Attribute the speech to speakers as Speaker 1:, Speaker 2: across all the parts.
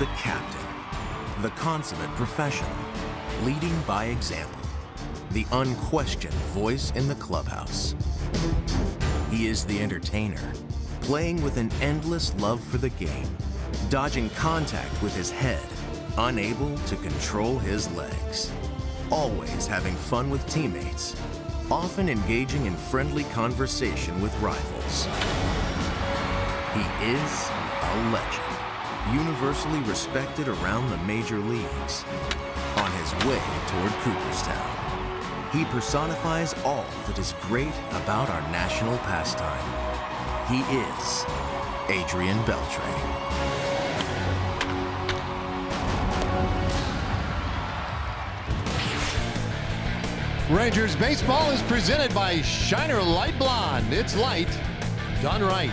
Speaker 1: the captain, the consummate professional, leading by example, the unquestioned voice in the clubhouse. He is the entertainer, playing with an endless love for the game, dodging contact with his head, unable to control his legs, always having fun with teammates, often engaging in friendly conversation with rivals. He is a legend, universally respected around the major leagues. On his way toward Cooperstown, he personifies all that is great about our national pastime. He is Adrian Beltre.
Speaker 2: Rangers baseball is presented by Shiner Light Blonde. It's light, done right.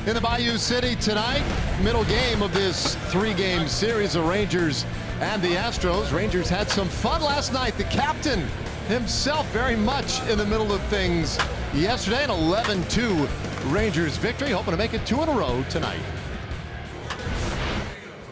Speaker 2: In the Bayou City tonight, middle game of this three-game series of Rangers and the Astros. Rangers had some fun last night. The captain himself very much in the middle of things yesterday. An 11-2 Rangers victory, hoping to make it 2 in a row tonight.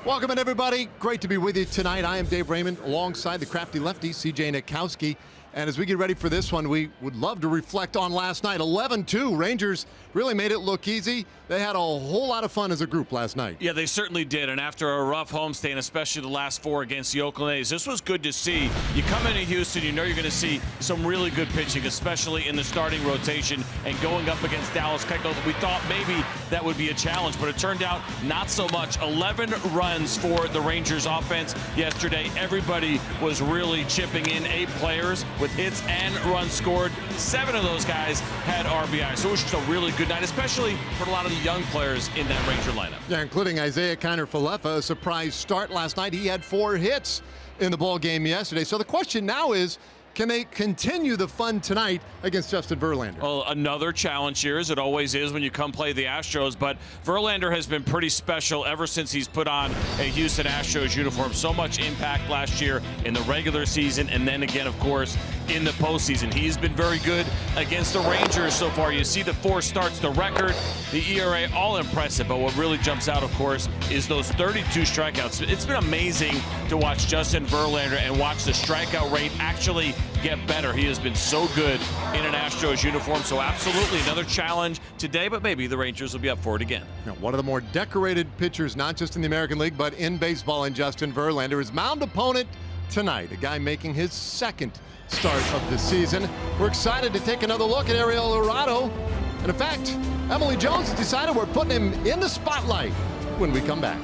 Speaker 2: Welcome in, everybody. Great to be with you tonight. I am Dave Raymond alongside the crafty lefty, CJ Nitkowski. And as we get ready for this one, we would love to reflect on last night. 11-2, Rangers really made it look easy. They had a whole lot of fun as a group last night.
Speaker 3: Yeah, they certainly did. And after a rough homestand, and especially the last 4 against the Oakland A's, this was good to see. You come into Houston, you know you're going to see some really good pitching, especially in the starting rotation and going up against Dallas Keuchel. We thought maybe that would be a challenge, but it turned out not so much. 11 runs for the Rangers offense yesterday. Everybody was really chipping in. 8 players with hits and runs scored. 7 of those guys had RBI. So it was just a really good night, especially for a lot of the young players in that Ranger lineup.
Speaker 2: Yeah, including Isaiah Kiner-Falefa, a surprise start last night. He had 4 hits in the ball game yesterday. So the question now is, can they continue the fun tonight against Justin Verlander?
Speaker 3: Well, another challenge here, as it always is when you come play the Astros, but Verlander has been pretty special ever since he's put on a Houston Astros uniform. So much impact last year in the regular season, and then again, of course, in the postseason. He's been very good against the Rangers so far. You see the 4 starts, the record, the ERA, all impressive, but what really jumps out, of course, is those 32 strikeouts. It's been amazing to watch Justin Verlander and watch the strikeout rate actually get better. He has been so good in an Astros uniform, so absolutely another challenge today, but maybe the Rangers will be up for it again.
Speaker 2: Now, one of the more decorated pitchers, not just in the American League, but in baseball, in Justin Verlander, his mound opponent tonight, a guy making his 2nd start of the season. We're excited to take another look at Ariel Jurado. And in fact, Emily Jones has decided we're putting him in the spotlight when we come back.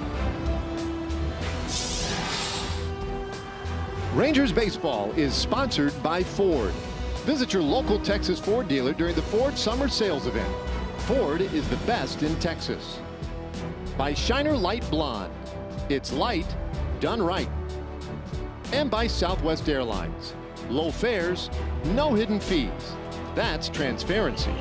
Speaker 2: Rangers baseball is sponsored by Ford. Visit your local Texas Ford dealer during the Ford Summer Sales Event. Ford is the best in Texas. By Shiner Light Blonde. It's light, done right. And by Southwest Airlines. Low fares, no hidden fees. That's transparency.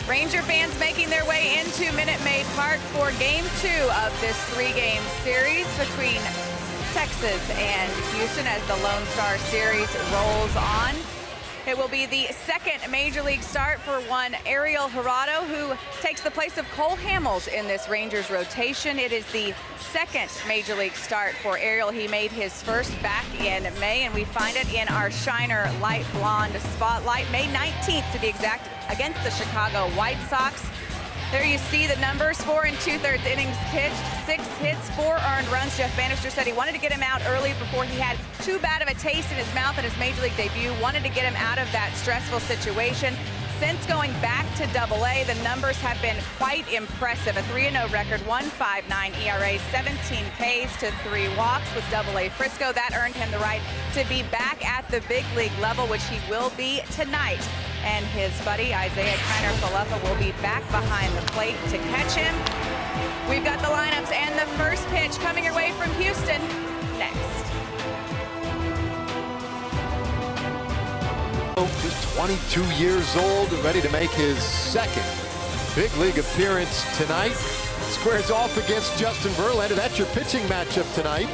Speaker 4: Ranger fans making their way into Minute Maid Park for Game 2 of this 3-game series between Texas and Houston as the Lone Star Series rolls on. It will be the 2nd Major League start for one Ariel Jurado, who takes the place of Cole Hamels in this Rangers rotation. It is the 2nd Major League start for Ariel. He made his 1st back in May, and we find it in our Shiner Light Blonde spotlight, May 19th to be exact, against the Chicago White Sox. There you see the numbers: 4 2/3 innings pitched, 6 hits, 4 earned runs. Jeff Bannister said he wanted to get him out early before he had too bad of a taste in his mouth in his Major League debut. Wanted to get him out of that stressful situation. Since going back to AA, the numbers have been quite impressive. A 3-0 record, 1.59 ERA, 17 Ks to 3 walks with AA Frisco. That earned him the right to be back at the big league level, which he will be tonight. And his buddy Isaiah Kiner-Falefa will be back behind the plate to catch him. We've got the lineups and the first pitch coming your way from Houston next.
Speaker 2: Just 22 years old and ready to make his 2nd big league appearance tonight. Squares off against Justin Verlander. That's your pitching matchup tonight.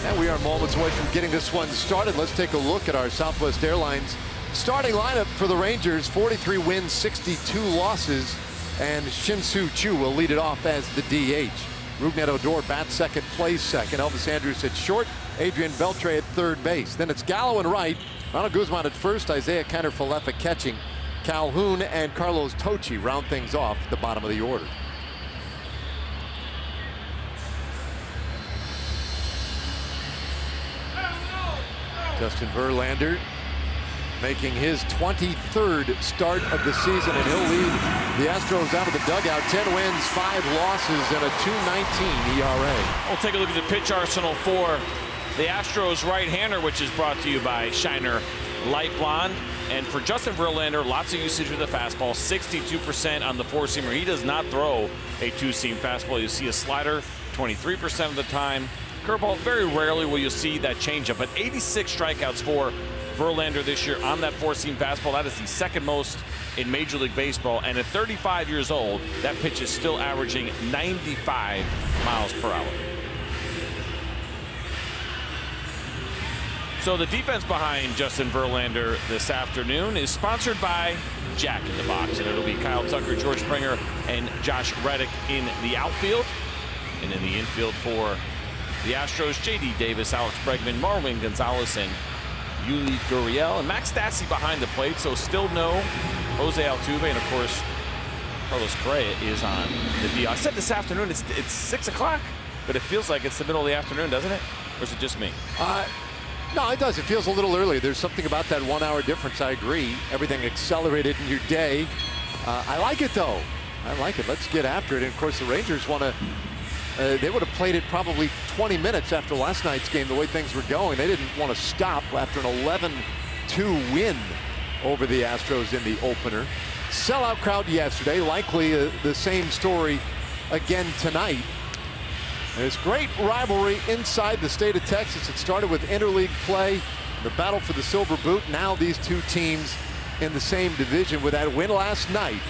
Speaker 2: And we are moments away from getting this one started. Let's take a look at our Southwest Airlines starting lineup for the Rangers: 43 wins, 62 losses, and Shin-Soo Choo will lead it off as the DH. Rougned Odor bats second, plays second. Elvis Andrus at short. Adrian Beltre at third base. Then it's Gallo and right. Ronald Guzman at first. Isaiah Kenner-Falefa catching. Calhoun and Carlos Tocci round things off at the bottom of the order. Justin Verlander making his 23rd start of the season, and he'll lead the Astros out of the dugout. 10 wins, 5 losses, and a 2.19 ERA.
Speaker 3: We'll take a look at the pitch arsenal for the Astros right-hander, which is brought to you by Shiner Light Blonde. And for Justin Verlander, lots of usage with the fastball, 62% on the four-seamer. He does not throw a two-seam fastball. You see a slider 23% of the time. Curveball, very rarely will you see that changeup, but 86 strikeouts for Verlander this year on that four-seam fastball. That is the second most in Major League Baseball, and at 35 years old, that pitch is still averaging 95 miles per hour. So the defense behind Justin Verlander this afternoon is sponsored by Jack in the Box, and it'll be Kyle Tucker, George Springer, and Josh Reddick in the outfield. And in the infield for the Astros, J.D. Davis, Alex Bregman, Marwin Gonzalez, and Yuli Gurriel, and Max Stassi behind the plate. So still no Jose Altuve, and of course Carlos Correa is on the DL. I said this afternoon it's 6 o'clock, but it feels like it's the middle of the afternoon, doesn't it? Or is it just me?
Speaker 2: No, it does. It feels a little early. There's something about that 1 hour difference. I agree. Everything accelerated in your day. I like it, though. I like it. Let's get after it. And of course, the Rangers want to. They would have played it probably 20 minutes after last night's game, the way things were going. They didn't want to stop after an 11-2 win over the Astros in the opener. Sellout crowd yesterday. Likely the same story again tonight. There's great rivalry inside the state of Texas. It started with interleague play, the battle for the silver boot. Now these two teams in the same division. With that win last night,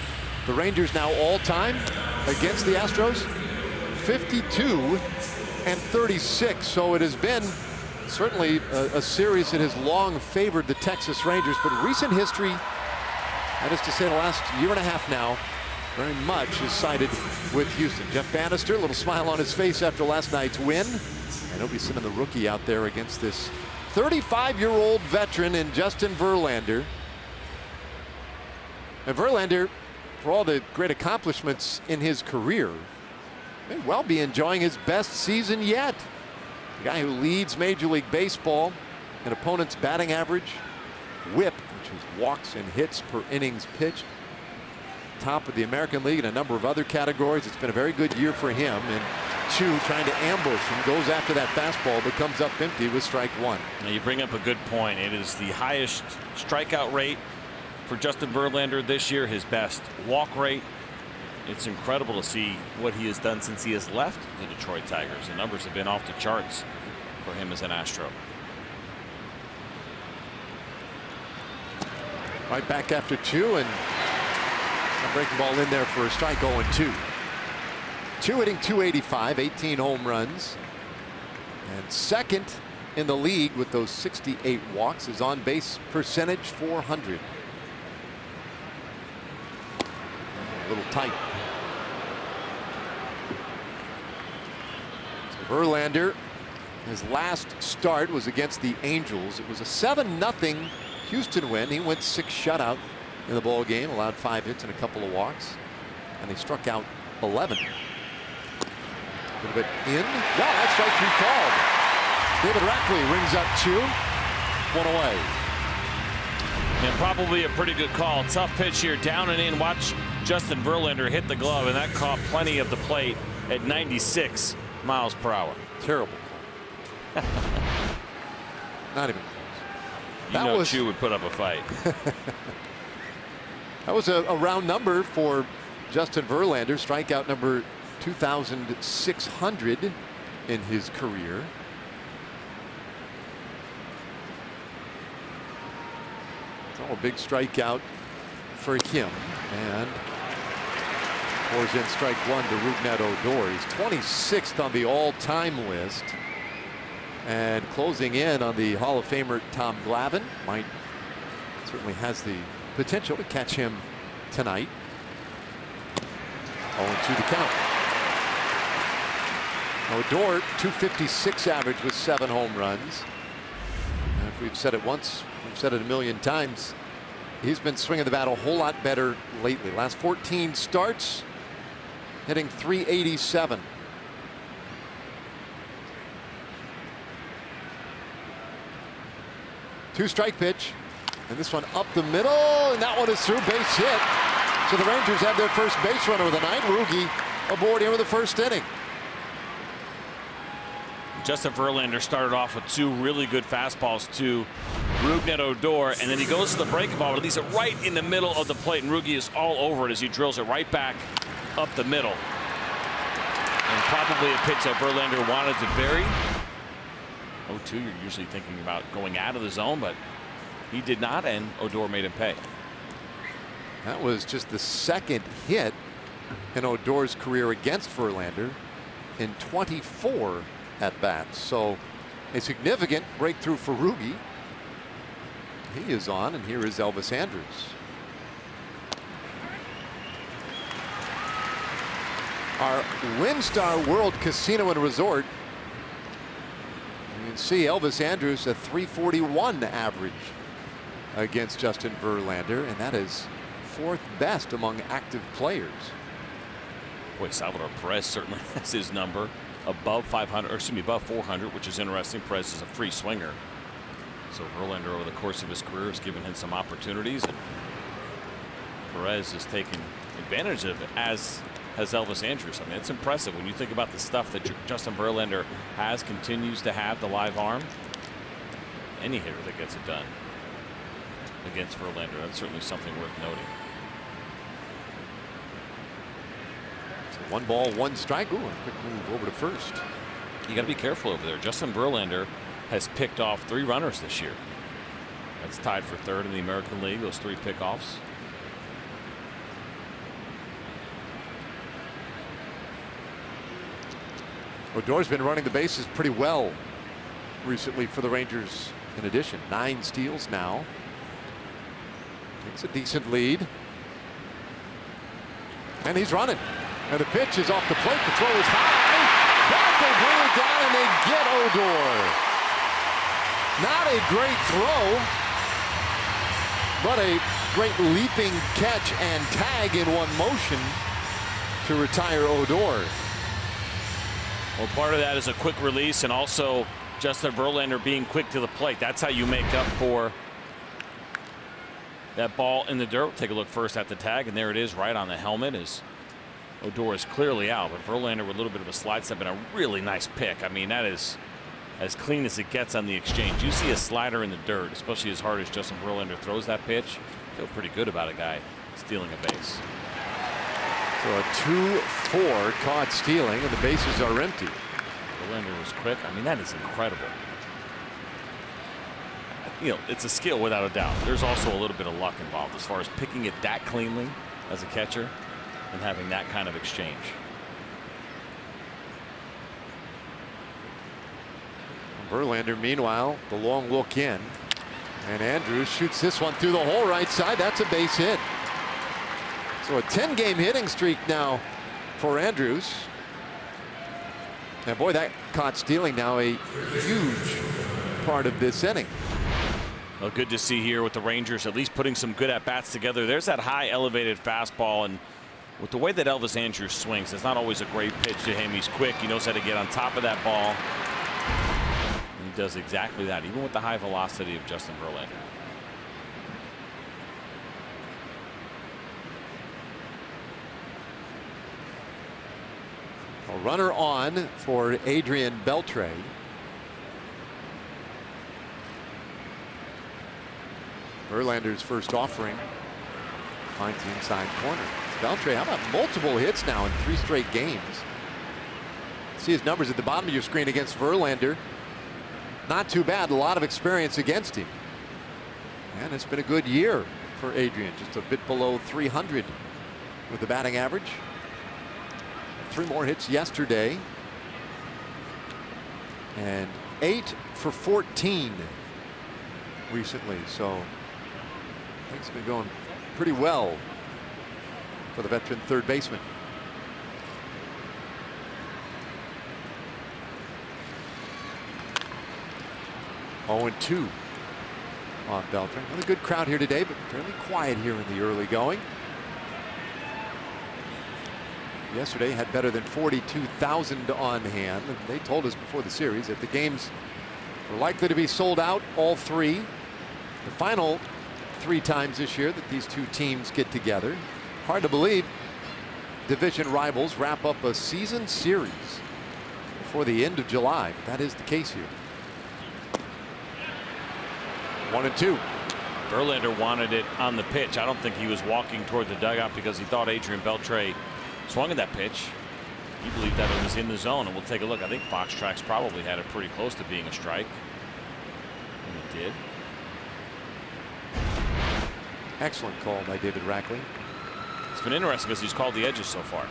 Speaker 2: the Rangers now all-time against the Astros, 52-36. So it has been certainly a series that has long favored the Texas Rangers, but recent history, that is to say the last year and a half now, very much is sided with Houston. Jeff Bannister, a little smile on his face after last night's win. And he'll be sending the rookie out there against this 35-year-old veteran in Justin Verlander. And Verlander, for all the great accomplishments in his career, may well be enjoying his best season yet. The guy who leads Major League Baseball in opponent's batting average, WHIP, which is walks and hits per innings pitched. Top of the American League in a number of other categories. It's been a very good year for him, and Chu trying to ambush him, goes after that fastball, but comes up empty with strike one.
Speaker 3: Now you bring up a good point. It is the highest strikeout rate for Justin Verlander this year, his best walk rate. It's incredible to see what he has done since he has left the Detroit Tigers. The numbers have been off the charts for him as an Astro.
Speaker 2: Right back after two, and a breaking ball in there for a strike. 0-2. Chu hitting .285, 18 home runs, and second in the league with those 68 walks. His on base percentage .400. A little tight. So Verlander, his last start was against the Angels. It was a 7-0 Houston win. He went 6 shutout in the ball game, allowed 5 hits and a couple of walks, and they struck out 11. A little bit in. No, that's strike 3 called. David Rackley rings up 2. 1 away.
Speaker 3: And probably a pretty good call. Tough pitch here, down and in. Watch Justin Verlander hit the glove, and that caught plenty of the plate at 96 miles per hour.
Speaker 2: Terrible. Not even close.
Speaker 3: You know Chu would put up a fight.
Speaker 2: That was a round number for Justin Verlander. Strikeout number 2,600 in his career. So a big strikeout for him, and pours in strike one to Rougned Odor. He's 26th on the all-time list, and closing in on the Hall of Famer Tom Glavine. Might Certainly has the potential to catch him tonight. 0-2 the count. Odor, .256 average with 7 home runs. And if we've said it once, we've said it a million times. He's been swinging the bat a whole lot better lately. Last 14 starts, hitting .387. Two-strike pitch, and this one up the middle, and that one is through, base hit. So the Rangers have their first base runner of the night. Rugi aboard here in the first inning.
Speaker 3: Justin Verlander started off with 2 really good fastballs to Rougned Odor, and then he goes to the breaking ball, but leaves it right in the middle of the plate, and Rugi is all over it as he drills it right back up the middle. And probably a pitch that Verlander wanted to bury. 0-2, you're usually thinking about going out of the zone, but he did not, and Odor made him pay.
Speaker 2: That was just the second hit in Odor's career against Verlander in 24 at-bats. So a significant breakthrough for Rugi. He is on, and here is Elvis Andrus. Our WinStar World Casino and Resort. You can see Elvis Andrus a .341 average against Justin Verlander, and that is 4th best among active players.
Speaker 3: Boy, Salvador Perez certainly has his number above 500, or excuse me, above 400, which is interesting. Perez is a free swinger. So Verlander over the course of his career has given him some opportunities, and Perez has taken advantage of it, as has Elvis Andrus. I mean, it's impressive when you think about the stuff that Justin Verlander has, continues to have, the live arm. Any hitter that gets it done against Verlander, that's certainly something worth noting.
Speaker 2: So 1 ball, 1 strike. Ooh, a quick move over to first.
Speaker 3: You got to be careful over there. Justin Verlander has picked off 3 runners this year. That's tied for 3rd in the American League, those 3 pickoffs.
Speaker 2: Odor's been running the bases pretty well recently for the Rangers. In addition, 9 steals now. Takes a decent lead. And he's running. And the pitch is off the plate. The throw is high. But they bring it down and they get Odor. Not a great throw, but a great leaping catch and tag in one motion to retire Odor.
Speaker 3: Well, part of that is a quick release, and also Justin Verlander being quick to the plate. That's how you make up for that ball in the dirt. We'll take a look first at the tag, and there it is right on the helmet as Odor is clearly out, but Verlander with a little bit of a slide step and a really nice pick. I mean, that is as clean as it gets on the exchange. You see a slider in the dirt, especially as hard as Justin Verlander throws that pitch. Feel pretty good about a guy stealing a base.
Speaker 2: So a 2-4 caught stealing, and the bases are empty.
Speaker 3: Verlander was quick. I mean, that is incredible. You know, it's a skill without a doubt. There's also a little bit of luck involved as far as picking it that cleanly as a catcher and having that kind of exchange.
Speaker 2: Verlander, meanwhile, the long look in, and Andrus shoots this one through the hole right side. That's a base hit. So a 10-game hitting streak now for Andrus. And boy, that caught stealing now a huge part of this inning.
Speaker 3: Well, good to see here with the Rangers at least putting some good at-bats together. There's that high elevated fastball, and with the way that Elvis Andrus swings, it's not always a great pitch to him. He's quick. He knows how to get on top of that ball. And he does exactly that, even with the high velocity of Justin Verlander.
Speaker 2: A runner on for Adrian Beltre. Verlander's first offering finds the inside corner. Beltre, how about multiple hits now in 3 straight games? See his numbers at the bottom of your screen against Verlander. Not too bad. A lot of experience against him. And it's been a good year for Adrian. Just a bit below 300 with the batting average. 3 more hits yesterday. And 8 for 14 recently. So Things have been going pretty well for the veteran third baseman. Oh, 2 on Beltran. Another good crowd here today, but fairly quiet here in the early going. Yesterday had better than 42,000 on hand, and they told us before the series that the games were likely to be sold out, all 3. The final 3 times this year that these two teams get together. Hard to believe division rivals wrap up a season series before the end of July. That is the case here. 1-2.
Speaker 3: Verlander wanted it on the pitch. I don't think he was walking toward the dugout because he thought Adrian Beltre swung at that pitch. He believed that it was in the zone, and we'll take a look. I think Fox Tracks probably had it pretty close to being a strike, and it did.
Speaker 2: Excellent call by David Rackley.
Speaker 3: It's been interesting because he's called the edges so far.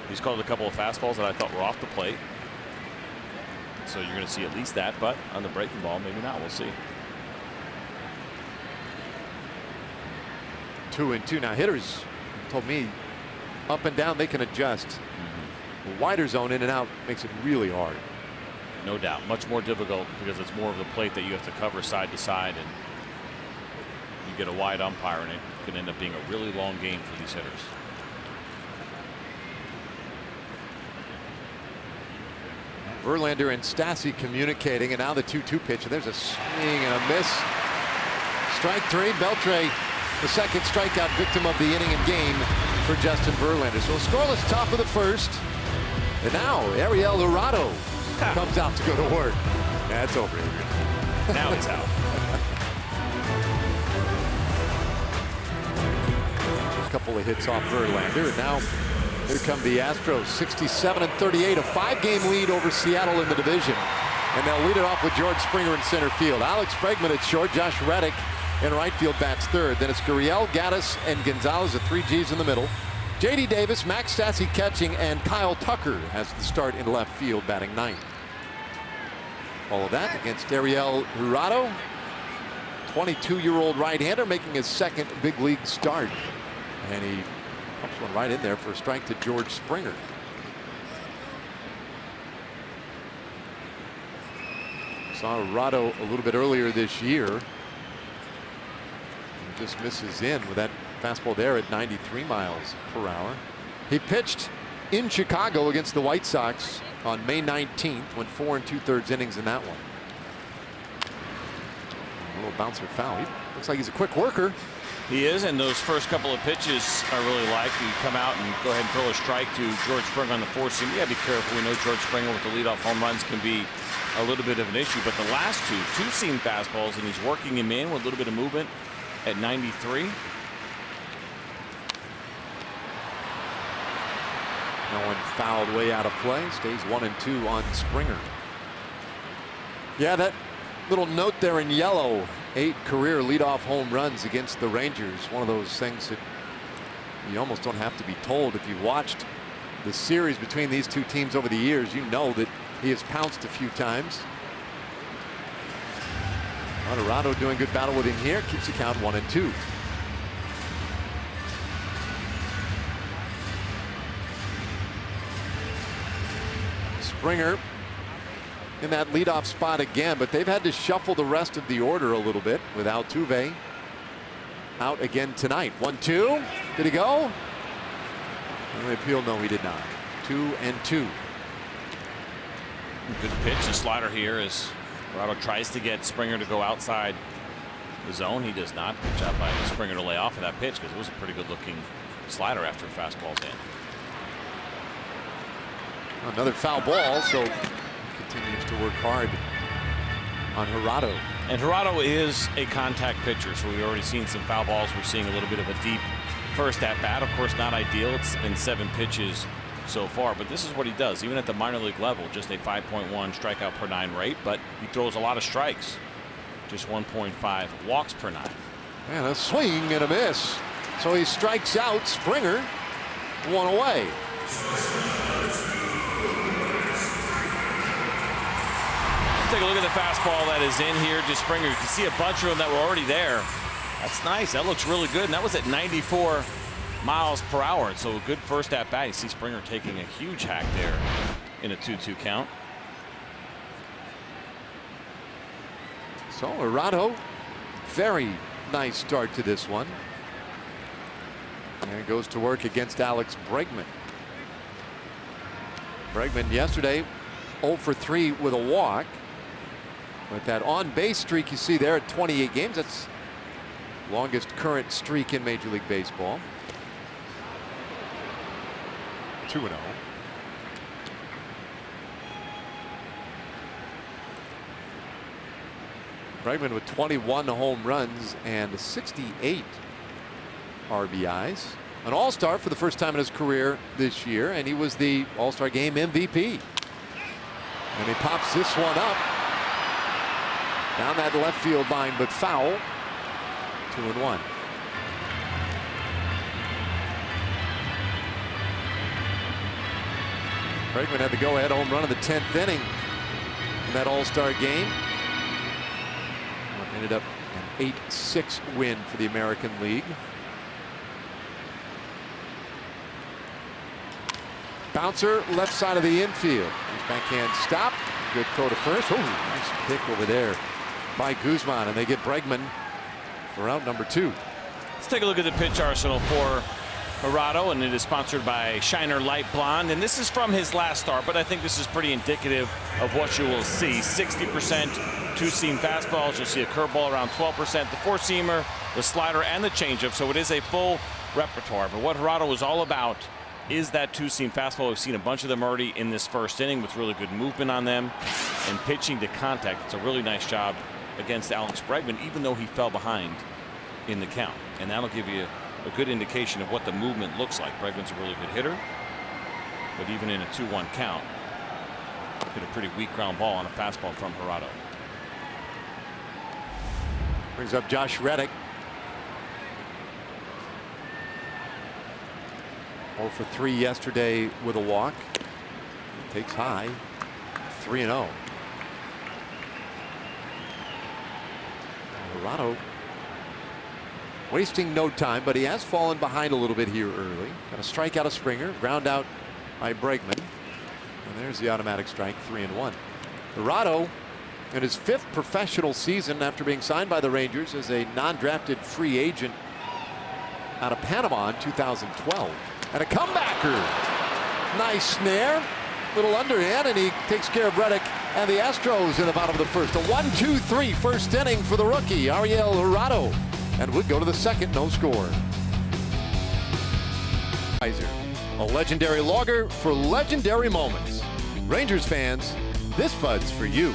Speaker 3: He's called a couple of fastballs that I thought were off the plate. So you're going to see at least that, but on the breaking ball, maybe not. We'll see.
Speaker 2: 2-2. Now hitters told me up and down they can adjust. A wider zone in and out makes it really hard.
Speaker 3: No doubt. Much more difficult because it's more of the plate that you have to cover side to side, and you get a wide umpire and it can end up being a really long game for these hitters.
Speaker 2: Verlander and Stassi communicating, and now the 2-2 pitch. There's a swing and a miss. Strike 3. Beltre, the second strikeout victim of the inning and game for Justin Verlander. So a scoreless top of the first. And now Ariel Jurado comes out to go to work. That's over, Adrian.
Speaker 3: Now it's out.
Speaker 2: A couple of hits off Verlander, and now here come the Astros. 67-38, a 5-game lead over Seattle in the division. And they'll lead it off with George Springer in center field. Alex Bregman at short. Josh Reddick in right field bats third. Then it's Gurriel, Gaddis, and Gonzalez, the 3 Gs in the middle. J.D. Davis, Max Stassi catching, and Kyle Tucker has the start in left field, batting 9th. All of that against Ariel Jurado, 22-year-old right-hander making his second big league start. And he pumps one right in there for a strike to George Springer. Saw Jurado a little bit earlier this year. He just misses in with that fastball there at 93 miles per hour. He pitched in Chicago against the White Sox on May 19th, went 4 2/3 innings in that one. A little bouncer foul. He looks like he's a quick worker.
Speaker 3: He is, and those first couple of pitches I really like. You come out and go ahead and throw a strike to George Springer on the 4-seam. You gotta be careful. We know George Springer with the leadoff home runs can be a little bit of an issue, but the last 2-seam fastballs, and he's working him in with a little bit of movement at 93.
Speaker 2: No one fouled way out of play. Stays 1-2 on Springer. Yeah, that little note there in yellow. 8 career leadoff home runs against the Rangers. One of those things that you almost don't have to be told. If you've watched the series between these two teams over the years, you know that he has pounced a few times. Jurado doing good battle with him here. Keeps the count 1-2. Springer in that leadoff spot again, but they've had to shuffle the rest of the order a little bit with Altuve out again tonight. 1-2. Did he go? On the appeal, no, he did not. 2-2.
Speaker 3: Good pitch. The slider here as Jurado tries to get Springer to go outside the zone. He does not. Good job by Springer to lay off of that pitch because it was a pretty good looking slider after fastball's in.
Speaker 2: Another foul ball, so continues to work hard on Jurado.
Speaker 3: And Jurado is a contact pitcher, so we've already seen some foul balls. We're seeing a little bit of a deep first at bat. Of course, not ideal. It's been 7 pitches so far, but this is what he does. Even at the minor league level, just a 5.1 strikeout per 9 rate, but he throws a lot of strikes. Just 1.5 walks per 9.
Speaker 2: And a swing and a miss. So he strikes out Springer. 1 away.
Speaker 3: Take a look at the fastball that is in here to Springer. You can see a bunch of them that were already there. That's nice. That looks really good. And that was at 94 miles per hour. So a good first at bat. You see Springer taking a huge hack there in a 2-2 count.
Speaker 2: So Arado, very nice start to this one. And goes to work against Alex Bregman. Bregman yesterday 0 for 3 with a walk. But that on-base streak you see there at 28 games, that's longest current streak in Major League Baseball. 2-0. Bregman with 21 home runs and 68 RBIs. An all-star for the first time in his career this year, and he was the All-Star Game MVP. And he pops this one up down that left field line, but foul. 2-1. Bregman had the go-ahead home run in the 10th inning in that All-Star game. Ended up an 8-6 win for the American League. Bouncer left side of the infield. His backhand stop. Good throw to first. Oh, nice pick over there by Guzman, and they get Bregman for out number 2.
Speaker 3: Let's take a look at the pitch arsenal for Arado, and it is sponsored by Shiner Light Blonde. And this is from his last start, but I think this is pretty indicative of what you will see. 60% two-seam fastballs. You'll see a curveball around 12%. The four-seamer, the slider, and the changeup. So it is a full repertoire. But what Arado is all about is that two-seam fastball. We've seen a bunch of them already in this first inning with really good movement on them and pitching to contact. It's a really nice job against Alex Bregman, even though he fell behind in the count. And that'll give you a good indication of what the movement looks like. Bregman's a really good hitter, but even in a 2-1 count, hit a pretty weak ground ball on a fastball from Arado.
Speaker 2: Brings up Josh Reddick. 0 for 3 yesterday with a walk. Takes high. 3-0. Arado wasting no time, but he has fallen behind a little bit here early. Got a strike out of Springer, ground out by Bregman, and there's the automatic strike. 3-1. Arado in his 5th professional season after being signed by the Rangers as a non-drafted free agent out of Panama in 2012. And a comebacker. Nice snare, little underhand, and he takes care of Reddick and the Astros in the bottom of the first. A 1-2-3 first inning for the rookie Ariel Arado, and would go to the second, no score. A legendary logger for legendary moments. Rangers fans, this bud's for you.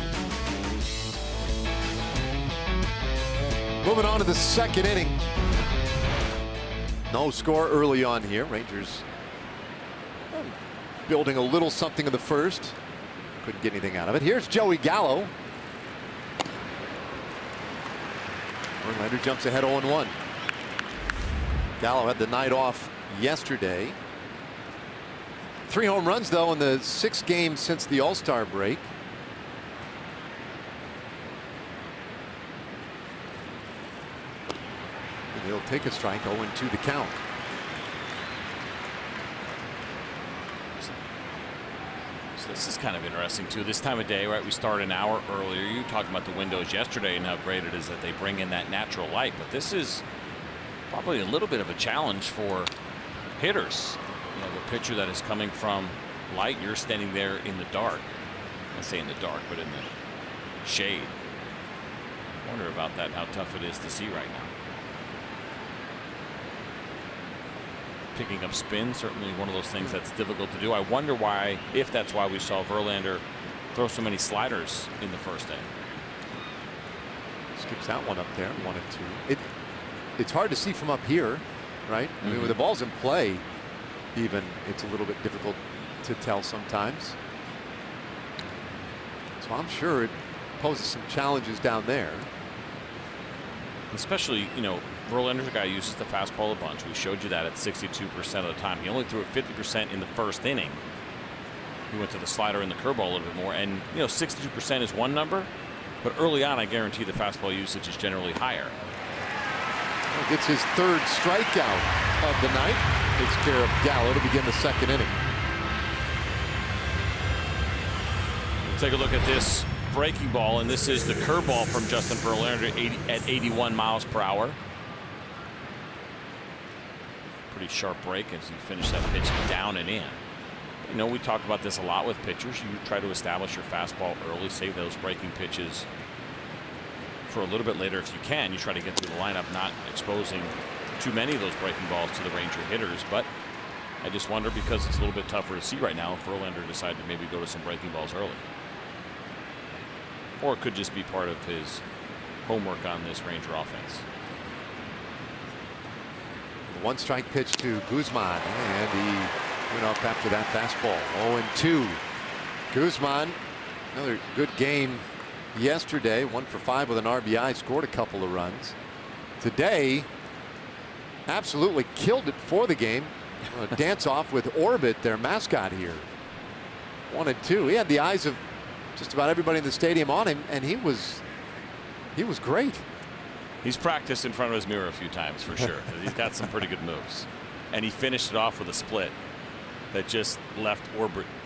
Speaker 2: Moving on to the second inning. No score early on here. Rangers building a little something in the first. Couldn't get anything out of it. Here's Joey Gallo. Verlander jumps ahead 0-1. Gallo had the night off yesterday. 3 home runs, though, in the 6 games since the All-Star break. And he'll take a strike. 0-2 the count.
Speaker 3: So this is kind of interesting, too. This time of day, right, we start an hour earlier. You talked about the windows yesterday and how great it is that they bring in that natural light. But this is probably a little bit of a challenge for hitters. You know, the pitcher that is coming from light, you're standing there in the dark. I say in the dark, but in the shade. I wonder about that, how tough it is to see right now. Picking up spin, certainly one of those things that's difficult to do. I wonder why, if that's why we saw Verlander throw so many sliders in the first inning.
Speaker 2: Skips that one up there, 1-2. It's hard to see from up here, right? I mean, with the ball's in play, even it's a little bit difficult to tell sometimes. So I'm sure it poses some challenges down there.
Speaker 3: Especially, you know, Verlander's a guy who uses the fastball a bunch. We showed you that at 62% of the time. He only threw it 50% in the first inning. He went to the slider and the curveball a little bit more. And, you know, 62% is one number, but early on, I guarantee the fastball usage is generally higher.
Speaker 2: Gets his third strikeout of the night. Takes care of Gallo to begin the second inning.
Speaker 3: Take a look at this breaking ball, and this is the curveball from Justin Verlander at 81 miles per hour. Pretty sharp break as he finished that pitch down and in. You know, we talk about this a lot with pitchers. You try to establish your fastball early, save those breaking pitches for a little bit later if you can. You try to get through the lineup, not exposing too many of those breaking balls to the Ranger hitters. But I just wonder, because it's a little bit tougher to see right now, if Verlander decided to maybe go to some breaking balls early. Or it could just be part of his homework on this Ranger offense.
Speaker 2: The 1-strike pitch to Guzman, and he went up after that fastball. 0-2. Guzman, another good game yesterday. 1 for 5 with an RBI, scored a couple of runs. Today, absolutely killed it for the game. A dance off with Orbit, their mascot here. 1-2. He had the eyes of just about everybody in the stadium on him, and he was great.
Speaker 3: He's practiced in front of his mirror a few times for sure. He's got some pretty good moves, and he finished it off with a split that just left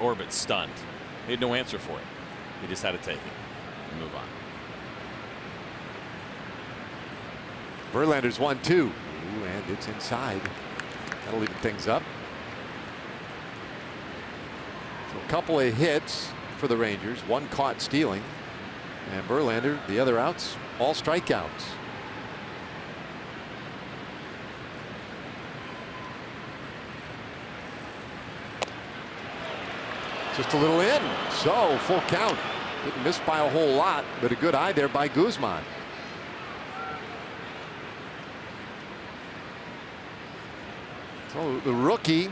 Speaker 3: Orbit stunned. He had no answer for it. He just had to take it and move on.
Speaker 2: Verlander's 1-2. Ooh, and it's inside. That'll even things up. So a couple of hits for the Rangers, one caught stealing, and Verlander, the other outs, all strikeouts. Just a little in, so full count. Didn't miss by a whole lot, but a good eye there by Guzman. So the rookie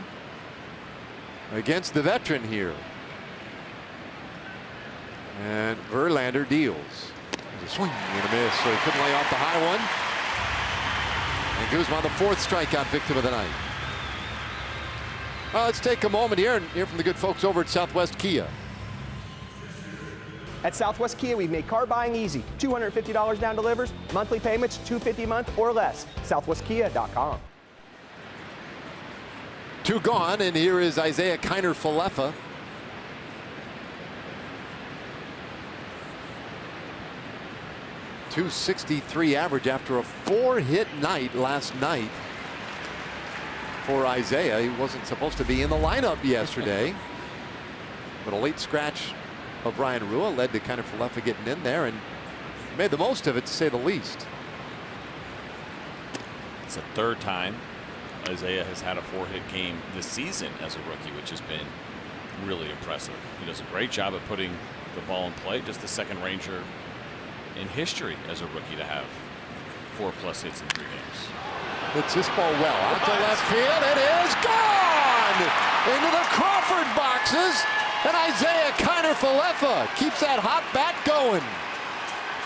Speaker 2: against the veteran here. And Verlander deals. There's a swing and a miss, so he couldn't lay off the high one. And Guzman, the 4th strikeout victim of the night. Well, let's take a moment here and hear from the good folks over at Southwest Kia.
Speaker 5: At Southwest Kia, we've made car buying easy. $250 down delivers, monthly payments $250 a month or less. SouthwestKia.com.
Speaker 2: 2 gone, and here is Isaiah Kiner-Falefa. .263 average after a 4-hit night last night for Isaiah. He wasn't supposed to be in the lineup yesterday, but a late scratch of Ryan Rua led to Kiner-Falefa getting in there and made the most of it, to say the least.
Speaker 3: It's the 3rd time Isaiah has had a 4-hit game this season as a rookie, which has been really impressive. He does a great job of putting the ball in play. Just the 2nd Ranger in history as a rookie to have 4+ hits in 3 games.
Speaker 2: Hits this ball well out to left field. It is gone into the Crawford boxes, and Isaiah Kiner-Falefa keeps that hot bat going.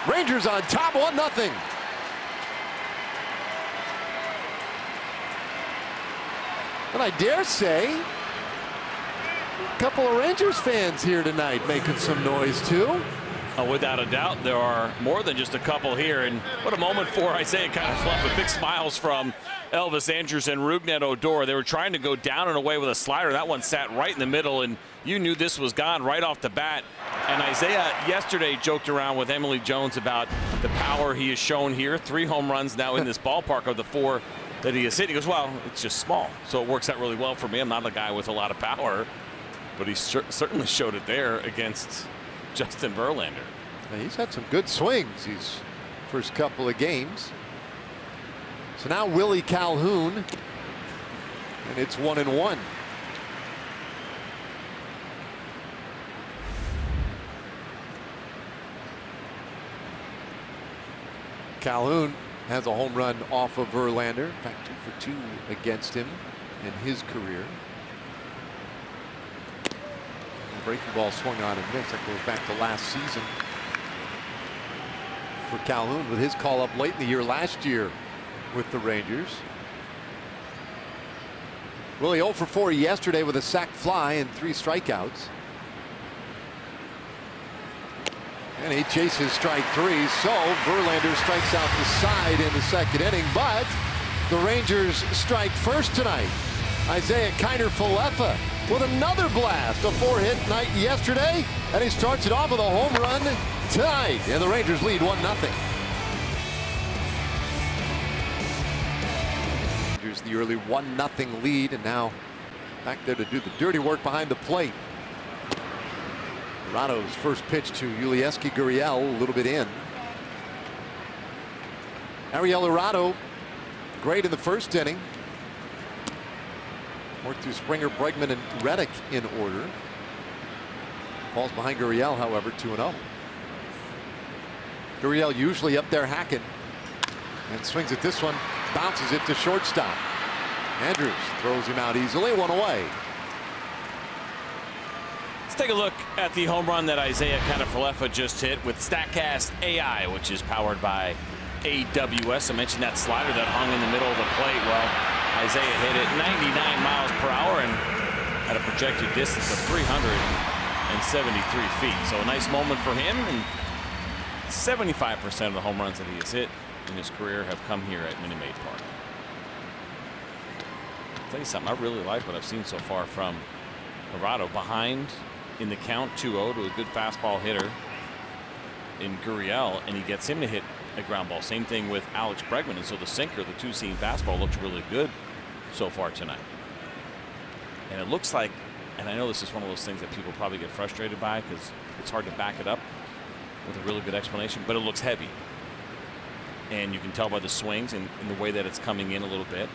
Speaker 2: Rangers on top, 1-0. And I dare say a couple of Rangers fans here tonight making some noise too.
Speaker 3: Without a doubt, there are more than just a couple here, and what a moment for Isaiah Kiner-Falefa. Big smiles from Elvis Andrus and Rougned Odor. They were trying to go down and away with a slider. That one sat right in the middle, and you knew this was gone right off the bat. And Isaiah yesterday joked around with Emily Jones about the power he has shown here. 3 home runs now in this ballpark of the 4 that he has hit. He goes, well, it's just small, so it works out really well for me. I'm not a guy with a lot of power, but he certainly showed it there against Justin Verlander.
Speaker 2: Now, he's had some good swings these first couple of games. So now Willie Calhoun, and it's 1-1. Calhoun has a home run off of Verlander. In fact, 2 for 2 against him in his career. Breaking ball swung on and missed. That goes back to last season for Calhoun with his call up late in the year last year with the Rangers. Willie 0 for 4 yesterday with a sac fly and 3 strikeouts. And he chases strike three, so Verlander strikes out the side in the second inning, but the Rangers strike first tonight. Isaiah Kiner-Falefa with another blast, a 4-hit night yesterday, and he starts it off with a home run tonight, and the Rangers lead 1-0. Here's the early 1-0 lead, and now back there to do the dirty work behind the plate. Rado's first pitch to Yulieski Gurriel, a little bit in. Ariel Rado, great in the first inning. Worked through Springer, Bregman, and Reddick in order. Falls behind Gurriel, however, 2-0. Gurriel usually up there hacking, and swings at this one, bounces it to shortstop. Andrews throws him out easily, one away.
Speaker 3: Let's take a look at the home run that Isaiah Kiner-Falefa just hit with StatCast AI, which is powered by AWS. I mentioned that slider that hung in the middle of the plate. Well, Isaiah hit it 99 miles per hour and at a projected distance of 373 feet. So a nice moment for him, and 75% of the home runs that he has hit in his career have come here at Minute Maid Park. I'll tell you something, I really like what I've seen so far from Rado. Behind in the count 2-0 to a good fastball hitter in Gurriel, and he gets him to hit a ground ball. Same thing with Alex Bregman, and so the sinker, the two-seam fastball, looks really good so far tonight. And it looks like, and I know this is one of those things that people probably get frustrated by because it's hard to back it up with a really good explanation, but it looks heavy. And you can tell by the swings and the way that it's coming in a little bit.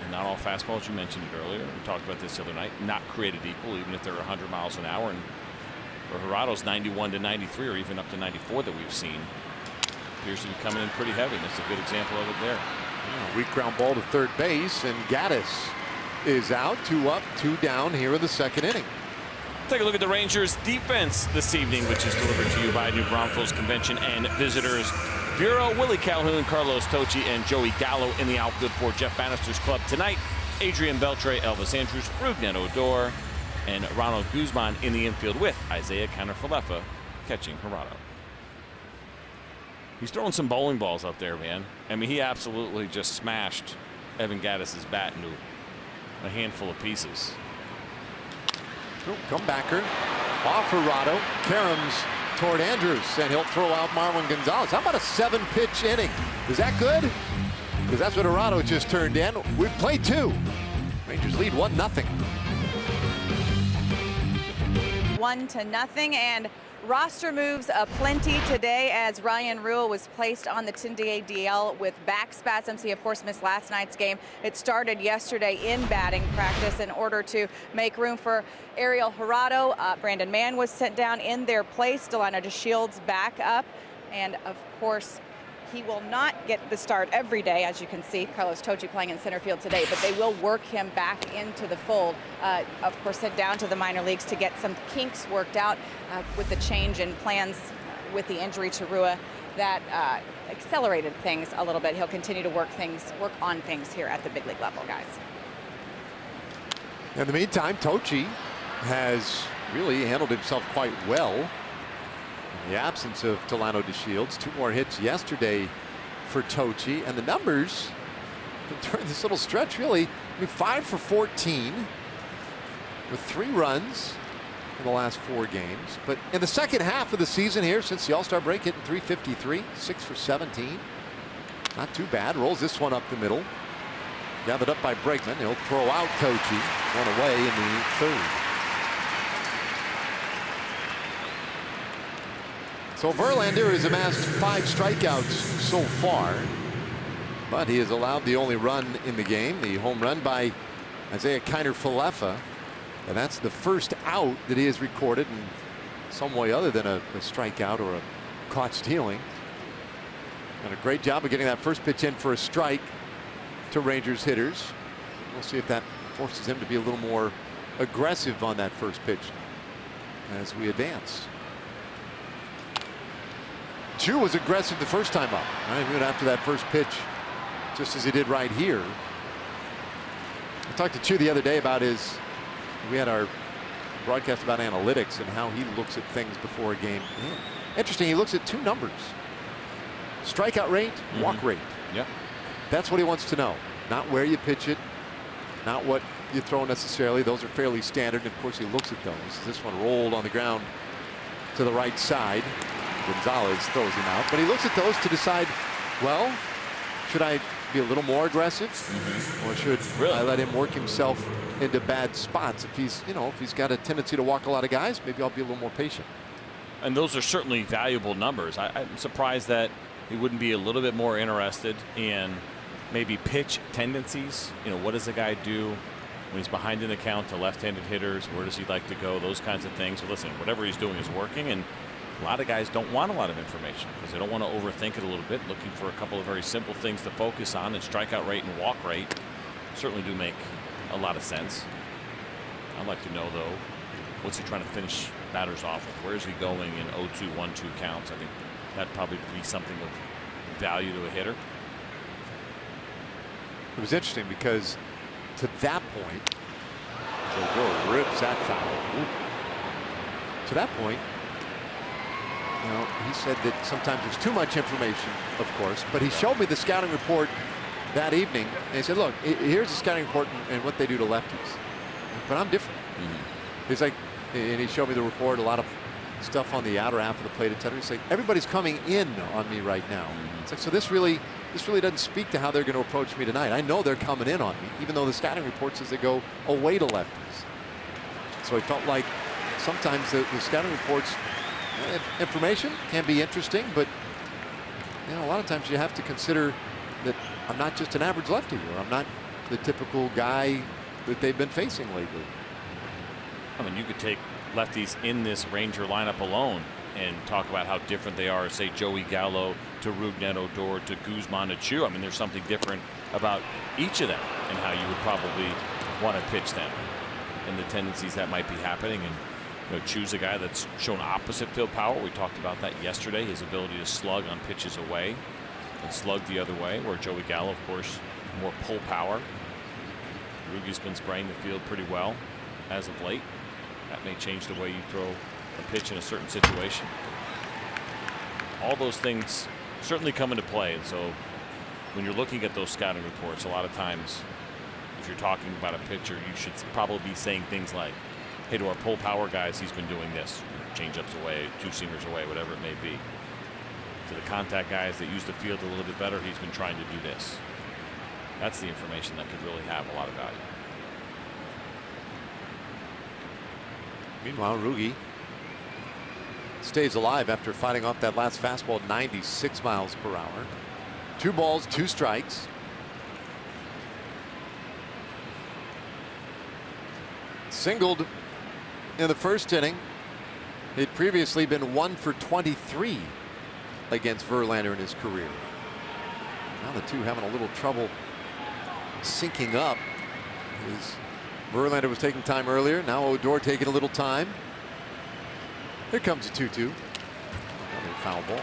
Speaker 3: And not all fastballs, you mentioned it earlier. We talked about this the other night, not created equal, even if they're 100 miles an hour. And for Jurado's 91 to 93 or even up to 94 that we've seen, appears to be coming in pretty heavy. And it's a good example of it there.
Speaker 2: Weak ground ball to third base, and Gaddis is out. 2 up, 2 down here in the second inning.
Speaker 3: Take a look at the Rangers defense this evening, which is delivered to you by New Braunfels Convention and Visitors Bureau. Willie Calhoun, Carlos Tocci, and Joey Gallo in the outfield for Jeff Bannister's club tonight. Adrian Beltre, Elvis Andrews, Rougned Odor, and Ronald Guzman in the infield with Isaiah Kiner-Falefa catching Jurado. He's throwing some bowling balls out there, man. I mean, he absolutely just smashed Evan Gaddis' bat into a handful of pieces.
Speaker 2: Comebacker off Jurado, caroms toward Andrews, and he'll throw out Marwin Gonzalez. How about a 7-pitch inning? Is that good? Because that's what Jurado just turned in. We've played 2. Rangers lead 1-0.
Speaker 4: 1-0, and roster moves aplenty today as Ryan Rule was placed on the 10-day DL with back spasms. He, of course, missed last night's game. It started yesterday in batting practice in order to make room for Ariel Jurado. Brandon Mann was sent down in their place. Delino DeShields back up. And, of course, he will not get the start every day, as you can see. Carlos Tocci playing in center field today, but they will work him back into the fold. Of course, sent down to the minor leagues to get some kinks worked out with the change in plans with the injury to Rua. That accelerated things a little bit. He'll continue to work on things here at the big league level, guys.
Speaker 2: In the meantime, Tocci has really handled himself quite well. In the absence of Delino DeShields, 2 more hits yesterday for Tocci, and the numbers during this little stretch really, 5 for 14 with 3 runs in the last 4 games. But in the second half of the season here, since the All-Star break, hitting .353, 6 for 17. Not too bad. Rolls this one up the middle. Gathered up by Bregman. He'll throw out Tocci. 1 away in the third. So Verlander has amassed 5 strikeouts so far, but he has allowed the only run in the game, the home run by Isaiah Kiner-Falefa, and that's the first out that he has recorded in some way other than a strikeout or a caught stealing. Done a great job of getting that first pitch in for a strike to Rangers hitters. We'll see if that forces him to be a little more aggressive on that first pitch as we advance. Chu was aggressive the first time up, right? Even after that first pitch, just as he did right here. I talked to Chu the other day about we had our broadcast about analytics and how he looks at things before a game. Yeah. Interesting, he looks at 2 numbers. Strikeout rate, walk rate.
Speaker 3: Yeah.
Speaker 2: That's what he wants to know. Not where you pitch it, not what you throw necessarily. Those are fairly standard. Of course, he looks at those. This one rolled on the ground to the right side. Gonzalez throws him out. But he looks at those to decide, well, should I be a little more aggressive? Or should I let him work himself into bad spots? If he's, if he's got a tendency to walk a lot of guys, maybe I'll be a little more patient.
Speaker 3: And those are certainly valuable numbers. I'm surprised that he wouldn't be a little bit more interested in maybe pitch tendencies. What does the guy do when he's behind in the count to left-handed hitters? Where does he like to go? Those kinds of things. So listen, whatever he's doing is working, and a lot of guys don't want a lot of information because they don't want to overthink it a little bit. Looking for a couple of very simple things to focus on, and strikeout rate and walk rate certainly do make a lot of sense. I'd like to know, though, what's he trying to finish batters off with? Where is he going in 0-2, 1-2 counts? I think that'd probably be something of value to a hitter.
Speaker 2: It was interesting because to that point, Odor rips that foul. To that point, he said that sometimes there's too much information, of course, but he showed me the scouting report that evening, and he said, look, here's the scouting report and what they do to lefties. But I'm different. He's like, and he showed me the report, a lot of stuff on the outer half of the plate, etc. He's like, everybody's coming in on me right now. It's like, so this really doesn't speak to how they're going to approach me tonight. I know they're coming in on me, even though the scouting report says they go away to lefties. So he felt like sometimes the scouting reports, information can be interesting, but a lot of times you have to consider that I'm not just an average lefty, or I'm not the typical guy that they've been facing lately.
Speaker 3: I mean, you could take lefties in this Ranger lineup alone and talk about how different they are, say Joey Gallo to Rougned Odor to Guzman to Chu. I mean, there's something different about each of them and how you would probably want to pitch them and the tendencies that might be happening. And Chu's a guy that's shown opposite field power. We talked about that yesterday, his ability to slug on pitches away and slug the other way, where Joey Gallo, of course, more pull power. Rugi's been spraying the field pretty well as of late. That may change the way you throw a pitch in a certain situation. All those things certainly come into play. And so when you're looking at those scouting reports, a lot of times if you're talking about a pitcher, you should probably be saying things like, hey, to our pull power guys, he's been doing this. Change-ups away, two-seamers away, whatever it may be. To the contact guys that use the field a little bit better, he's been trying to do this. That's the information that could really have a lot of value.
Speaker 2: Meanwhile, Rugi stays alive after fighting off that last fastball 96 miles per hour. 2 balls, 2 strikes. Singled in the first inning. He'd previously been 1 for 23 against Verlander in his career. Now the two having a little trouble syncing up. Verlander was taking time earlier. Now Odor taking a little time. Here comes a 2-2. Another foul ball.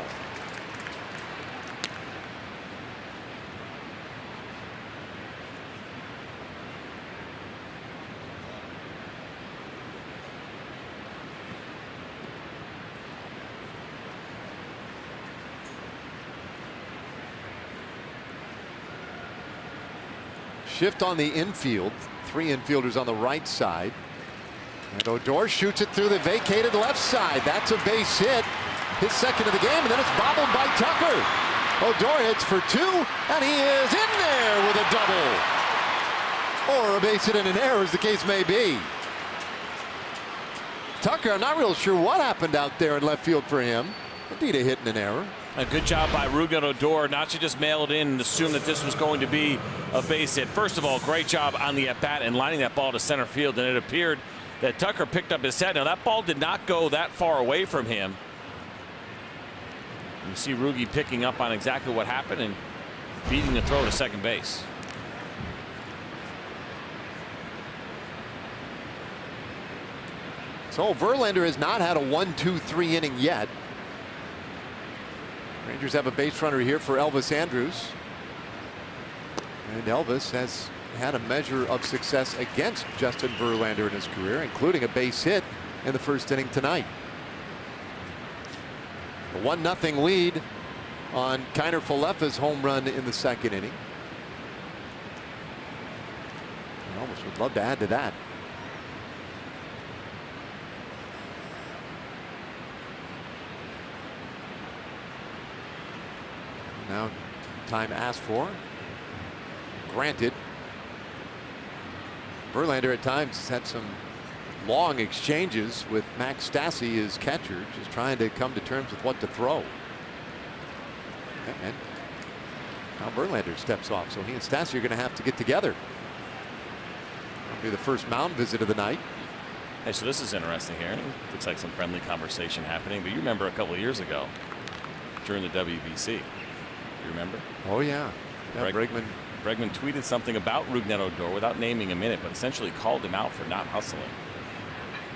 Speaker 2: Shift on the infield. 3 infielders on the right side. And Odor shoots it through the vacated left side. That's a base hit. His second of the game, and then it's bobbled by Tucker. Odor hits for 2, and he is in there with a double. Or a base hit and an error, as the case may be. Tucker, I'm not real sure what happened out there in left field for him. Indeed, a hit and an error.
Speaker 3: A good job by Rougned Odor not to just mail it in and assume that this was going to be a base hit. First of all, great job on the at-bat and lining that ball to center field, and it appeared that Tucker picked up his head. Now, that ball did not go that far away from him. You see Rugi picking up on exactly what happened and beating the throw to second base.
Speaker 2: So Verlander has not had a 1-2-3 inning yet. Rangers have a base runner here for Elvis Andrus. And Elvis has had a measure of success against Justin Verlander in his career, including a base hit in the first inning tonight. A 1-0 lead on Kiner Falefa's home run in the second inning. I almost would love to add to that. Now time asked for, granted. Verlander at times has had some long exchanges with Max Stassi, his catcher, just trying to come to terms with what to throw. And now Verlander steps off, so he and Stassi are going to have to get together. That'll be the first mound visit of the night.
Speaker 3: Hey, so this is interesting here. Looks like some friendly conversation happening, but you remember a couple of years ago during the WBC. You remember?
Speaker 2: Oh yeah.
Speaker 3: Bregman tweeted something about Rougned Odor without naming him in it, but essentially called him out for not hustling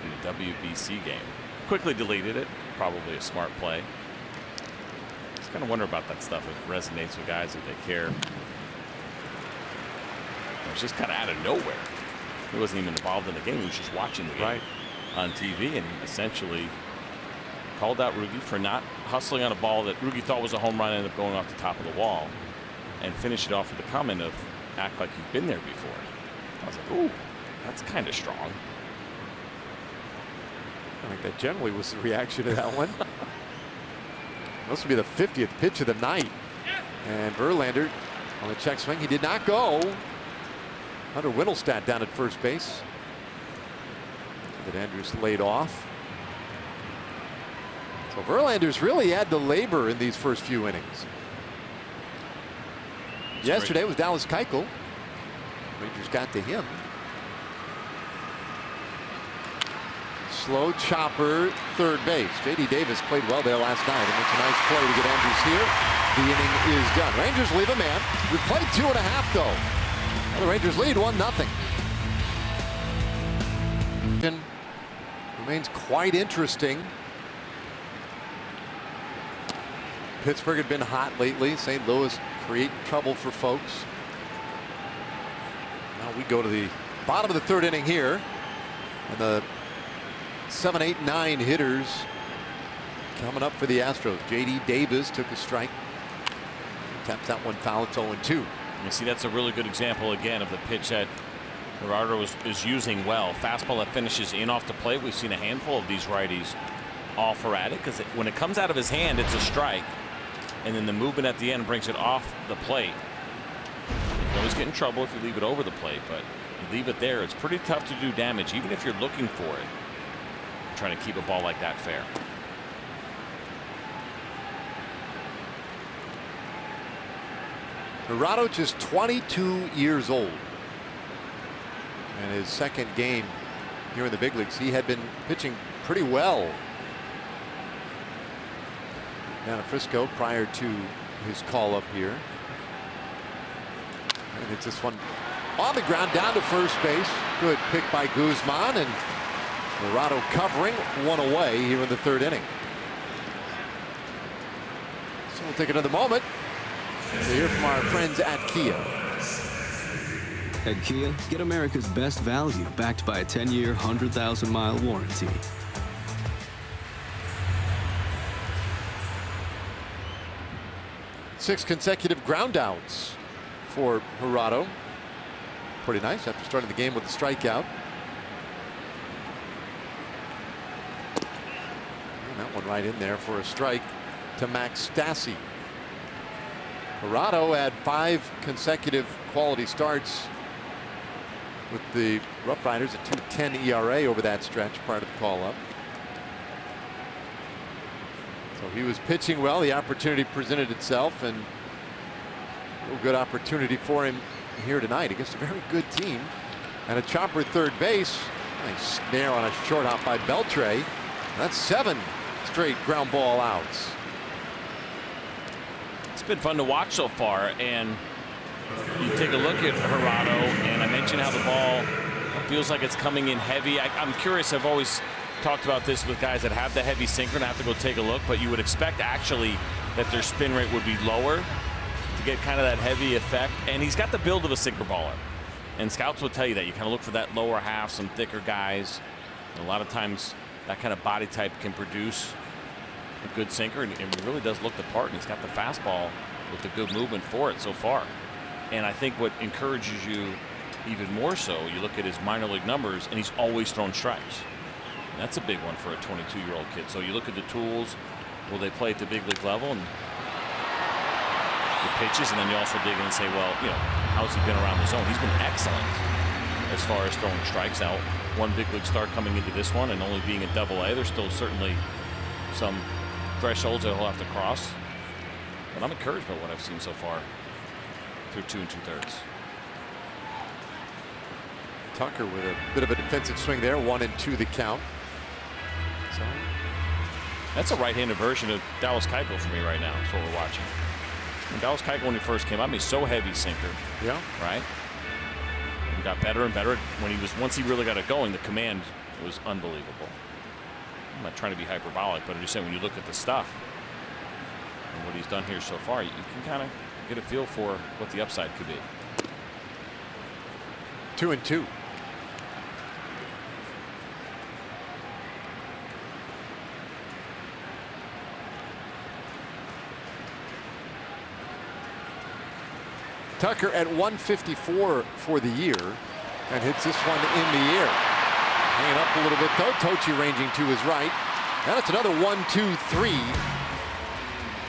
Speaker 3: in the WBC game. Quickly deleted it. Probably a smart play. Just kind of wonder about that stuff. It resonates with guys if they care. It was just kind of out of nowhere. He wasn't even involved in the game. He was just watching the game on TV, and essentially called out Rugi for not hustling on a ball that Rugi thought was a home run, ended up going off the top of the wall, and finished it off with the comment of "act like you've been there before." I was like, "Ooh, that's kind of strong."
Speaker 2: I think that generally was the reaction to that one. This will be the 50th pitch of the night, and Verlander on the check swing. He did not go. Hunter Windelstadt down at first base. But Andrews laid off. So Verlander's really had to labor in these first few innings. Yesterday was Dallas Keuchel. Rangers got to him. Slow chopper, third base. J.D. Davis played well there last night, and it's a nice play to get Andrews here. The inning is done. Rangers leave a man. We played 2.5 though. Well, the Rangers lead 1-0. Remains quite interesting. Pittsburgh had been hot lately. St. Louis create trouble for folks. Now we go to the bottom of the third inning here, and the 7, 8, 9 hitters coming up for the Astros. J.D. Davis took a strike. Taps that one foul. It's 0-2.
Speaker 3: You see, that's a really good example again of the pitch that Gerardo is using well. Fastball that finishes in off the plate. We've seen a handful of these righties offer at it, because when it comes out of his hand, it's a strike, and then the movement at the end brings it off the plate. You can always get in trouble if you leave it over the plate, but you leave it there, it's pretty tough to do damage, even if you're looking for it, trying to keep a ball like that fair.
Speaker 2: Gerardo just 22 years old. And his second game here in the big leagues, he had been pitching pretty well down at Frisco prior to his call up here. And it's this one on the ground down to first base. Good pick by Guzman, and Gerardo covering one away here in the third inning. So we'll take another moment to hear from our friends at Kia.
Speaker 6: At Kia, get America's best value backed by a 10-year, 100,000-mile warranty.
Speaker 2: Six consecutive ground outs for Gerardo. Pretty nice after starting the game with a strikeout. And that one right in there for a strike to Max Stassi. Gerardo had 5 consecutive quality starts with the Rough Riders, a 2.10 ERA over that stretch prior to the call-up. So he was pitching well. The opportunity presented itself, and a real good opportunity for him here tonight against a very good team. And a chopper at third base. Nice snare on a short hop by Beltre. That's 7 straight ground ball outs.
Speaker 3: It's been fun to watch so far, and you take a look at Gerardo, and I mentioned how the ball feels like it's coming in heavy. I'm curious. I've always talked about this with guys that have the heavy sinker, and I have to go take a look, but you would expect actually that their spin rate would be lower to get kind of that heavy effect. And he's got the build of a sinker baller. And scouts will tell you that. You kind of look for that lower half, some thicker guys. And a lot of times that kind of body type can produce a good sinker, and it really does look the part. And he's got the fastball with the good movement for it so far. And I think what encourages you even more so, you look at his minor league numbers, and he's always thrown strikes. And that's a big one for a 22-year-old kid. So you look at the tools, will they play at the big league level, and the pitches, and then you also dig in and say, well, you know, how's he been around the zone? He's been excellent as far as throwing strikes out. One big league start coming into this one, and only being at Double-A, there's still certainly some thresholds that he'll have to cross. But I'm encouraged by what I've seen so far through 2 2/3.
Speaker 2: Tucker with a bit of a defensive swing there. 1-2 the count. So
Speaker 3: that's a right-handed version of Dallas Keuchel for me right now. That's what we're watching. And Dallas Keuchel, when he first came out, he's so heavy sinker.
Speaker 2: Yeah.
Speaker 3: Right. He got better and better when he was. Once he really got it going, the command was unbelievable. I'm not trying to be hyperbolic, but I'm just saying when you look at the stuff and what he's done here so far, you can kind of get a feel for what the upside could be.
Speaker 2: 2-2. Tucker at 154 for the year and hits this one in the air. Hanging up a little bit though. Tochi ranging to his right. And it's another 1-2-3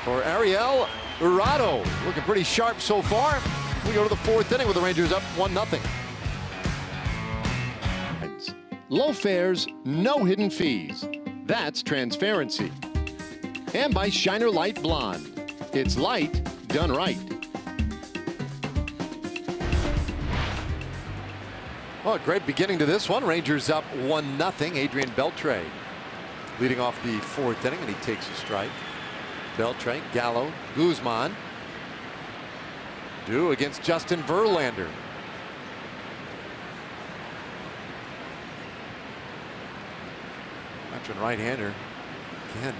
Speaker 2: for Ariel Urado. Looking pretty sharp so far. We go to the 4th inning with the Rangers up 1-0. Low fares, no hidden fees. That's transparency. And by Shiner Light Blonde. It's light done right. Well, great beginning to this one. Rangers up 1-0. Adrian Beltre leading off the 4th inning, and he takes a strike. Beltre, Gallo, Guzman. Due against Justin Verlander. Veteran right-hander. Again,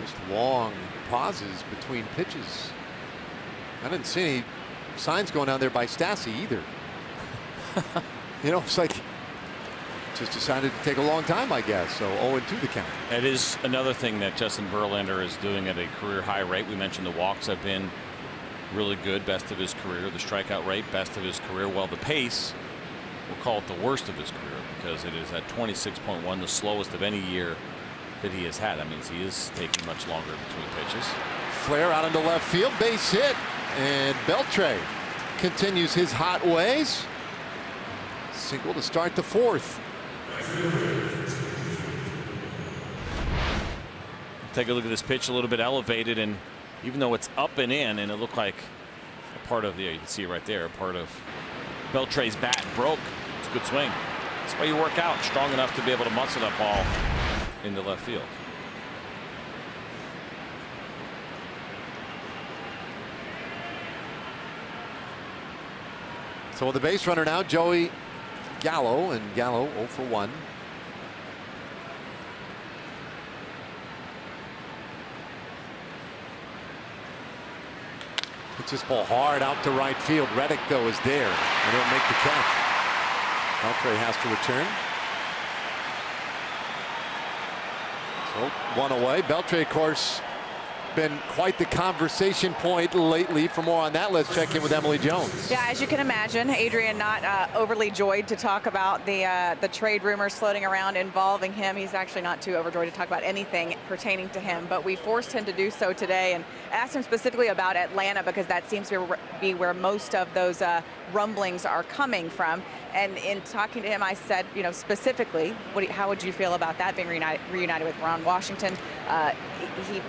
Speaker 2: just long pauses between pitches. I didn't see any signs going down there by Stassi either. You know, it's like just decided to take a long time, I guess. So 0-2 the count.
Speaker 3: It is another thing that Justin Verlander is doing at a career high rate. We mentioned the walks have been really good, best of his career. The strikeout rate, best of his career. Well, the pace, we'll call it the worst of his career because it is at 26.1, the slowest of any year that he has had. That means he is taking much longer between pitches.
Speaker 2: Flare out into left field, base hit, and Beltre continues his hot ways. Single to start the 4th.
Speaker 3: Take a look at this pitch, a little bit elevated, and even though it's up and in, and it looked like a part of the, you can see it right there, a part of Beltre's bat broke. It's a good swing. That's why you work out strong enough to be able to muscle that ball into left field.
Speaker 2: So with the base runner now, Joey Gallo, and Gallo 0 for 1. Hits this ball hard out to right field. Reddick, though, is there, and he'll make the catch. Beltre has to return. So 1 away. Beltre, of course, been quite the conversation point lately. For more on that, let's check in with Emily Jones.
Speaker 4: Yeah, as you can imagine, Adrian not overly joyed to talk about the trade rumors floating around involving him. He's actually not too overjoyed to talk about anything pertaining to him, but we forced him to do so today and asked him specifically about Atlanta because that seems to be where most of those rumblings are coming from. And in talking to him, I said, you know, specifically, how would you feel about that being reunited with Ron Washington? He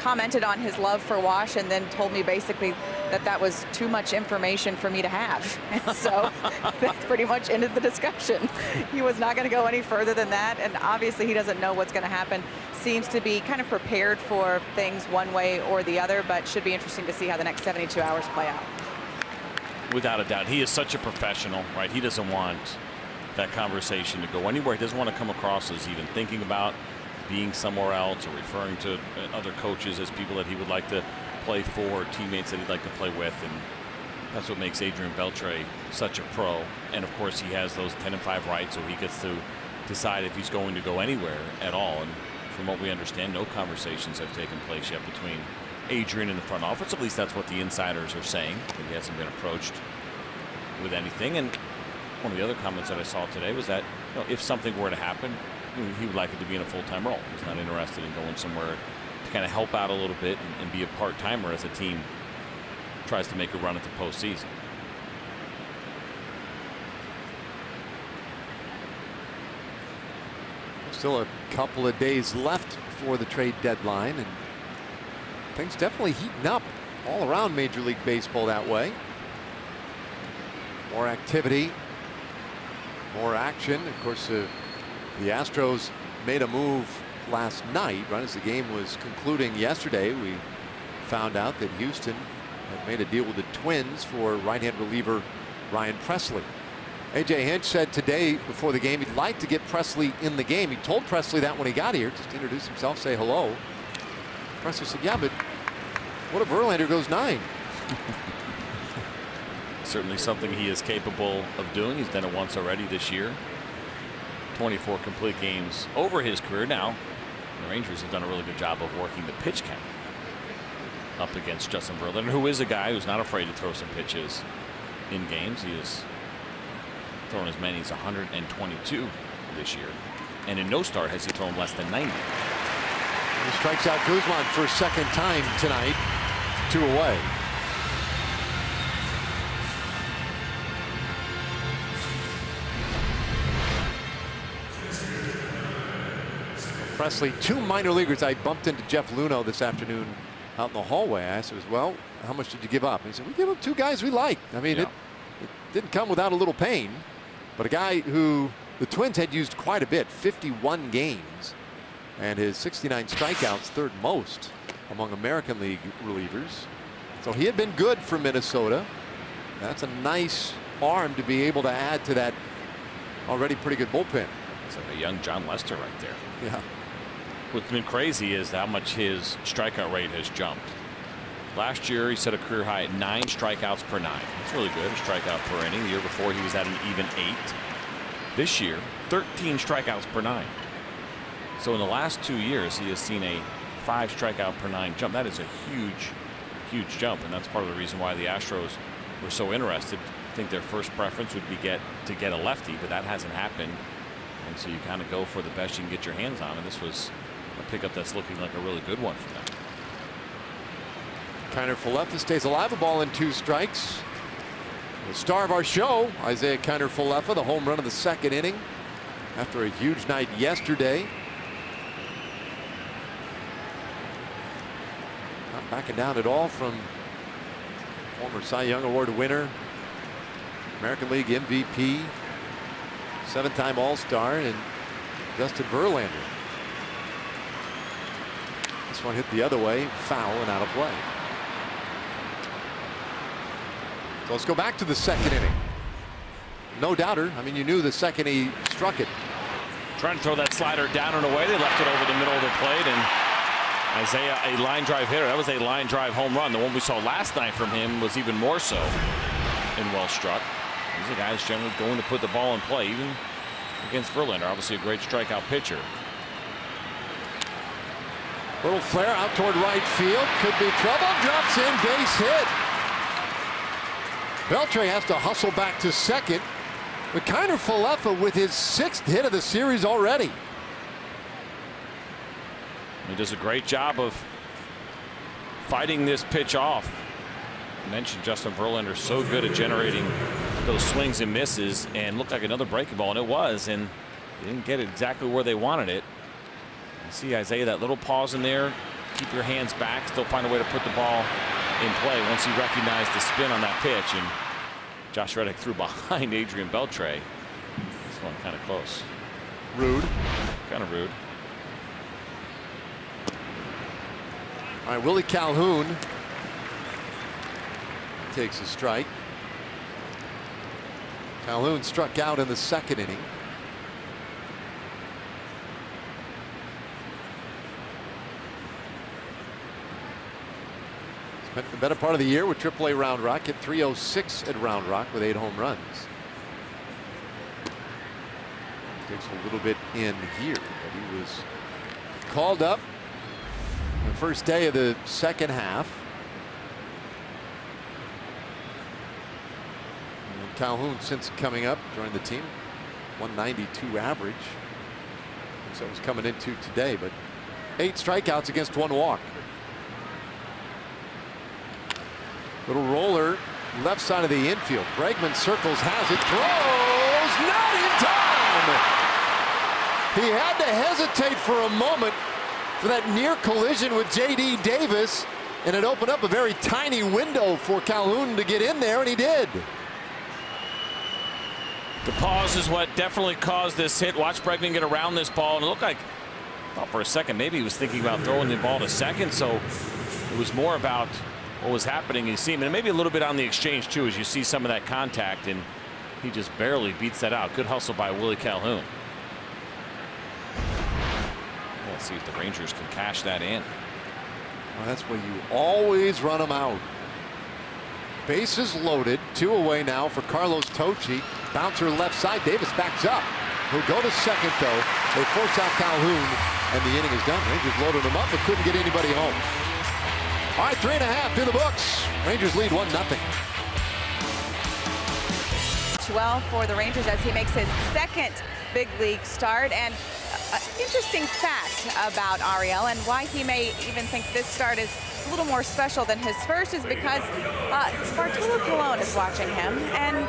Speaker 4: commented on his love for Wash and then told me basically that was too much information for me to have. And so that pretty much ended the discussion. He was not going to go any further than that, and obviously he doesn't know what's going to happen. Seems to be kind of prepared for things one way or the other, but should be interesting to see how the next 72 hours play out.
Speaker 3: Without a doubt, he is such a professional, right? He doesn't want that conversation to go anywhere. He doesn't want to come across as even thinking about being somewhere else or referring to other coaches as people that he would like to play for, or teammates that he'd like to play with. And That's what makes Adrian Beltre such a pro. And of course, he has those 10-5 rights, so he gets to decide if he's going to go anywhere at all. And from what we understand, no conversations have taken place yet between Adrian and the front office. At least that's what the insiders are saying. He hasn't been approached with anything. And one of the other comments that I saw today was that, you know, if something were to happen, he would like it to be in a full-time role. He's not interested in going somewhere to kind of help out a little bit and be a part-timer as a team tries to make a run at the postseason.
Speaker 2: Still a couple of days left before the trade deadline, and things definitely heating up all around Major League Baseball that way. More activity, more action. Of course, the Astros made a move last night, right as the game was concluding yesterday. We found out that Houston had made a deal with the Twins for right-hand reliever Ryan Pressly. A.J. Hinch said today before the game he'd like to get Pressly in the game. He told Pressly that when he got here, just introduce himself, say hello. Pressly said, yeah, but what if Verlander goes 9?
Speaker 3: Certainly something he is capable of doing. He's done it once already this year. 24 complete games over his career. Now, the Rangers have done a really good job of working the pitch count up against Justin Verlander, who is a guy who's not afraid to throw some pitches in games. He has thrown as many as 122 this year, and in no start has he thrown less than 90.
Speaker 2: He strikes out Guzman for a second time tonight. 2 away. Pressly, 2 minor leaguers. I bumped into Jeff Luhnow this afternoon out in the hallway. I asked him, well, how much did you give up? And he said, we give up 2 guys we like. I mean, it didn't come without a little pain, but a guy who the Twins had used quite a bit, 51 games, and his 69 strikeouts, 3rd most among American League relievers. So he had been good for Minnesota. That's a nice arm to be able to add to that already pretty good bullpen.
Speaker 3: It's like a young John Lester right there.
Speaker 2: Yeah.
Speaker 3: What's been crazy is how much his strikeout rate has jumped. Last year he set a career high at 9 strikeouts per 9. That's really good. A strikeout per inning. The year before he was at an even 8. This year 13 strikeouts per 9. So in the last 2 years he has seen a 5 strikeout per 9 jump. That is a huge jump, and that's part of the reason why the Astros were so interested. I think their first preference would be to get a lefty, but that hasn't happened, and so you kind of go for the best you can get your hands on, and this was a pickup that's looking like a really good one for them.
Speaker 2: Kiner Falefa stays alive, a ball and 2 strikes. The star of our show, Isaiah Kiner Falefa, the home run of the 2nd inning after a huge night yesterday. Not backing down at all from former Cy Young Award winner, American League MVP, 7-time All-Star, and Justin Verlander. This one hit the other way, foul and out of play. So let's go back to the 2nd inning. No doubter. I mean, you knew the second he struck it.
Speaker 3: Trying to throw that slider down and away. They left it over the middle of the plate, and Isaiah, a line drive hitter. That was a line drive home run. The one we saw last night from him was even more so and well struck. He's a guy who's generally going to put the ball in play, even against Verlander. Obviously a great strikeout pitcher.
Speaker 2: Little flare out toward right field. Could be trouble. Drops in. Base hit. Beltre has to hustle back to second. But Kiner Falefa with his 6th hit of the series already.
Speaker 3: He does a great job of fighting this pitch off. I mentioned Justin Verlander so good at generating those swings and misses, and looked like another breaking ball, and it was, and they didn't get it exactly where they wanted it. You see Isaiah, that little pause in there, keep your hands back, still find a way to put the ball in play once he recognized the spin on that pitch, and Josh Reddick threw behind Adrian Beltre. This one kind of close.
Speaker 2: Rude.
Speaker 3: Kind of rude.
Speaker 2: All right, Willie Calhoun takes a strike. Calhoun struck out in the 2nd inning. Spent the better part of the year with AAA Round Rock. Hit .306 at Round Rock with 8 home runs. Takes a little bit in here, but he was called up the first day of the second half. And Calhoun, since coming up, joined the team. 192 average. So he's coming into today, but 8 strikeouts against 1 walk. Little roller left side of the infield. Bregman circles, has it, throws, not in time. He had to hesitate for a moment for that near collision with J.D. Davis, and it opened up a very tiny window for Calhoun to get in there, and he did.
Speaker 3: The pause is what definitely caused this hit. Watch Bregman get around this ball, and it looked like, I thought for a second, maybe he was thinking about throwing the ball to second, so it was more about what was happening in seam, and maybe a little bit on the exchange too, as you see some of that contact, and he just barely beats that out. Good hustle by Willie Calhoun. Let's see if the Rangers can cash that in.
Speaker 2: Well, that's where you always run them out. Bases loaded, 2 away now for Carlos Tocci. Bouncer left side, Davis backs up. He'll go to second though. They force out Calhoun, and the inning is done. Rangers loaded him up but couldn't get anybody home. All right, 3.5 in the books. Rangers lead 1-0.
Speaker 4: Well for the Rangers as he makes his second big league start. And interesting fact about Ariel and why he may even think this start is a little more special than his first is because Bartolo Colon is watching him. And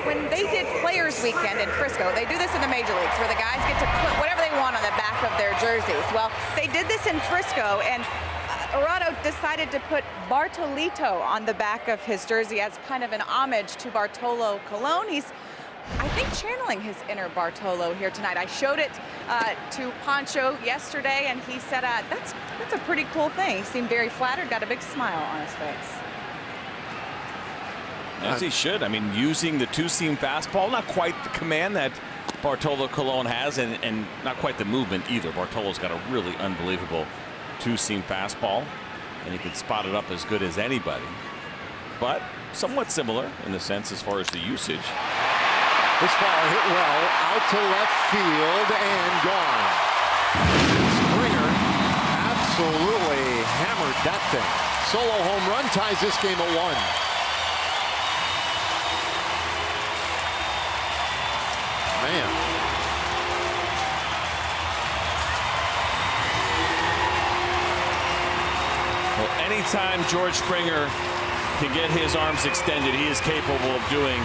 Speaker 4: when they did Players Weekend in Frisco, they do this in the major leagues where the guys get to put whatever they want on the back of their jerseys. Well, they did this in Frisco, and Arado decided to put Bartolito on the back of his jersey as kind of an homage to Bartolo Colon. He's, I think, channeling his inner Bartolo here tonight. I showed it to Pancho yesterday, and he said that's a pretty cool thing. He seemed very flattered, got a big smile on his face.
Speaker 3: As he should. I mean, using the 2-seam fastball, not quite the command that Bartolo Colon has, and not quite the movement either. Bartolo's got a really unbelievable 2-seam fastball, and he can spot it up as good as anybody, but somewhat similar in the sense as far as the usage.
Speaker 2: This ball hit well out to left field and gone. Springer absolutely hammered that thing. Solo home run ties this game at 1. Man.
Speaker 3: Well, anytime George Springer can get his arms extended, he is capable of doing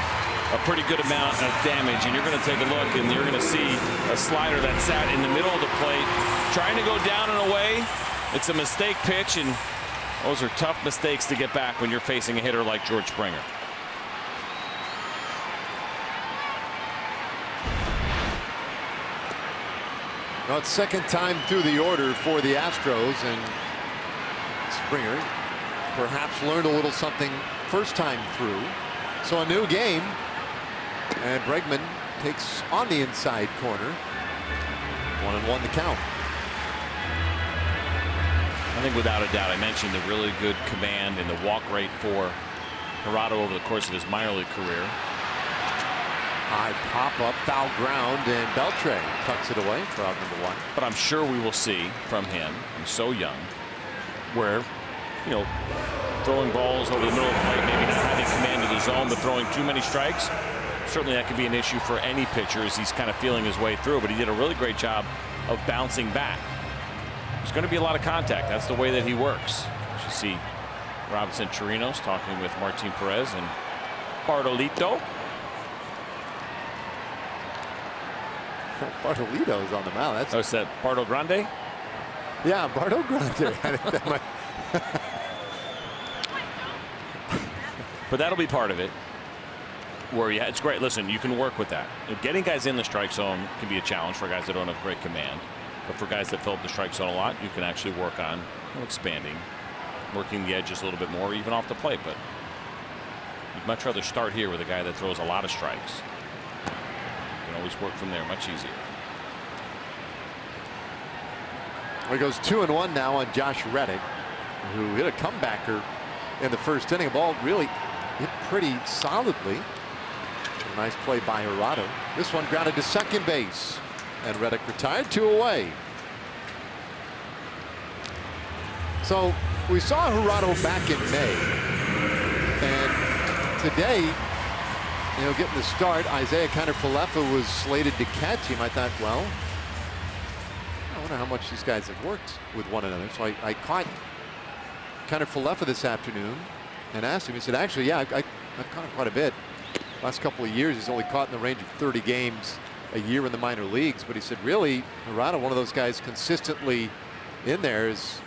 Speaker 3: a pretty good amount of damage. And you're going to take a look, and you're going to see a slider that sat in the middle of the plate, trying to go down and away. It's a mistake pitch, and those are tough mistakes to get back when you're facing a hitter like George Springer.
Speaker 2: Well, it's second time through the order for the Astros, and Springer perhaps learned a little something first time through. So a new game, and Bregman takes on the inside corner. 1-1 the count.
Speaker 3: I think without a doubt, I mentioned the really good command and the walk rate for Arado over the course of his minor league career.
Speaker 2: High pop up, foul ground, and Beltre tucks it away for out number 1.
Speaker 3: But I'm sure we will see from him, he's so young, where, you know, throwing balls over the middle of the plate, maybe not having command of the zone, but throwing too many strikes. Certainly that could be an issue for any pitcher as he's kind of feeling his way through, but he did a really great job of bouncing back. There's going to be a lot of contact. That's the way that he works. You see Robinson Chirinos talking with Martin Perez and Bartolito.
Speaker 2: Bartolito's on the mound. That's
Speaker 3: is that Bardo Grande?
Speaker 2: Yeah, Bardo Grande. I think that might...
Speaker 3: But that'll be part of it. Where it's great. Listen, you can work with that. Getting guys in the strike zone can be a challenge for guys that don't have great command. But for guys that fill up the strike zone a lot, you can actually work on expanding, working the edges a little bit more, even off the plate. But you'd much rather start here with a guy that throws a lot of strikes. You can always work from there much easier.
Speaker 2: Well, he goes 2-1 now on Josh Reddick, who hit a comebacker in the first inning. The ball really hit pretty solidly. A nice play by Hirado. This one grounded to second base, and Reddick retired, 2 away. So we saw Hirado back in May, and today, you know, getting the start, Isaiah Kiner-Falefa was slated to catch him. I thought, well, I wonder how much these guys have worked with one another. So I caught Kiner-Falefa this afternoon and asked him. He said, actually, yeah, I've caught him quite a bit. Last couple of years, he's only caught in the range of 30 games a year in the minor leagues. But he said, really, Hirado, one of those guys consistently in there, is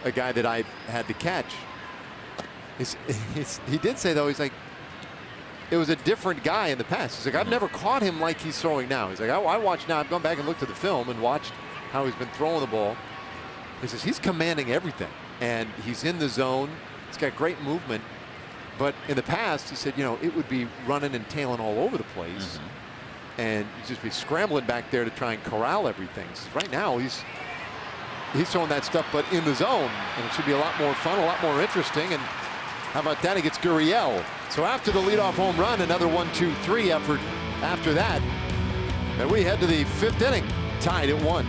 Speaker 2: a guy that I had to catch. He did say, though, he's like, it was a different guy in the past. He's like, I've never caught him like he's throwing now. He's like, I watch now. I've gone back and looked at the film and watched how he's been throwing the ball. He says he's commanding everything, and he's in the zone. He's got great movement. But in the past, he said, you know, it would be running and tailing all over the place, and you'd just be scrambling back there to try and corral everything. So right now, he's throwing that stuff, but in the zone, and it should be a lot more fun, a lot more interesting. And how about that? He gets Gurriel. So after the leadoff home run, another 1-2-3 effort after that, and we head to the 5th inning, tied at 1.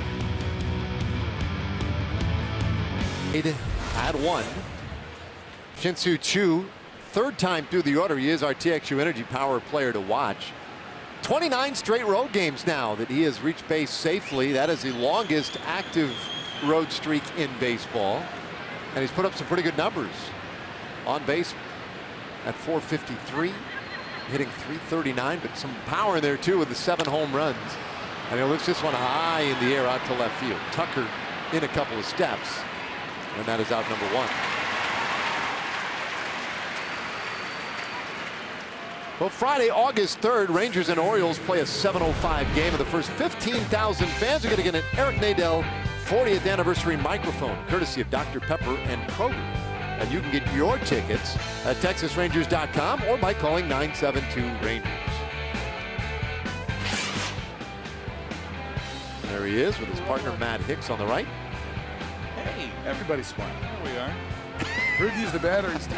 Speaker 2: At 1. Shin-Soo Choo, 3rd time through the order. He is our TXU Energy Power player to watch. 29 straight road games now that he has reached base safely. That is the longest active road streak in baseball. And he's put up some pretty good numbers. On base at 453, hitting 339, but some power in there too with the 7 home runs. And he lifts this one high in the air out to left field. Tucker in a couple of steps, and that is out number 1. Well, Friday, August 3rd, Rangers and Orioles play a 7:05 game, and the first 15,000 fans are going to get an Eric Nadel 40th anniversary microphone, courtesy of Dr. Pepper and Kroger. And you can get your tickets at TexasRangers.com or by calling 972-RANGERS. There he is with his partner Matt Hicks on the right.
Speaker 7: Hey, everybody's smiling. There we are. Heard use the batteries.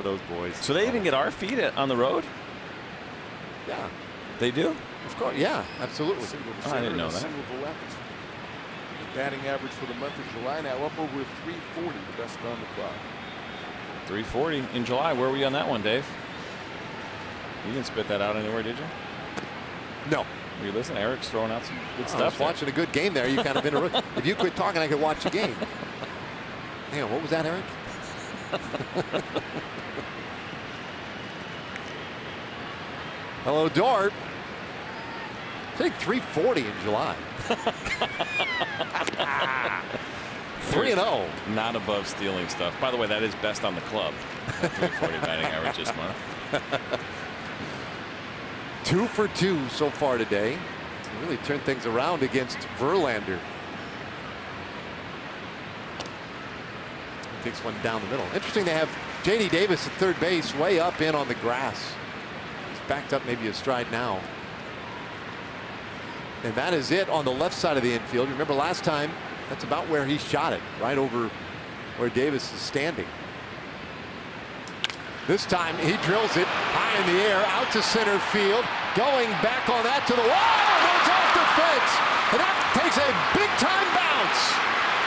Speaker 2: Those boys.
Speaker 8: So they even get our feed on the road?
Speaker 2: Yeah.
Speaker 8: They do?
Speaker 2: Of course, yeah, absolutely.
Speaker 8: I didn't know that.
Speaker 7: Single to left. The batting average for the month of July now up over 340, the best on the clock.
Speaker 8: 340 in July. Where were you on that one, Dave? You didn't spit that out anywhere, did you?
Speaker 2: No.
Speaker 8: Were you listening? Eric's throwing out some good stuff.
Speaker 2: I was watching a good game there. You kind of interrupt. If you quit talking, I could watch the game. Hang on, what was that, Eric? Hello, Odor. I think 340 in July. 3-0.
Speaker 8: Not above stealing stuff. By the way, that is best on the club. 340 batting average this month.
Speaker 2: 2 for 2 so far today. Really turned things around against Verlander. Takes one down the middle. Interesting, they have J.D. Davis at third base, way up in on the grass. He's backed up maybe a stride now. And that is it on the left side of the infield. Remember last time, that's about where he shot it, right over where Davis is standing. This time he drills it high in the air, out to center field, going back on that to the wall, goes off the fence, and that takes a big time bounce.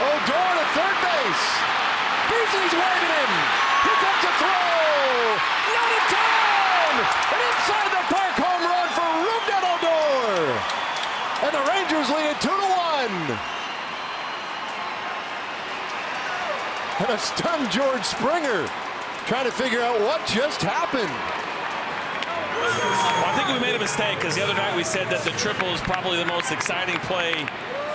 Speaker 2: Odor to third base. Beasley's waving him. Here comes a throw. Not in time. An inside the park home run for Rougned Odor. And the Rangers lead it 2-1. And a stunned George Springer trying to figure out what just happened.
Speaker 3: Well, I think we made a mistake because the other night we said that the triple is probably the most exciting play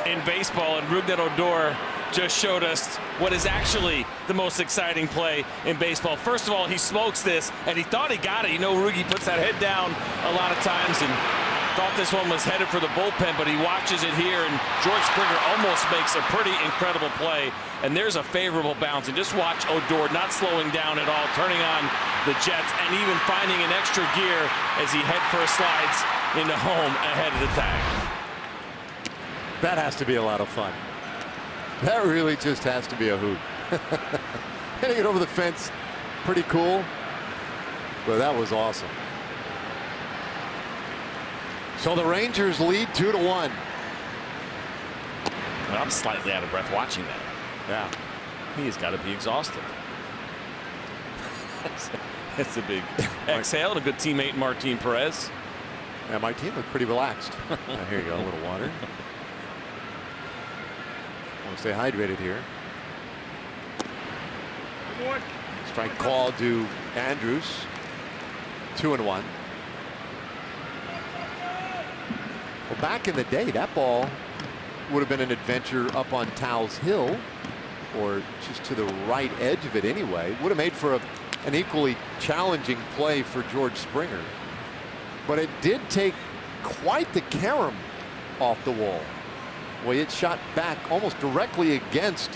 Speaker 3: in baseball, and Rougned Odor just showed us what is actually the most exciting play in baseball. First of all, he smokes this, and he thought he got it. You know, Rugi puts that head down a lot of times and thought this one was headed for the bullpen, but he watches it here, and George Springer almost makes a pretty incredible play. And there's a favorable bounce. And just watch Odor not slowing down at all, turning on the jets, and even finding an extra gear as he head first slides into home ahead of the tag.
Speaker 2: That has to be a lot of fun. That really just has to be a hoot. Hitting it over the fence, pretty cool. But that was awesome. So the Rangers lead 2-1.
Speaker 3: I'm slightly out of breath watching that.
Speaker 2: Yeah.
Speaker 3: He's got to be exhausted. It's a big exhale and a good teammate, Martin Perez.
Speaker 2: Yeah, my team looked pretty relaxed. Here you go, a little water. Want to stay hydrated here. Strike call to Andrews. 2-1. Well, back in the day, that ball would have been an adventure up on Towles Hill, or just to the right edge of it anyway. Would have made for an equally challenging play for George Springer. But it did take quite the carom off the wall. Well, it shot back almost directly against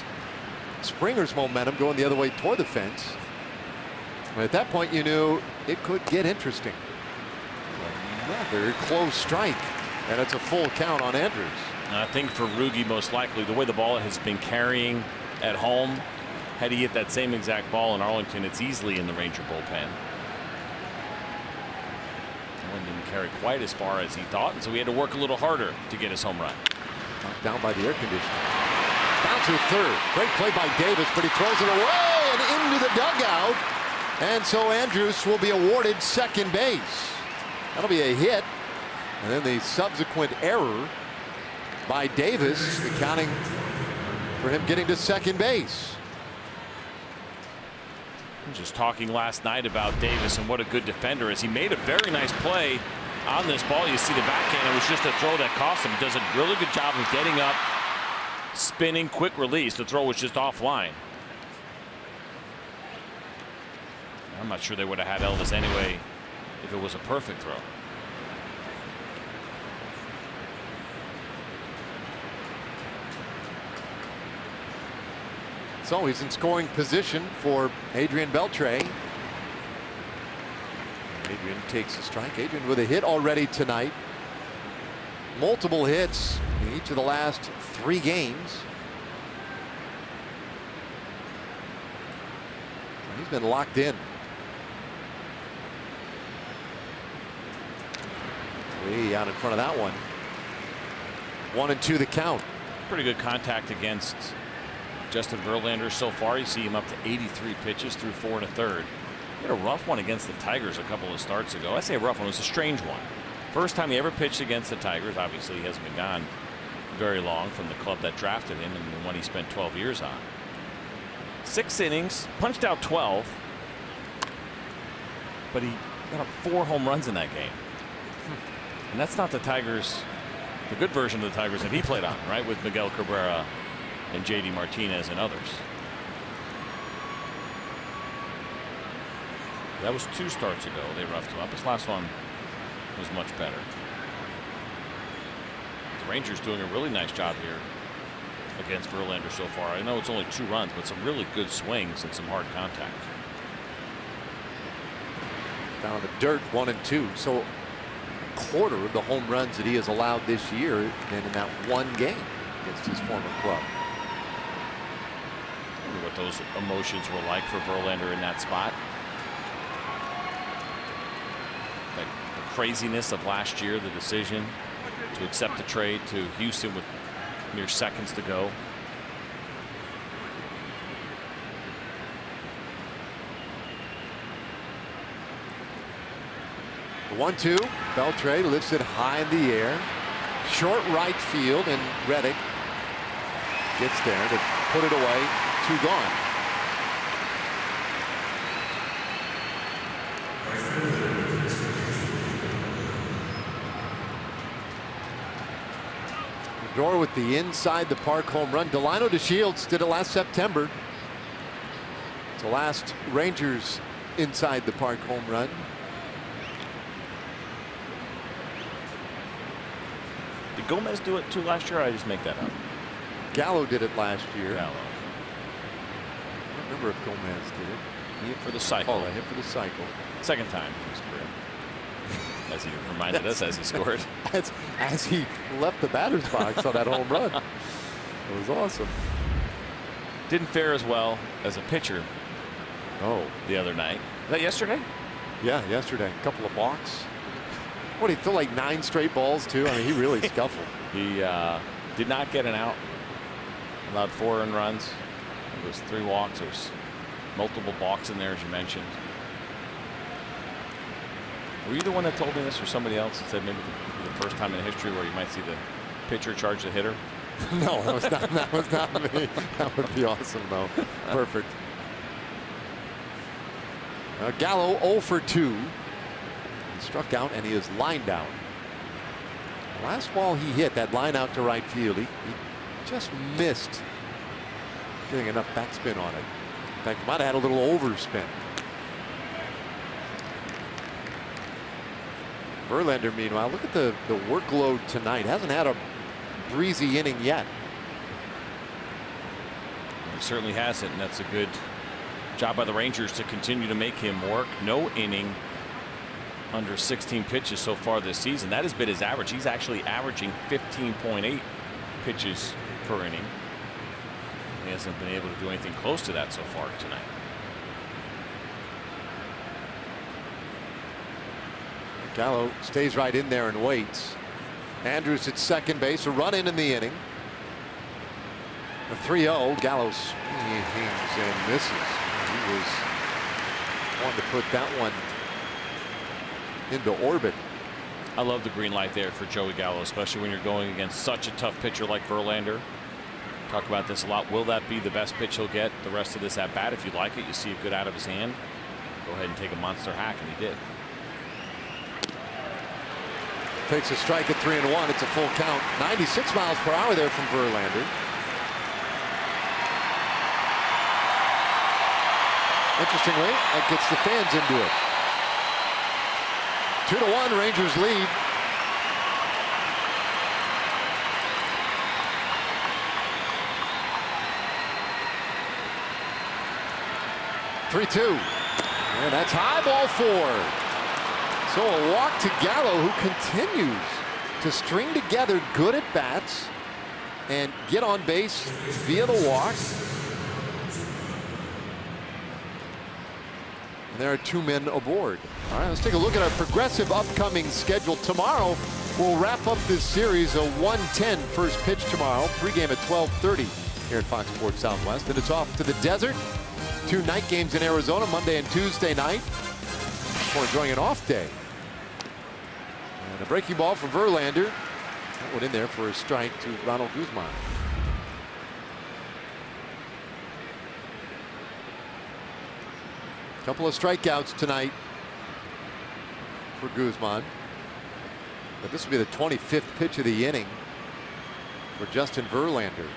Speaker 2: Springer's momentum going the other way toward the fence. And at that point, you knew it could get interesting. Another close strike, and it's a full count on Andrews.
Speaker 3: I think for Rugi, most likely, the way the ball has been carrying at home, had he hit that same exact ball in Arlington, it's easily in the Ranger bullpen. One didn't carry quite as far as he thought, and so he had to work a little harder to get his home run.
Speaker 2: Knocked down by the air conditioner. Bouncer third. Great play by Davis, but he throws it away and into the dugout. And so Andrews will be awarded second base. That'll be a hit. And then the subsequent error by Davis, accounting for him getting to second base.
Speaker 3: Just talking last night about Davis and what a good defender is. He made a very nice play on this ball. You see the backhand. It was just a throw that cost him. Does a really good job of getting up, spinning, quick release. The throw was just offline. I'm not sure they would have had Elvis anyway if it was a perfect throw.
Speaker 2: So he's in scoring position for Adrian Beltre. Adrian takes a strike. Adrian with a hit already tonight. Multiple hits in each of the last 3 games. He's been locked in. Way out in front of that one. 1-2 the count.
Speaker 3: Pretty good contact against Justin Verlander so far. You see him up to 83 pitches through 4 1/3. He had a rough one against the Tigers a couple of starts ago. I say a rough one. It was a strange one. First time he ever pitched against the Tigers. Obviously, he hasn't been gone very long from the club that drafted him and the one he spent 12 years on. 6 innings, punched out 12, but he got up 4 home runs in that game. And that's not the Tigers, the good version of the Tigers that he played on, right? With Miguel Cabrera and JD Martinez and others. That was 2 starts ago. They roughed him up. His last one was much better. The Rangers doing a really nice job here against Verlander so far. I know it's only 2 runs, but some really good swings and some hard contact.
Speaker 2: Down in the dirt, 1-2. So a quarter of the home runs that he has allowed this year and in that one game against his former club.
Speaker 3: I wonder what those emotions were like for Verlander in that spot. Like the craziness of last year, the decision to accept the trade to Houston with mere seconds to go.
Speaker 2: The 1-2. Beltre lifts it high in the air. Short right field, and Reddick gets there to put it away. 2 gone. Odor with the inside the park home run. Delino DeShields did it last September. It's the last Rangers inside the park home run.
Speaker 3: Did Gomez do it too last year? Or I just make that up.
Speaker 2: Gallo did it last year.
Speaker 3: Gallo.
Speaker 2: I don't remember if Gomez did it.
Speaker 3: He hit for the cycle.
Speaker 2: Oh, I hit for the cycle.
Speaker 3: Second time in his career. As he reminded us as he scored.
Speaker 2: As he left the batter's box on that home run. It was awesome.
Speaker 3: Didn't fare as well as a pitcher the other night. Was that yesterday?
Speaker 2: Yeah, yesterday. A couple of balks. What, he threw like 9 straight balls too? I mean, he really scuffled.
Speaker 3: He did not get an out. Allowed 4 earned runs. There was 3 walks. There's multiple balks in there, as you mentioned. Were you the one that told me this, or somebody else that said maybe the first time in history where you might see the pitcher charge the hitter?
Speaker 2: No, that was not me. That would be awesome, though. Perfect. Gallo 0 for 2. He struck out and he is lined out. The last ball he hit, that line out to right field, he just missed getting enough backspin on it. In fact, might have had a little overspin. Verlander, meanwhile, look at the workload tonight. Hasn't had a breezy inning yet.
Speaker 3: He certainly hasn't, and that's a good job by the Rangers to continue to make him work. No inning under 16 pitches so far this season. That has been his average. He's actually averaging 15.8 pitches per inning. He hasn't been able to do anything close to that so far tonight.
Speaker 2: Gallo stays right in there and waits. Andrews at second base, a run in the inning. A 3-0. Gallo swings and misses. He was wanting to put that one into orbit.
Speaker 3: I love the green light there for Joey Gallo, especially when you're going against such a tough pitcher like Verlander. Talk about this a lot. Will that be the best pitch he'll get the rest of this at bat? If you like it, you see it good out of his hand, go ahead and take a monster hack, and he did.
Speaker 2: Takes a strike at 3-1. It's a full count. 96 miles per hour there from Verlander. Interestingly, that gets the fans into it. 2-1, Rangers lead. And that's high, ball 4. So a walk to Gallo, who continues to string together good at bats and get on base via the walk. And there are 2 men aboard. All right, let's take a look at our progressive upcoming schedule. Tomorrow, we'll wrap up this series, a 1:10 first pitch tomorrow. Pregame at 12:30 here at Fox Sports Southwest. Then it's off to the desert. 2 night games in Arizona, Monday and Tuesday night, before enjoying an off day. And a breaking ball from Verlander. That went in there for a strike to Ronald Guzman. Couple of strikeouts tonight for Guzman. But this will be the 25th pitch of the inning for Justin Verlander.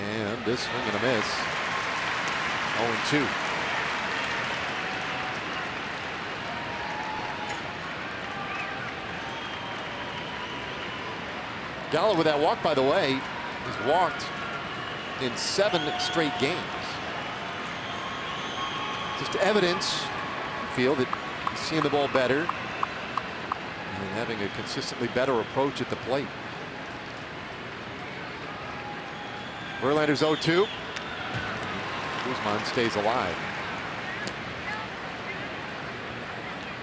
Speaker 2: And this swing and a miss. 0-2. Gallo with that walk, by the way, has walked in 7 straight games. Just evidence, I feel, that he's seeing the ball better and having a consistently better approach at the plate. Verlander's 0-2. Guzman stays alive.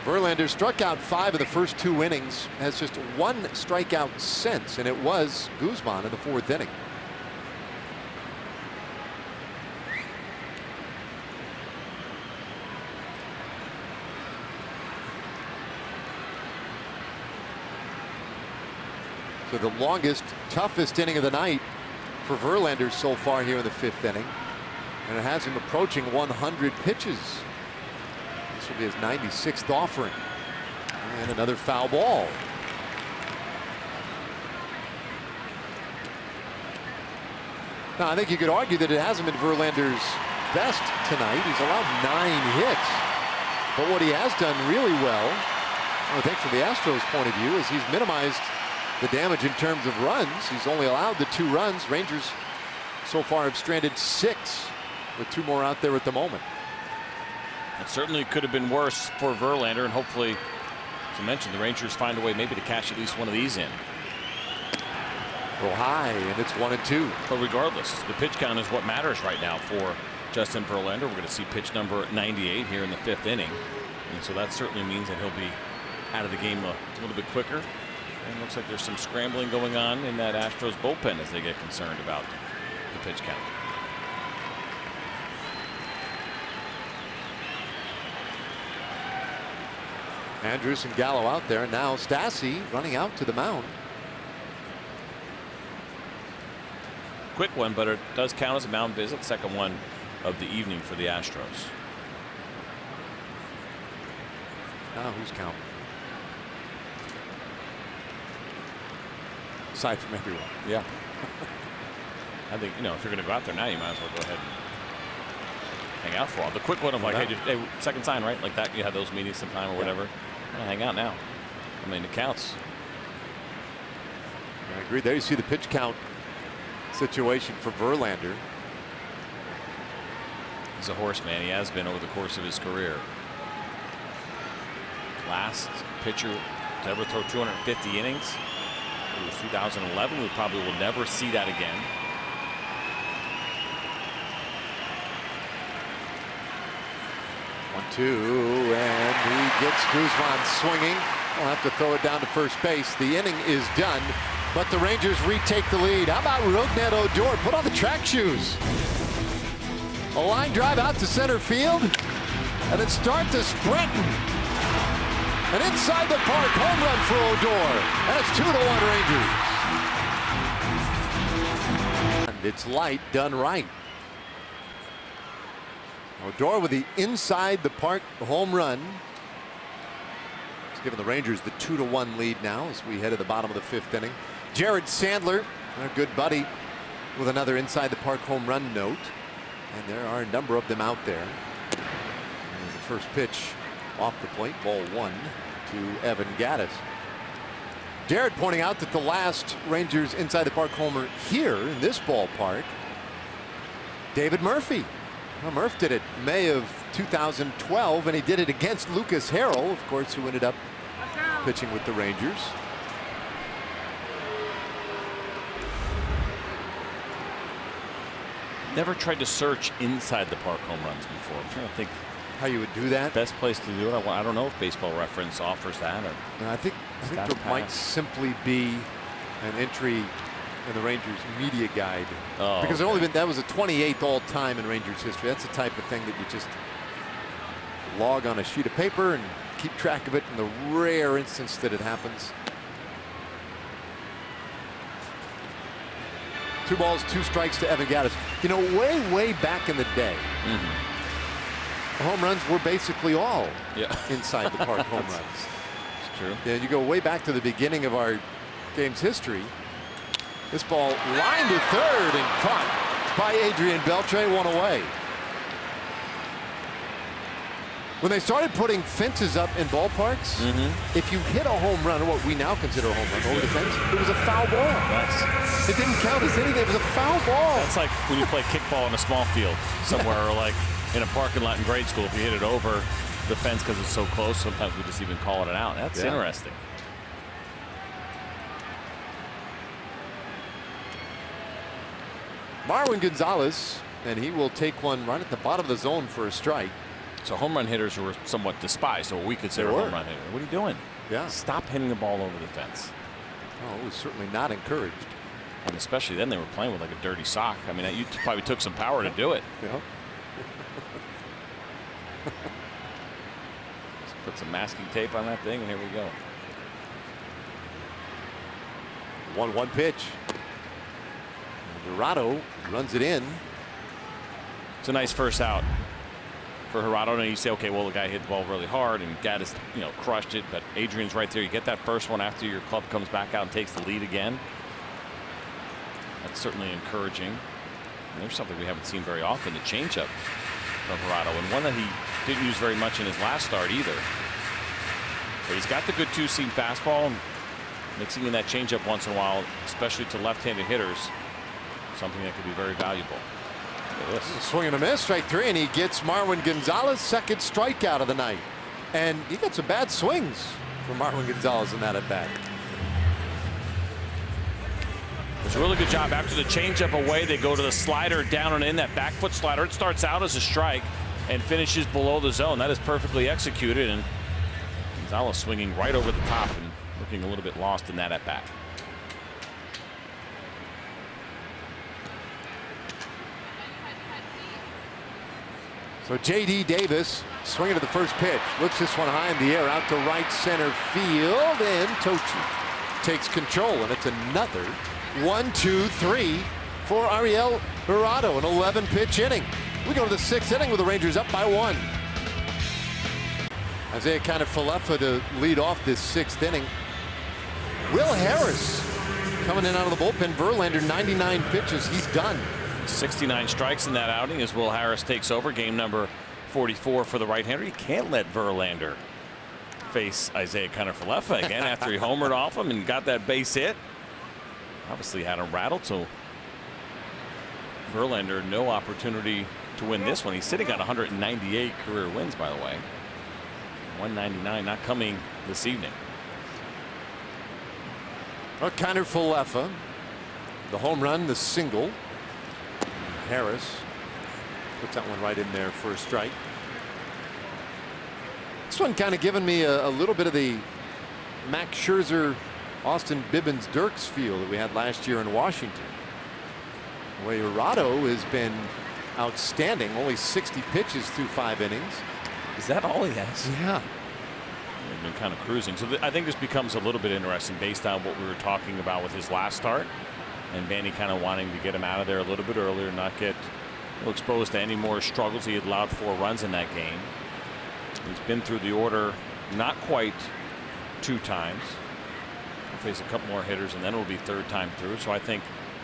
Speaker 2: Verlander struck out 5 of the first 2 innings, has just 1 strikeout since, and it was Guzman in the 4th inning. So the longest, toughest inning of the night for Verlander so far here in the 5th inning, and it has him approaching 100 pitches. This will be his 96th offering. And another foul ball. Now, I think you could argue that it hasn't been Verlander's best tonight. He's allowed 9 hits. But what he has done really well, I think from the Astros point of view, is he's minimized the damage in terms of runs. He's only allowed the 2 runs. Rangers so far have stranded 6, with 2 more out there at the moment.
Speaker 3: It certainly could have been worse for Verlander, and hopefully, as I mentioned, the Rangers find a way maybe to cash at least one of these in.
Speaker 2: Go high, and it's 1-2.
Speaker 3: But regardless, the pitch count is what matters right now for Justin Verlander. We're going to see pitch number 98 here in the 5th inning. And so that certainly means that he'll be out of the game a little bit quicker. And it looks like there's some scrambling going on in that Astros bullpen as they get concerned about the pitch count.
Speaker 2: Andrus and Gallo out there. Now Stassi running out to the mound.
Speaker 3: Quick one, but it does count as a mound visit. Second one of the evening for the Astros.
Speaker 2: Now who's counting? Aside from everyone.
Speaker 3: Yeah. I think, if you're going to go out there now, you might as well go ahead and hang out for a while. The quick one of like, hey, second sign, right? Like that, you have those meetings sometime or whatever. Well, hang out now. I mean, it counts.
Speaker 2: I agree. There you see the pitch count situation for Verlander.
Speaker 3: He's a horseman. He has been over the course of his career. Last pitcher to ever throw 250 innings. It was 2011. We probably will never see that again.
Speaker 2: One-two, and he gets Guzman swinging. We'll have to throw it down to first base. The inning is done, but the Rangers retake the lead. How about Rougned Odor? Put on the track shoes. A line drive out to center field, and then start to sprinting. And inside the park, home run for Odor. And it's 2-1 Rangers. And it's Light done right. Odor with the inside the park home run. It's given the Rangers the 2-1 lead now as we head to the bottom of the 5th inning. Jared Sandler, our good buddy, with another inside the park home run note. And there are a number of them out there. And the first pitch off the plate, ball 1 to Evan Gattis. Jared pointing out that the last Rangers inside the park homer here in this ballpark, David Murphy. Well, Murph did it May of 2012, and he did it against Lucas Harrell, of course, who ended up pitching with the Rangers.
Speaker 3: Never tried to search inside the park home runs before. I'm trying to think
Speaker 2: how you would do that.
Speaker 3: Best place to do it. I don't know if Baseball Reference offers that. Or
Speaker 2: I think there might simply be an entry in the Rangers media guide.
Speaker 3: Oh,
Speaker 2: because that was a 28th all-time in Rangers history. That's the type of thing that you just log on a sheet of paper and keep track of it in the rare instance that it happens. 2 balls, 2 strikes to Evan Gattis. You know, way back in the day, home runs were basically all inside the park home runs.
Speaker 3: It's true.
Speaker 2: Yeah, you go way back to the beginning of our game's history. This ball lined to third and caught by Adrian Beltre, 1 away. When they started putting fences up in ballparks, if you hit a home run, or what we now consider a home run over the fence, it was a foul ball. It didn't count as anything. It was a foul ball.
Speaker 3: That's like when you play kickball in a small field somewhere, or like in a parking lot in grade school. If you hit it over the fence because it's so close, sometimes we just even call it an out. That's interesting.
Speaker 2: Marwin Gonzalez, and he will take one right at the bottom of the zone for a strike.
Speaker 3: So home run hitters were somewhat despised, or we could say a home run hitter. What are you doing?
Speaker 2: Yeah.
Speaker 3: Stop hitting the ball over the fence.
Speaker 2: Oh, it was certainly not encouraged.
Speaker 3: And especially then they were playing with like a dirty sock. I mean, you probably took some power to do it.
Speaker 2: Yeah.
Speaker 3: Just put some masking tape on that thing, and here we go.
Speaker 2: 1-1 pitch. Dorado runs it in.
Speaker 3: It's a nice first out for Gerardo. And you say, okay, well, the guy hit the ball really hard and Gattis, crushed it. But Adrian's right there. You get that first one after your club comes back out and takes the lead again. That's certainly encouraging. And there's something we haven't seen very often, the changeup from Gerardo, and one that he didn't use very much in his last start either. But he's got the good 2-seam fastball, and mixing in that changeup once in a while, especially to left-handed hitters, something that could be very valuable.
Speaker 2: Swing and a miss, strike 3, and he gets Marwin Gonzalez' second strikeout of the night. And he got some bad swings from Marwin Gonzalez in that at bat.
Speaker 3: It's a really good job. After the changeup away, they go to the slider down and in, that back foot slider. It starts out as a strike and finishes below the zone. That is perfectly executed, and Gonzalez swinging right over the top and looking a little bit lost in that at bat.
Speaker 2: So J.D. Davis swinging to the first pitch. Looks this one high in the air out to right center field, and Tochi takes control, and it's another 1-2-3 for Ariel Jurado, an 11-pitch inning. We go to the 6th inning with the Rangers up by 1. Isaiah kind of Falefa to lead off this 6th inning. Will Harris coming in out of the bullpen. Verlander 99 pitches. He's done.
Speaker 3: 69 strikes in that outing as Will Harris takes over game number 44 for the right-hander. You can't let Verlander face Isaiah Kiner-Falefa again after he homered off him and got that base hit. Obviously had him rattled, so Verlander no opportunity to win this one. He's sitting at 198 career wins, by the way. 199 not coming this evening.
Speaker 2: Well, Kiner-Falefa, the home run, the single. Harris puts that one right in there for a strike. This one kind of giving me a little bit of the Max Scherzer, Austin Bibbins Dirks feel that we had last year in Washington. The way Jurado has been outstanding, only 60 pitches through 5 innings.
Speaker 3: Is that all he has?
Speaker 2: Yeah.
Speaker 3: They've been kind of cruising. So I think this becomes a little bit interesting based on what we were talking about with his last start. And Vandy kind of wanting to get him out of there a little bit earlier, not get exposed to any more struggles. He had allowed 4 runs in that game. He's been through the order not quite 2 times. He'll face a couple more hitters, and then it'll be 3rd time through. So I think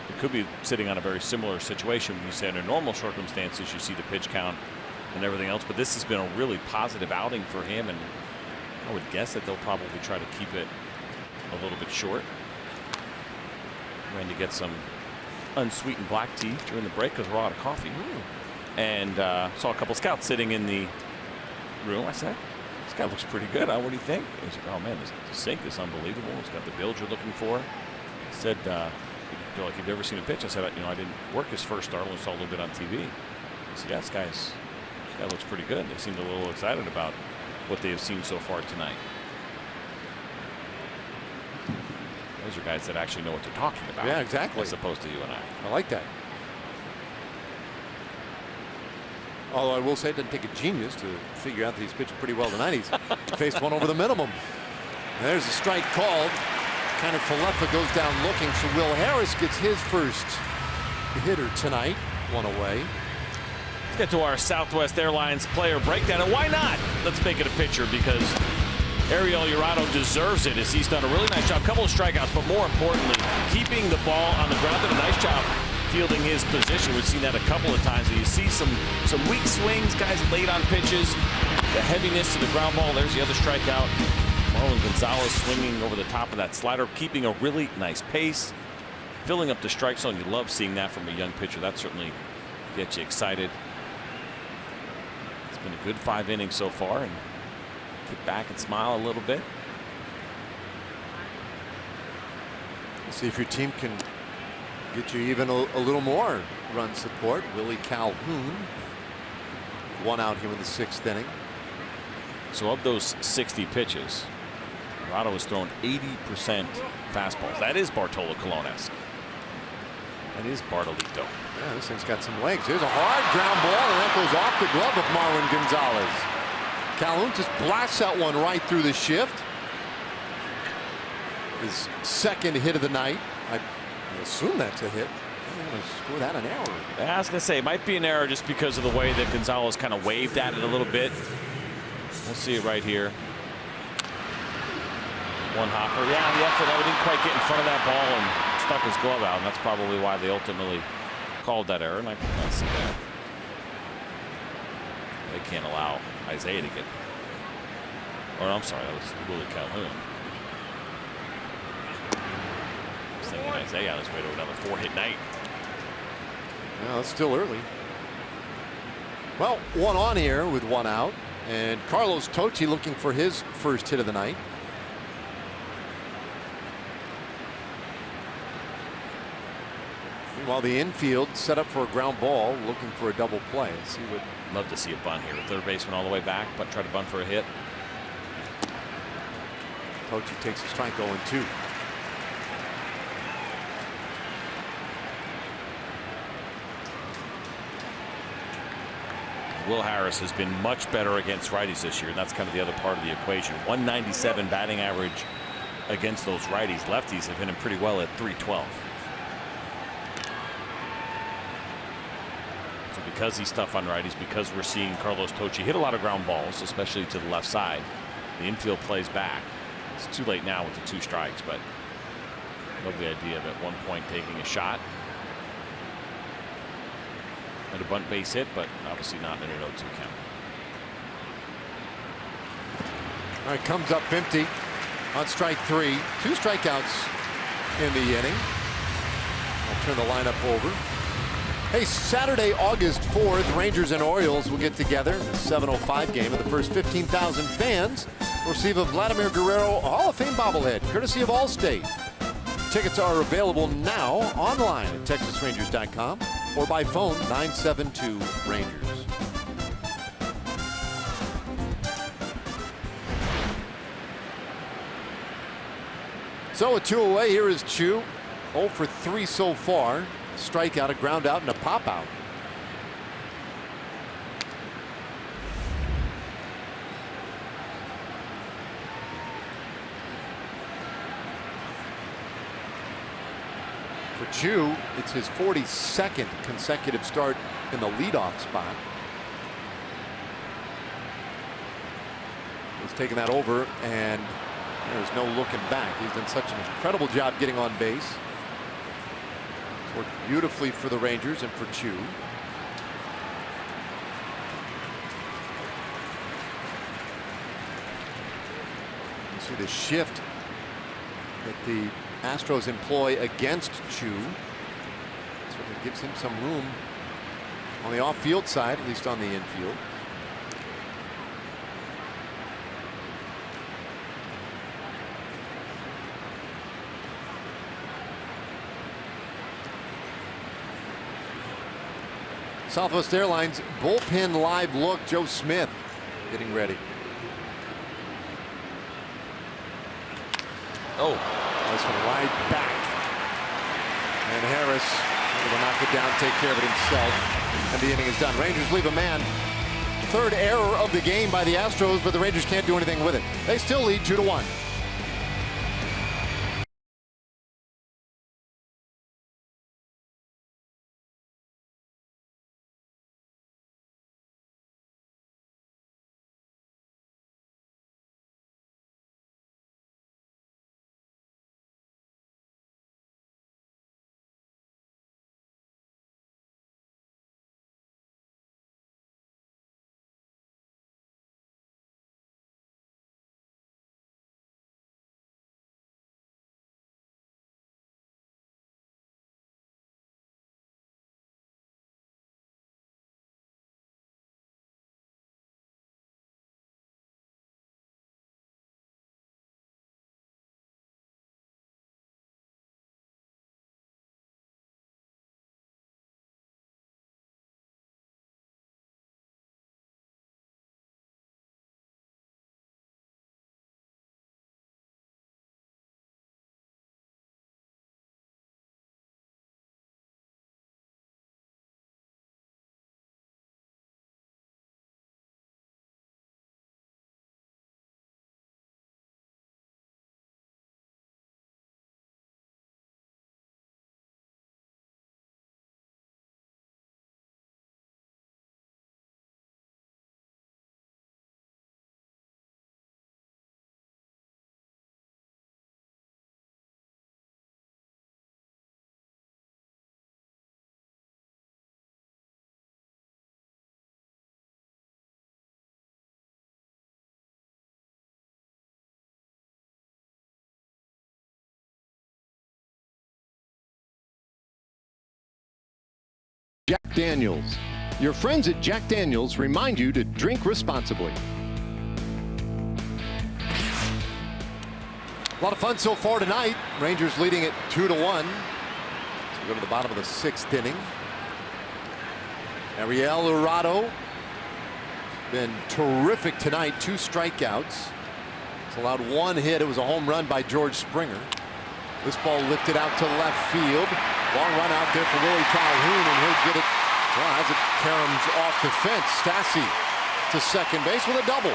Speaker 3: it could be sitting on a very similar situation. When you say under normal circumstances, you see the pitch count and everything else. But this has been a really positive outing for him, and I would guess that they'll probably try to keep it a little bit short. Trying to get some unsweetened black tea during the break because we're out of coffee. And saw a couple scouts sitting in the room. I said, this guy looks pretty good. What do you think? He said, oh man, the sink is unbelievable. It's got the build you're looking for. He said, like, have you ever seen a pitch? I said, I didn't work his first start. I only saw a little bit on TV. He said, yeah, this guy looks pretty good. They seemed a little excited about what they have seen so far tonight. Those are guys that actually know what they're talking about.
Speaker 2: Yeah, exactly.
Speaker 3: As opposed to you and I.
Speaker 2: I like that. Although I will say it doesn't take a genius to figure out that he's pitching pretty well tonight. He's faced one over the minimum. There's a strike called. Kiner-Falefa goes down looking, so Will Harris gets his first hitter tonight. 1 away.
Speaker 3: Let's get to our Southwest Airlines player breakdown, and why not? Let's make it a pitcher because Ariel Jurado deserves it as he's done a really nice job. Couple of strikeouts, but more importantly, keeping the ball on the ground. Did a nice job fielding his position. We've seen that a couple of times. You see some weak swings, guys late on pitches, the heaviness to the ground ball. There's the other strikeout. Marlon Gonzalez swinging over the top of that slider, keeping a really nice pace, filling up the strike zone. You love seeing that from a young pitcher. That certainly gets you excited. It's been a good 5 innings so far, and kick back and smile a little bit.
Speaker 2: See if your team can get you even a little more run support. Willie Calhoun, 1 out here in the 6th inning.
Speaker 3: So of those 60 pitches, Jurado has thrown 80% fastballs. That is Bartolo Colon-esque. That is Bartolito.
Speaker 2: Yeah, this thing's got some legs. There's a hard ground ball, and that goes off the glove of Marwin Gonzalez. Calhoun just blasts that one right through the shift. His 2nd hit of the night. I assume that's a hit. I'm going to score that an error.
Speaker 3: I was going to say, it might be an error just because of the way that Gonzalez kind of waved at it a little bit. We'll see it right here. One hopper. Yeah, the effort. He didn't quite get in front of that ball and stuck his glove out, and that's probably why they ultimately called that error. And I can see that. They can't allow Isaiah to get. Or I'm sorry, that was Willie Calhoun. I was thinking Isaiah on his way to another 4-hit night.
Speaker 2: No, it's still early. Well, 1 on here with 1 out, and Carlos Tochi looking for his first hit of the night. Meanwhile, the infield set up for a ground ball, looking for a double play. Let's see what.
Speaker 3: Love to see a bunt here. Third baseman all the way back, but try to bunt for a hit.
Speaker 2: Tochi takes a strike 0-2.
Speaker 3: Will Harris has been much better against righties this year, and that's kind of the other part of the equation. 197 batting average against those righties. Lefties have hit him pretty well at 312. So because he's tough on righties, because we're seeing Carlos Tochi hit a lot of ground balls, especially to the left side, the infield plays back. It's too late now with the 2 strikes, but love the idea of at one point taking a shot at a bunt base hit, but obviously not in an 0-2 count.
Speaker 2: All right, comes up empty on strike 3. 2 strikeouts in the inning. I'll turn the lineup over. Hey, Saturday, August 4th, Rangers and Orioles will get together. The 7:05 game of the first 15,000 fans will receive a Vladimir Guerrero Hall of Fame bobblehead, courtesy of Allstate. Tickets are available now online at TexasRangers.com or by phone 972-RANGERS. So a 2 away. Here is Chu. 0 for 3 so far. Strikeout, a ground out, and a pop out. For Chu, it's his 42nd consecutive start in the leadoff spot. He's taken that over, and there's no looking back. He's done such an incredible job getting on base. Worked beautifully for the Rangers and for Chu. You see the shift that the Astros employ against Chu. Certainly gives him some room on the off-field side, at least on the infield. Southwest Airlines bullpen live look. Joe Smith getting ready.
Speaker 3: Oh,
Speaker 2: this one right back. And Harris will knock it down, take care of it himself. And the inning is done. Rangers leave a man. 3rd error of the game by the Astros, but the Rangers can't do anything with it. They still lead 2-1. Jack Daniels. Your friends at Jack Daniels remind you to drink responsibly. A lot of fun so far tonight. Rangers leading it 2-1. We go to the bottom of the 6th inning. Ariel Urado been terrific tonight. 2 strikeouts. He's allowed 1 hit. It was a home run by George Springer. This ball lifted out to left field. Long run out there for Willie Calhoun, and he'll get it. Well, as it caroms off the fence. Stassi to second base with a double.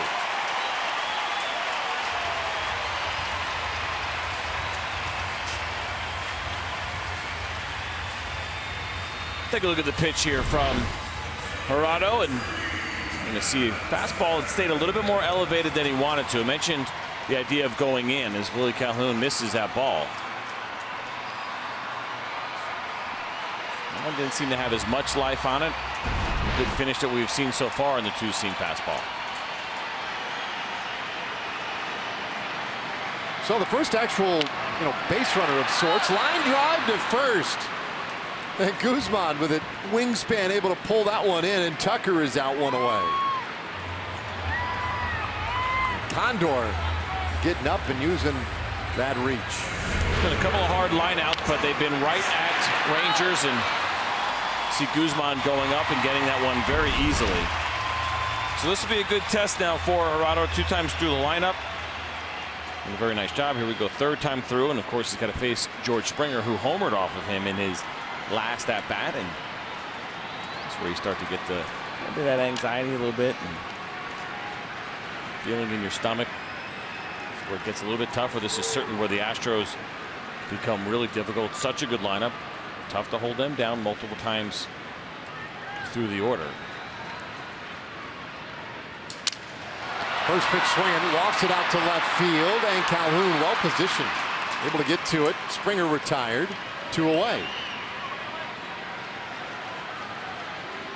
Speaker 3: Take a look at the pitch here from Jurado, and you're going to see a fastball that stayed a little bit more elevated than he wanted to. I mentioned the idea of going in as Willie Calhoun misses that ball. That one didn't seem to have as much life on it. The good finish that we've seen so far in the 2-seam fastball.
Speaker 2: So the first actual, base runner of sorts. Line drive to first. And Guzman with it wingspan able to pull that one in, and Tucker is out 1 away. Condor getting up and using that reach.
Speaker 3: It's been a couple of hard lineouts, but they've been right at Rangers, and see Guzman going up and getting that one very easily. So this will be a good test now for Jurado. 2 times through the lineup. And a very nice job. Here we go, 3rd time through, and of course he's got to face George Springer, who homered off of him in his last at bat, and that's where you start to get maybe that anxiety a little bit and feeling in your stomach. That's where it gets a little bit tougher. This is certainly where the Astros become really difficult. Such a good lineup. Tough to hold them down multiple times through the order.
Speaker 2: First pitch swinging, lofts it out to left field, and Calhoun well positioned, able to get to it. Springer retired, 2 away.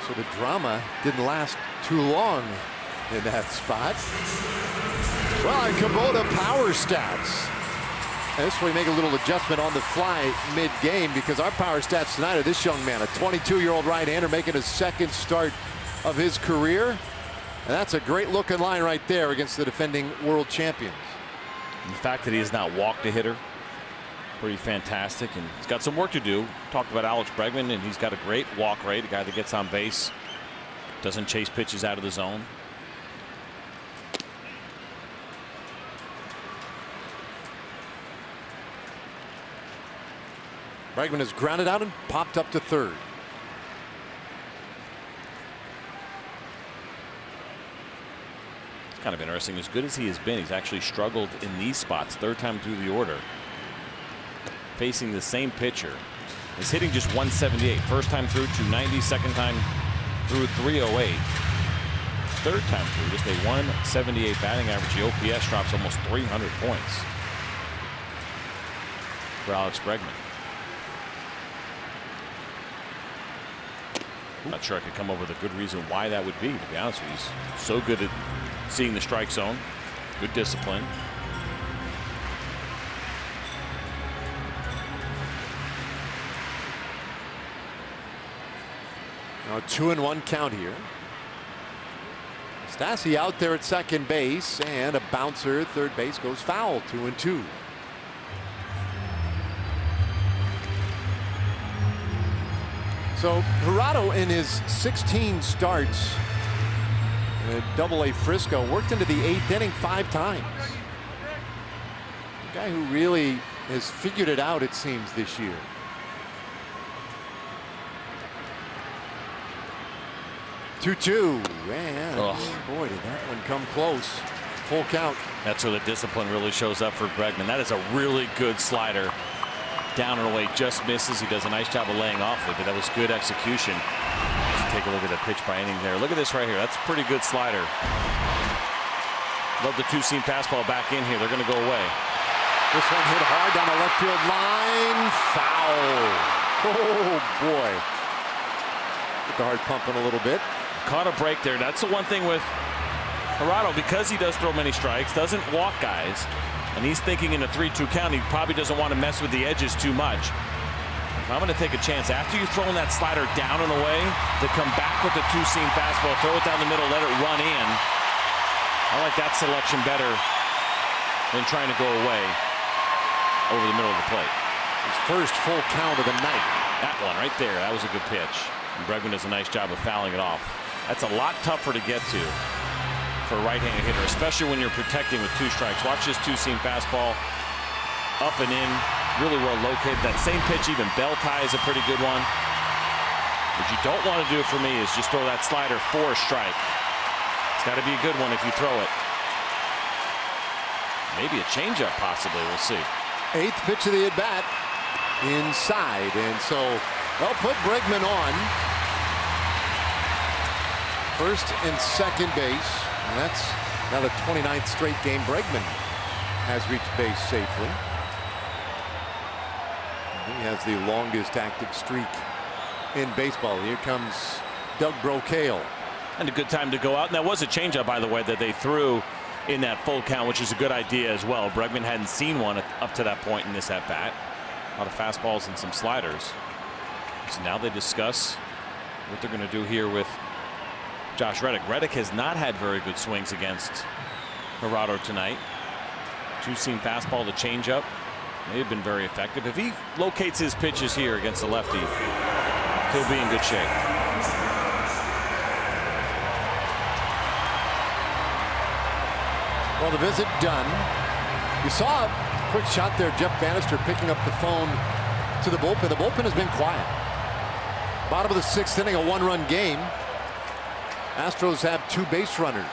Speaker 2: So the drama didn't last too long in that spot. Well, and Kubota power stats. And this is where we make a little adjustment on the fly mid-game, because our power stats tonight are this young man, a 22-year-old right-hander making his 2nd start of his career. And that's a great looking line right there against the defending world champions.
Speaker 3: And the fact that he has not walked a hitter, pretty fantastic, and he's got some work to do. Talked about Alex Bregman, and he's got a great walk rate, a guy that gets on base, doesn't chase pitches out of the zone.
Speaker 2: Bregman is grounded out and popped up to 3rd.
Speaker 3: It's kind of interesting. As good as he has been, he's actually struggled in these spots. 3rd time through the order, facing the same pitcher. He's hitting just 178. 1st time through 290. 2nd time through 308. 3rd time through just a 178 batting average. The OPS drops almost 300 points for Alex Bregman. Not sure I could come up with a good reason why that would be, to be honest with you. He's so good at seeing the strike zone. Good discipline.
Speaker 2: Now a 2-1 count here. Stassi out there at second base, and a bouncer at third base goes foul. 2-2. So Jurado, in his 16 starts at Double-A Frisco, worked into the 8th inning 5 times. A guy who really has figured it out, it seems, this year. Two, and boy, did that one come close. Full count.
Speaker 3: That's where the discipline really shows up for Bregman. That is a really good slider. Down and away, just misses. He does a nice job of laying off it, but that was good execution. Let's take a look at the pitch by inning there. Look at this right here. That's a pretty good slider. Love the 2-seam fastball back in here. They're going to go away.
Speaker 2: This one hit hard down the left field line. Foul. Oh boy. Get the heart pumping a little bit.
Speaker 3: Caught a break there. That's the one thing with Jurado, because he does throw many strikes, doesn't walk guys. And he's thinking in a 3-2 count, he probably doesn't want to mess with the edges too much. I'm going to take a chance after you've thrown that slider down and away to come back with the 2-seam fastball, throw it down the middle, let it run in. I like that selection better than trying to go away over the middle of the plate.
Speaker 2: His first full count of the night.
Speaker 3: That one right there, that was a good pitch. And Bregman does a nice job of fouling it off. That's a lot tougher to get to for a right-handed hitter, especially when you're protecting with 2 strikes. Watch this two-seam fastball, up and in, really well located. That same pitch, even bell tie is a pretty good one. What you don't want to do for me is just throw that slider for a strike. It's got to be a good one if you throw it. Maybe a changeup, possibly. We'll see.
Speaker 2: 8th pitch of the at-bat, inside, and so they'll put Bregman on first and second base. And that's now the 29th straight game Bregman has reached base safely. He has the longest active streak in baseball. Here comes Doug Brocail.
Speaker 3: And a good time to go out. And that was a changeup, by the way, that they threw in that full count, which is a good idea as well. Bregman hadn't seen one up to that point in this at-bat. A lot of fastballs and some sliders. So now they discuss what they're going to do here with Josh Reddick. Reddick has not had very good swings against Gerardo tonight. Two-seam fastball, the changeup may have been very effective. If he locates his pitches here against the lefty, he'll be in good shape.
Speaker 2: Well, the visit done. You saw a quick shot there, Jeff Bannister picking up the phone to the bullpen. The bullpen has been quiet. Bottom of the 6th inning, a 1-run game. Astros have 2 base runners.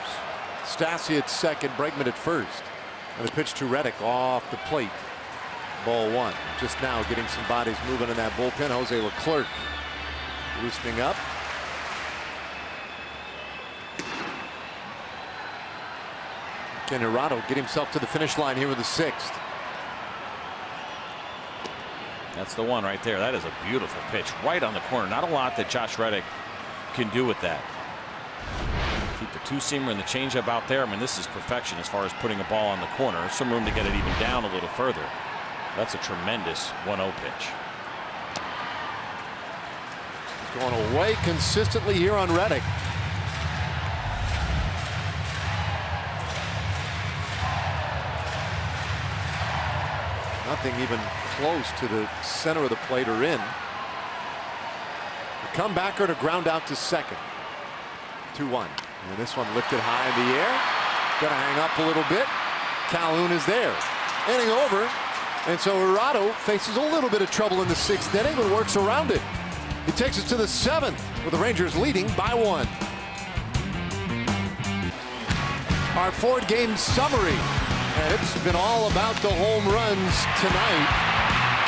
Speaker 2: Stassi at second, Bregman at first. And the pitch to Reddick off the plate. Ball 1. Just now getting some bodies moving in that bullpen. Jose Leclerc loosening up. Can Gerardo get himself to the finish line here with the 6th?
Speaker 3: That's the one right there. That is a beautiful pitch right on the corner. Not a lot that Josh Reddick can do with that. Keep the two-seamer and the changeup out there. I mean, this is perfection as far as putting a ball on the corner. Some room to get it even down a little further. That's a tremendous 1-0 pitch.
Speaker 2: He's going away consistently here on Reddick. Nothing even close to the center of the plate or in. The comebacker to ground out to second. 2-1. And this one lifted high in the air. Gonna hang up a little bit. Calhoun is there. Inning over. And so Gerardo faces a little bit of trouble in the 6th inning, but works around it. He takes us to the 7th with the Rangers leading by 1. Our 4-game summary. And it's been all about the home runs tonight.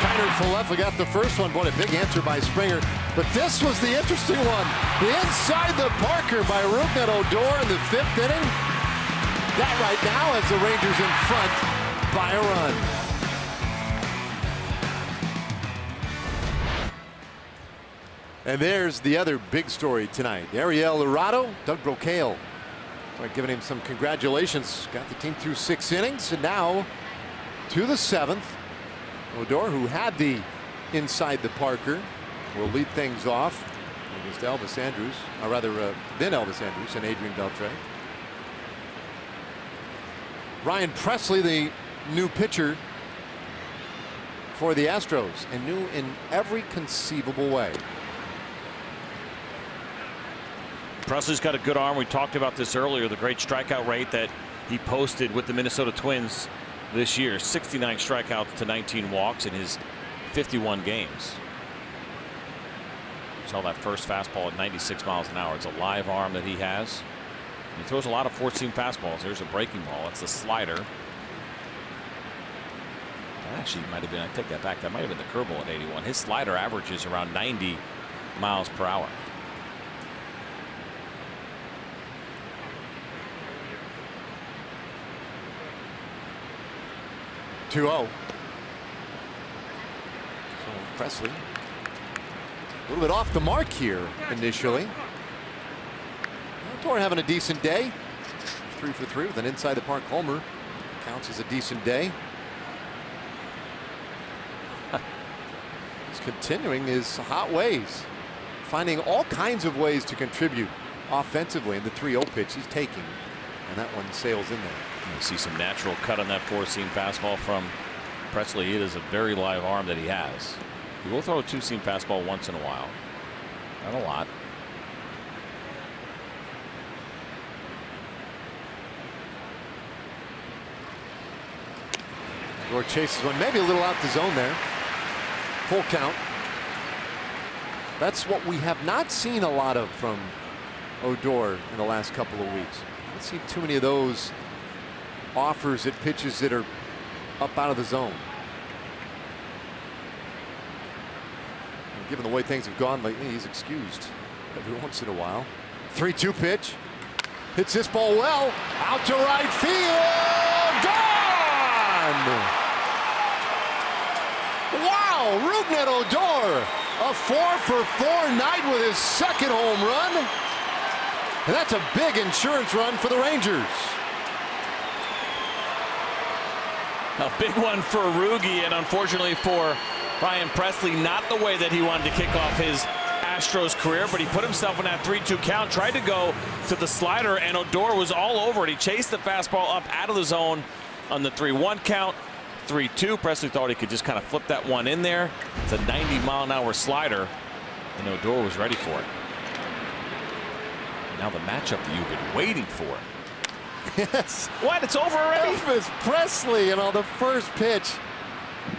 Speaker 2: Kiner Falefa got the first one. Boy, a big answer by Springer. But this was the interesting one. The inside the Parker by Rougned Odor in the 5th inning. That right now has the Rangers in front by a run. And there's the other big story tonight. Ariel Gerardo, Doug Brocail. Giving him some congratulations. Got the team through 6 innings, and now to the 7th. Odor, who had the inside the Parker, will lead things off against Elvis Andrus, or rather then Elvis Andrus and Adrian Beltre. Ryan Presley, the new pitcher for the Astros, and new in every conceivable way.
Speaker 3: Presley's got a good arm. We talked about this earlier, the great strikeout rate that he posted with the Minnesota Twins this year. 69 strikeouts to 19 walks in his 51 games. Saw that first fastball at 96 miles an hour. It's a live arm that he has. He throws a lot of 4-seam fastballs. There's a breaking ball. It's a slider. That actually might have been, I take that back, that might have been the curveball at 81. His slider averages around 90 miles per hour.
Speaker 2: So Presley a little bit off the mark here initially. Odor having a decent day. 3 for 3 with an inside the park homer. Counts as a decent day. He's continuing his hot ways, finding all kinds of ways to contribute offensively in the 3-0 pitch he's taking, and that one sails in there.
Speaker 3: You see some natural cut on that 4-seam fastball from Presley. It is a very live arm that he has.
Speaker 8: He will throw a two-seam fastball once in a while. Not a lot.
Speaker 2: Odor chases one, maybe a little out the zone there. Full count. That's what we have not seen a lot of from Odor in the last couple of weeks. I don't see too many of those offers at pitches that are up out of the zone. And given the way things have gone lately, he's excused every once in a while. 3-2 pitch. Hits this ball well. Out to right field. Gone! Wow, Rougned Odor, a 4-for-4 night with his second home run. And that's a big insurance run for the Rangers.
Speaker 3: A big one for Rugi, and unfortunately for Ryan Pressly, not the way that he wanted to kick off his Astros career, but he put himself in that 3-2 count, tried to go to the slider, and Odor was all over it. He chased the fastball up out of the zone on the 3-1 count. 3-2. Pressly thought he could just kind of flip that one in there. It's a 90-mile-an-hour slider, and Odor was ready for it. Now the matchup that you've been waiting for.
Speaker 2: Yes.
Speaker 3: What? It's over already?
Speaker 2: Elvis Presley, and on the first pitch,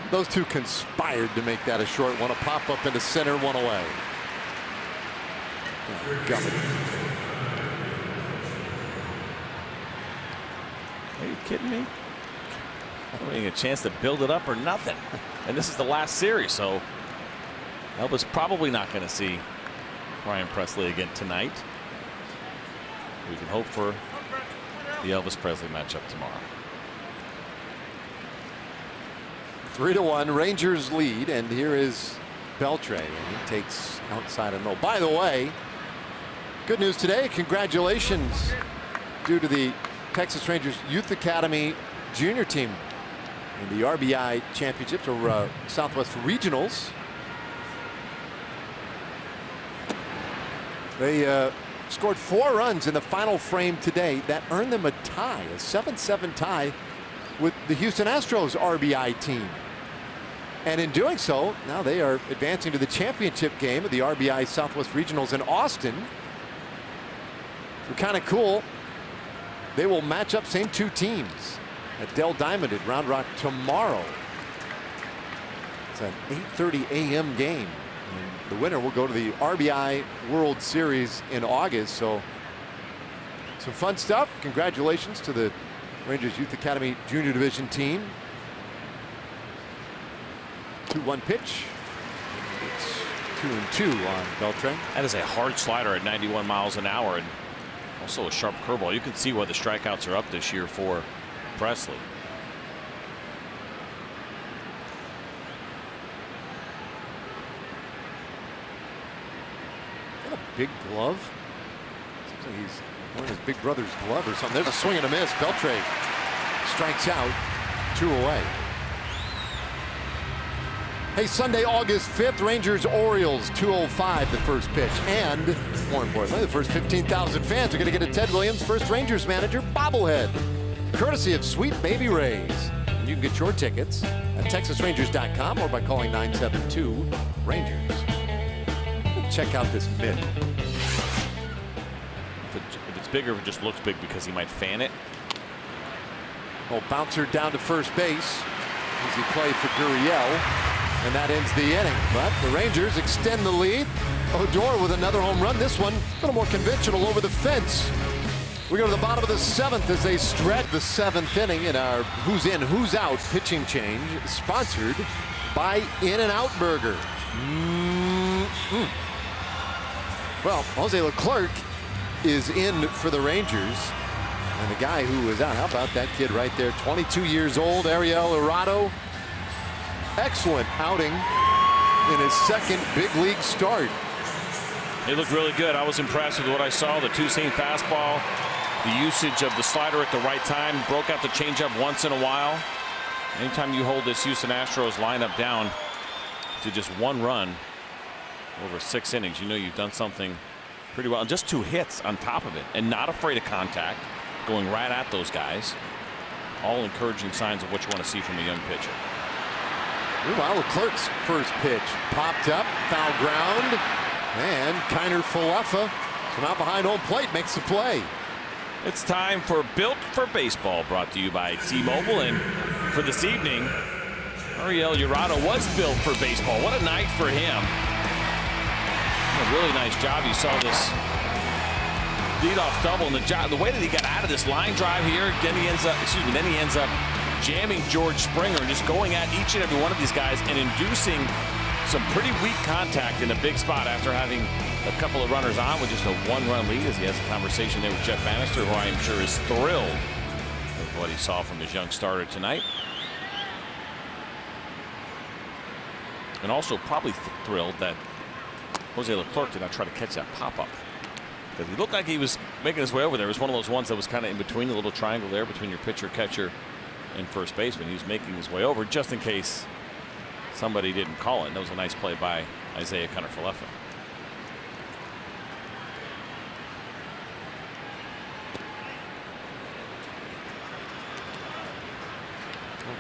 Speaker 2: those two conspired to make that a short one. A pop up into center, one away.
Speaker 3: Are you kidding me? Not getting a chance to build it up or nothing. And this is the last series, so Elvis probably not going to see Ryan Pressly again tonight. We can hope for the Elvis Presley matchup tomorrow.
Speaker 2: 3-1, Rangers lead, and here is Beltre, and he takes outside and low. By the way, good news today. Congratulations due to the Texas Rangers Youth Academy junior team in the RBI championships, or Southwest Regionals. They scored 4 runs in the final frame today. That earned them a tie, a 7-7 tie with the Houston Astros RBI team. And in doing so, now they are advancing to the championship game of the RBI Southwest Regionals in Austin. So kind of cool. They will match up same 2 teams at Dell Diamond at Round Rock tomorrow. It's an 8:30 a.m. game. And the winner will go to the RBI World Series in August. So some fun stuff. Congratulations to the Rangers Youth Academy Junior Division team. 2-1 pitch. It's 2-2 on Beltre.
Speaker 3: That is a hard slider at 91 miles an hour, and also a sharp curveball. You can see why the strikeouts are up this year for Pressly.
Speaker 2: Is that a big glove? Seems like he's wearing his big brother's glove or something. There's a swing and a miss. Beltre strikes out, 2 away. Hey, Sunday, August 5th, Rangers-Orioles, 2:05 the first pitch. And, more importantly, the first 15,000 fans are going to get a Ted Williams First Rangers manager bobblehead, courtesy of Sweet Baby Ray's. And you can get your tickets at TexasRangers.com or by calling 972-RANGERS. Check out this mitt.
Speaker 3: If it's bigger, it just looks big because he might fan it.
Speaker 2: Oh, bouncer down to first base. Easy play for Gurriel. And that ends the inning. But the Rangers extend the lead. Odor with another home run. This one a little more conventional over the fence. We go to the bottom of the 7th as they stretch the 7th inning in our Who's In, Who's Out pitching change, sponsored by In-N-Out Burger. Well, Jose Leclerc is in for the Rangers. And the guy who was out, how about that kid right there, 22 years old, Ariel Irado. Excellent outing in his second big league start.
Speaker 3: He looked really good. I was impressed with what I saw. The 2-seam fastball, the usage of the slider at the right time, broke out the changeup once in a while. Anytime you hold this Houston Astros lineup down to just 1 run over 6 innings, you know you've done something pretty well. And just 2 hits on top of it, and not afraid of contact, going right at those guys. All encouraging signs of what you want to see from a young pitcher.
Speaker 2: Meanwhile, Leclerc's first pitch popped up, foul ground, and Kiner Falefa from out behind home plate makes the play.
Speaker 3: It's time for Built for Baseball, brought to you by T-Mobile. And for this evening, Ariel Jurado was built for baseball. What a night for him. A really nice job. You saw this leadoff double, and the way that he got out of this line drive here, then he ends up jamming George Springer and just going at each and every one of these guys and inducing some pretty weak contact in a big spot after having a couple of runners on with just a one-run lead, as he has a conversation there with Jeff Bannister, who I am sure is thrilled with what he saw from his young starter tonight. And also probably thrilled that Jose Leclerc did not try to catch that pop-up, because he looked like he was making his way over there. It was one of those ones that was kind of in between, the little triangle there between your pitcher, catcher, and first baseman. He was making his way over just in case somebody didn't call it. And that was a nice play by Isaiah Kiner Falefa.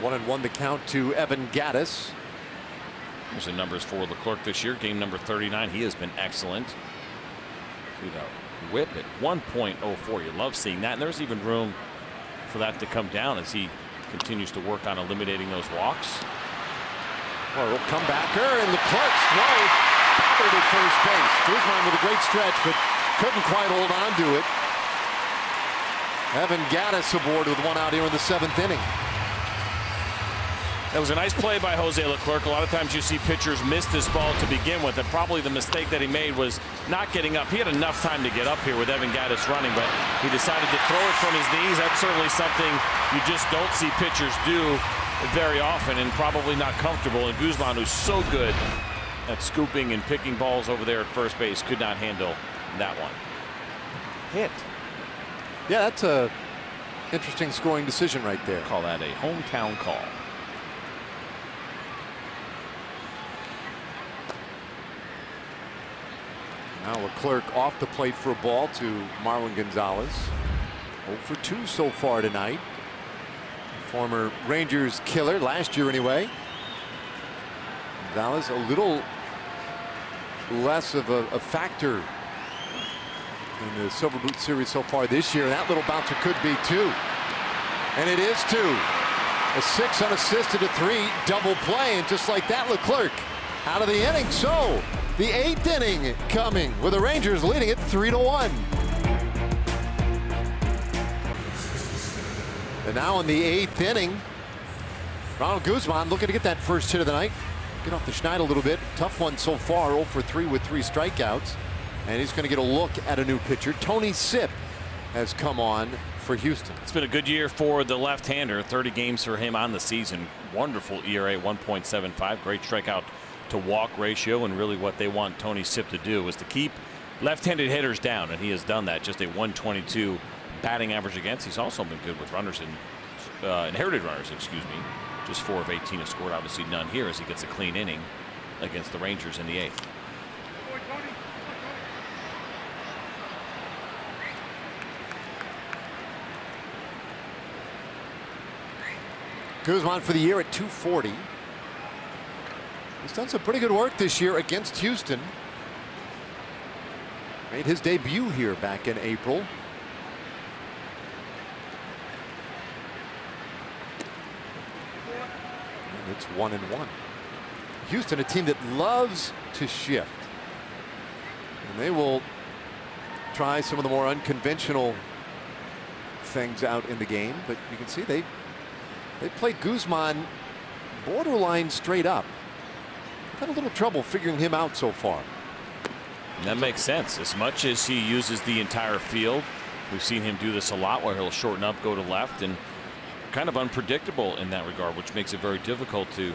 Speaker 2: One and one the count to Evan Gattis.
Speaker 3: There's the numbers for Leclerc this year. Game number 39. He has been excellent. See that whip at 1.04. You love seeing that. And there's even room for that to come down as he continues to work on eliminating those walks.
Speaker 2: Well, a comebacker, and Leclerc's throw bothered at first base. Guzman with a great stretch, but couldn't quite hold on to it. Evan Gattis aboard with one out here in the 7th inning.
Speaker 3: That was a nice play by Jose Leclerc. A lot of times you see pitchers miss this ball to begin with, and probably the mistake that he made was not getting up. He had enough time to get up here with Evan Gattis running, but he decided to throw it from his knees. That's certainly something you just don't see pitchers do very often, and probably not comfortable. And Guzman, who's so good at scooping and picking balls over there at first base, could not handle that one.
Speaker 2: Hit. Yeah, that's a interesting scoring decision right there.
Speaker 3: Call that a hometown call.
Speaker 2: Now Leclerc off the plate for a ball to Marwin Gonzalez. 0 for 2 so far tonight. Former Rangers killer last year anyway. Gonzalez a little less of a factor in the Silver Boot Series so far this year. That little bouncer could be 2. And it is 2. A 6 unassisted, a 3 double play, and just like that, Leclerc out of the inning. So the 8th inning coming with the Rangers leading it 3-1. And now in the 8th inning, Ronald Guzman looking to get that first hit of the night. Get off the schneid a little bit. Tough one so far, 0 for 3 with 3 strikeouts. And he's going to get a look at a new pitcher. Tony Sipp has come on for Houston.
Speaker 3: It's been a good year for the left-hander. 30 games for him on the season. Wonderful ERA, 1.75. Great strikeout to walk ratio, and really what they want Tony Sipp to do is to keep left-handed hitters down, and he has done that. Just a 122 batting average against. He's also been good with runners and inherited runners, excuse me. Just 4 of 18 have scored. Obviously none here as he gets a clean inning against the Rangers in the 8th.
Speaker 2: Guzman for the year at 240. He's done some pretty good work this year against Houston. Made his debut here back in April. And it's 1-1. Houston, a team that loves to shift. And they will try some of the more unconventional things out in the game. But you can see they played Guzman borderline straight up. Had a little trouble figuring him out so far.
Speaker 3: And that makes sense. As much as he uses the entire field, we've seen him do this a lot where he'll shorten up, go to left, and kind of unpredictable in that regard, which makes it very difficult to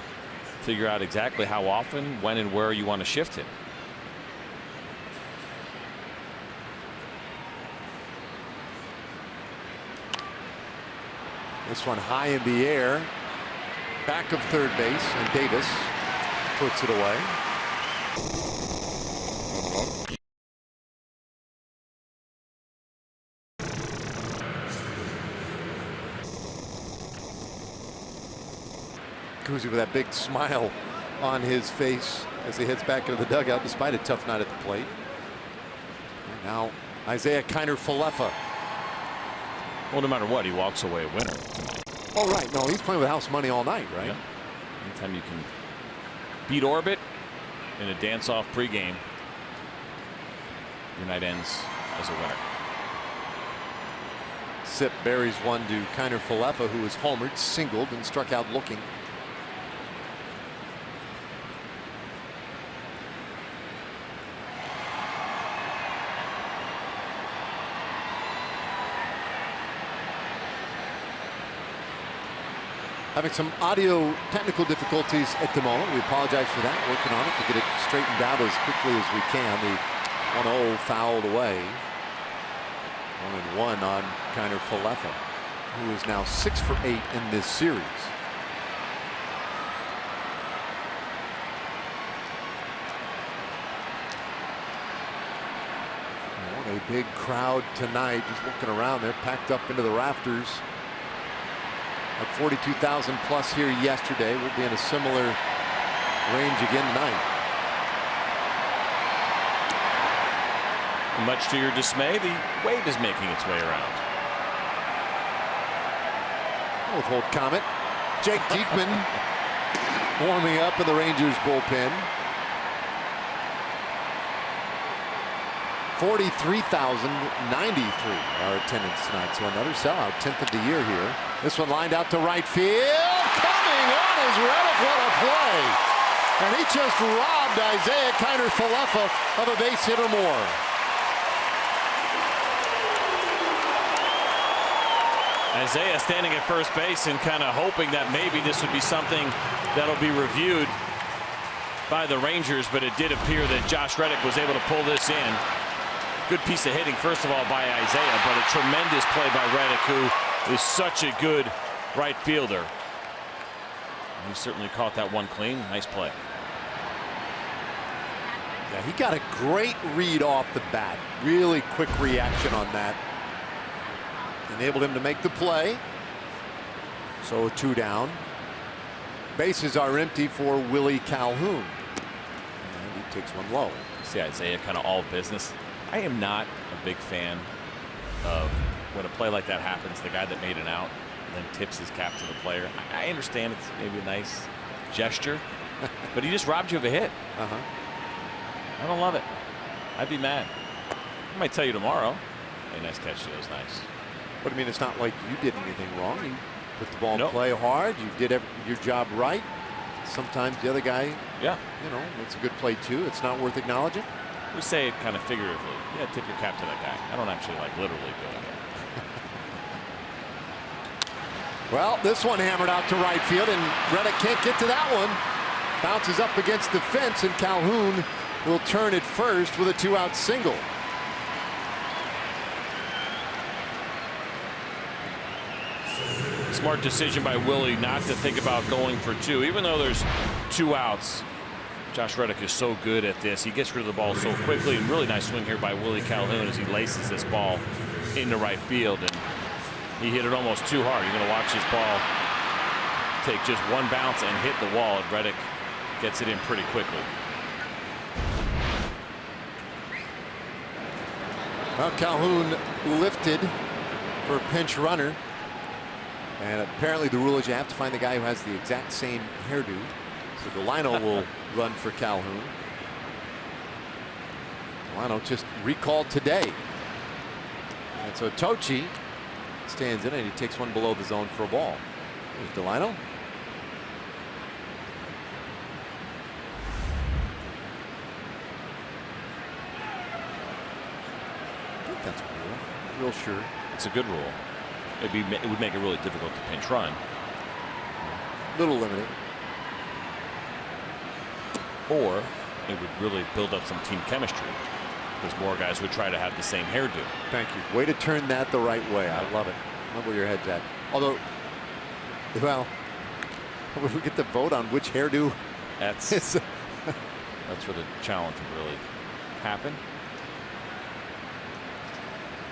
Speaker 3: figure out exactly how often, when, and where you want to shift him.
Speaker 2: This one high in the air, back of third base, and Davis puts it away. Kuzi with that big smile on his face as he heads back into the dugout despite a tough night at the plate. And now Isaiah Kiner-Falefa.
Speaker 3: Well, no matter what, he walks away a winner.
Speaker 2: Oh, right. No, he's playing with house money all night, right?
Speaker 3: Yeah. Anytime you can beat Orbit in a dance-off pregame, your night ends as a winner.
Speaker 2: Sip buries one to Kiner-Falefa, who was homered, singled, and struck out looking. Having some audio technical difficulties at the moment. We apologize for that. Working on it to get it straightened out as quickly as we can. The 1-0 fouled away. 1-1 on Kiner-Falefa, who is now 6 for 8 in this series. What a big crowd tonight. Just looking around, they're packed up into the rafters. At 42,000 plus here yesterday. We'll be in a similar range again tonight.
Speaker 3: Much to your dismay, the wave is making its way around.
Speaker 2: Withhold comment. Jake Diekman warming up in the Rangers bullpen. 43,093 our attendance tonight. So another sellout, 10th of the year here. This one lined out to right field. Coming on is Reddick. What a play. And he just robbed Isaiah Kiner-Falefa of a base hit or more.
Speaker 3: Isaiah standing at first base and kind of hoping that maybe this would be something that'll be reviewed by the Rangers, but it did appear that Josh Reddick was able to pull this in. Good piece of hitting, first of all, by Isaiah, but a tremendous play by Reddick, who is such a good right fielder. He certainly caught that one clean. Nice play.
Speaker 2: Yeah, he got a great read off the bat. Really quick reaction on that. Enabled him to make the play. So 2 down. Bases are empty for Willie Calhoun. And he takes one low.
Speaker 3: See Isaiah kind of all business. I am not a big fan of when a play like that happens, the guy that made an out and then tips his cap to the player. I understand it's maybe a nice gesture, but he just robbed you of a hit. I don't love it. I'd be mad. I might tell you tomorrow. Hey, nice catch. That was nice.
Speaker 2: But I mean, it's not like you did anything wrong. You put the ball in play hard. You did your job right. Sometimes the other guy, you know, it's a good play too. It's not worth acknowledging.
Speaker 3: We say it kind of figuratively. Yeah, tip your cap to that guy. I don't actually like literally doing it.
Speaker 2: Well, this one hammered out to right field, and Reddick can't get to that one. Bounces up against the fence, and Calhoun will turn it first with a 2-out single.
Speaker 3: Smart decision by Willie not to think about going for 2, even though there's 2 outs. Josh Reddick is so good at this. He gets rid of the ball so quickly, and really nice swing here by Willie Calhoun as he laces this ball into right field. And he hit it almost too hard. You're going to watch this ball take just one bounce and hit the wall, and Reddick gets it in pretty quickly.
Speaker 2: Well, Calhoun lifted for a pinch runner. And apparently the rule is you have to find the guy who has the exact same hairdo. So Delino will run for Calhoun. Delino just recalled today. And so Tochi stands in and he takes one below the zone for a ball. There's Delino. I think that's a rule. Real sure.
Speaker 3: It's a good rule. It would make it really difficult to pinch run.
Speaker 2: Little limited.
Speaker 3: Or it would really build up some team chemistry because more guys would try to have the same hairdo.
Speaker 2: Thank you. Way to turn that the right way. I love it. I love where your head's at. Although, well, if we get the vote on which hairdo,
Speaker 3: that's where the challenge would really happen.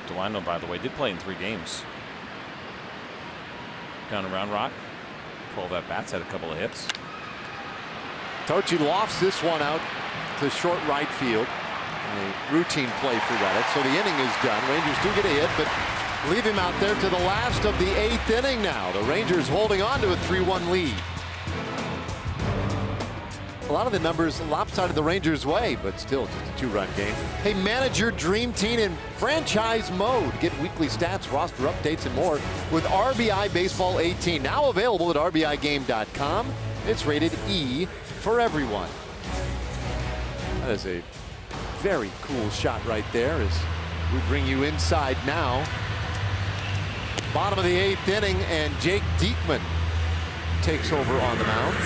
Speaker 3: Delino, by the way, did play in 3 games down around Rock. 12 at-bats, had a couple of hits.
Speaker 2: Tochi lofts this one out to short right field. A routine play for Reddit. So the inning is done. Rangers do get a hit, but leave him out there to the last of the 8th inning now. The Rangers holding on to a 3-1 lead. A lot of the numbers lopsided the Rangers' way, but still just a 2-run game. Hey, manage your dream team in franchise mode. Get weekly stats, roster updates, and more with RBI Baseball 18. Now available at RBIGame.com. It's rated E for everyone. That is a very cool shot right there as we bring you inside now. Bottom of the 8th inning, and Jake Diekman takes over on the mound.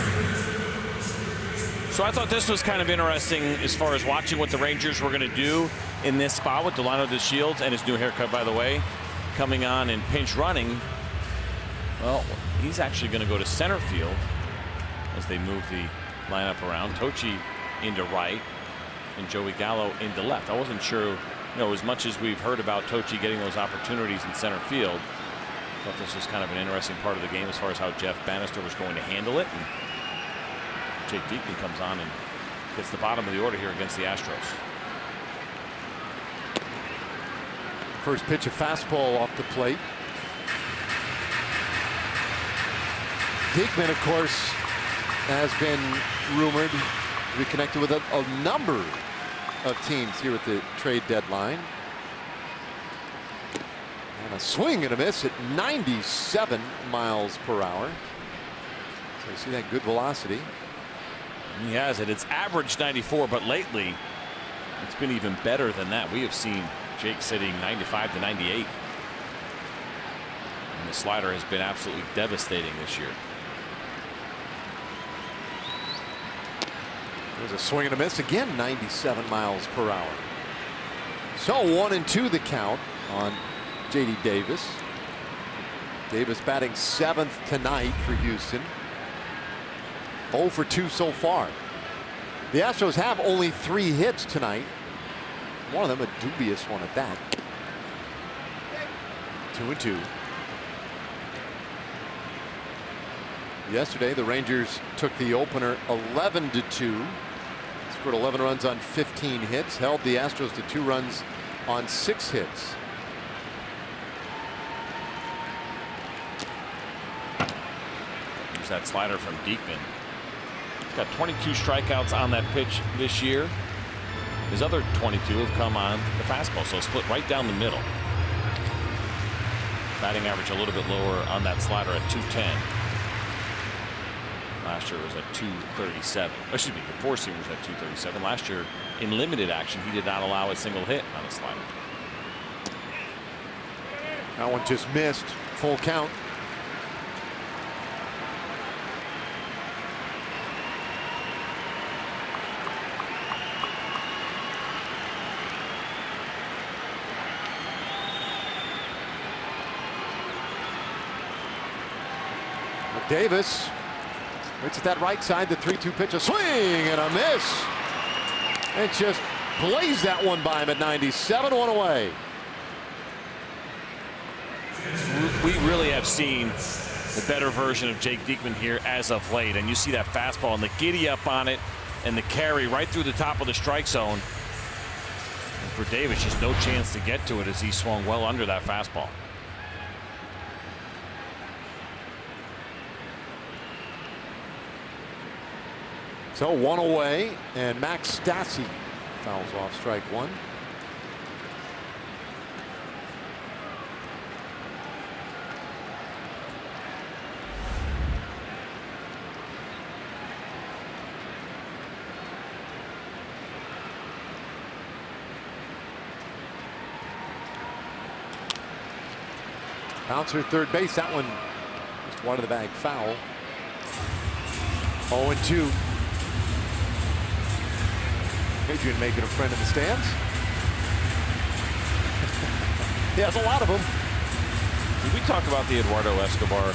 Speaker 3: So I thought this was kind of interesting as far as watching what the Rangers were going to do in this spot with Delano DeShields and his new haircut, by the way, coming on and pinch running. Well, he's actually going to go to center field as they move the lineup around. Tochi into right and Joey Gallo into left. I wasn't sure, as much as we've heard about Tochi getting those opportunities in center field, I thought this was kind of an interesting part of the game as far as how Jeff Bannister was going to handle it. And Jake Diekman comes on and gets the bottom of the order here against the Astros.
Speaker 2: First pitch, a fastball off the plate. Diekman, of course, has been rumored to be connected with a number of teams here at the trade deadline. And a swing and a miss at 97 miles per hour. So you see that good velocity.
Speaker 3: He has it. It's averaged 94, but lately it's been even better than that. We have seen Jake sitting 95 to 98. And the slider has been absolutely devastating this year.
Speaker 2: There's a swing and a miss again, 97 miles per hour. So 1-2 the count on J.D. Davis. Davis batting 7th tonight for Houston. 0 for 2 so far. The Astros have only 3 hits tonight. One of them a dubious one at that. 2-2. Yesterday, the Rangers took the opener 11-2. Scored 11 runs on 15 hits. Held the Astros to 2 runs on 6 hits.
Speaker 3: Here's that slider from Diekman. He's got 22 strikeouts on that pitch this year. His other 22 have come on the fastball, so split right down the middle. Batting average a little bit lower on that slider at 210. Last year was at 237. Excuse me, the four-seamer was at 237. Last year, in limited action, he did not allow a single hit on a slider.
Speaker 2: That one just missed. Full count. Davis waits at that right side, the 3-2 pitch, a swing and a miss. And just blazed that one by him at 97, 1 away.
Speaker 3: We really have seen the better version of Jake Diekman here as of late, and you see that fastball and the giddy up on it and the carry right through the top of the strike zone. And for Davis, just no chance to get to it as he swung well under that fastball.
Speaker 2: So 1 away, and Max Stassi fouls off strike 1. Bouncer third base, that one just wide of the bag foul. 0-2. Adrian making a friend in the stands. He has a lot of them.
Speaker 3: Did we talk about the Eduardo Escobar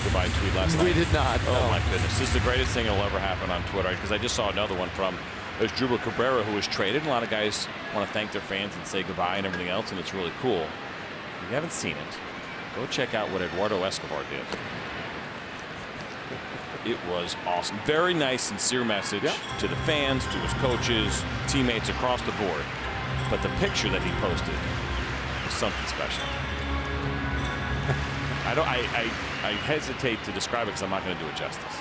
Speaker 3: goodbye tweet last night?
Speaker 2: We did not.
Speaker 3: Oh
Speaker 2: no.
Speaker 3: my goodness, this is the greatest thing that'll ever happen on Twitter, because I just saw another one from Asdrubal Cabrera, who was traded. A lot of guys want to thank their fans and say goodbye and everything else, and it's really cool. If you haven't seen it, go check out what Eduardo Escobar did. It was awesome. Very nice, sincere message to the fans, to his coaches, teammates across the board. But the picture that he posted was something special. I hesitate to describe it because I'm not going to do it justice.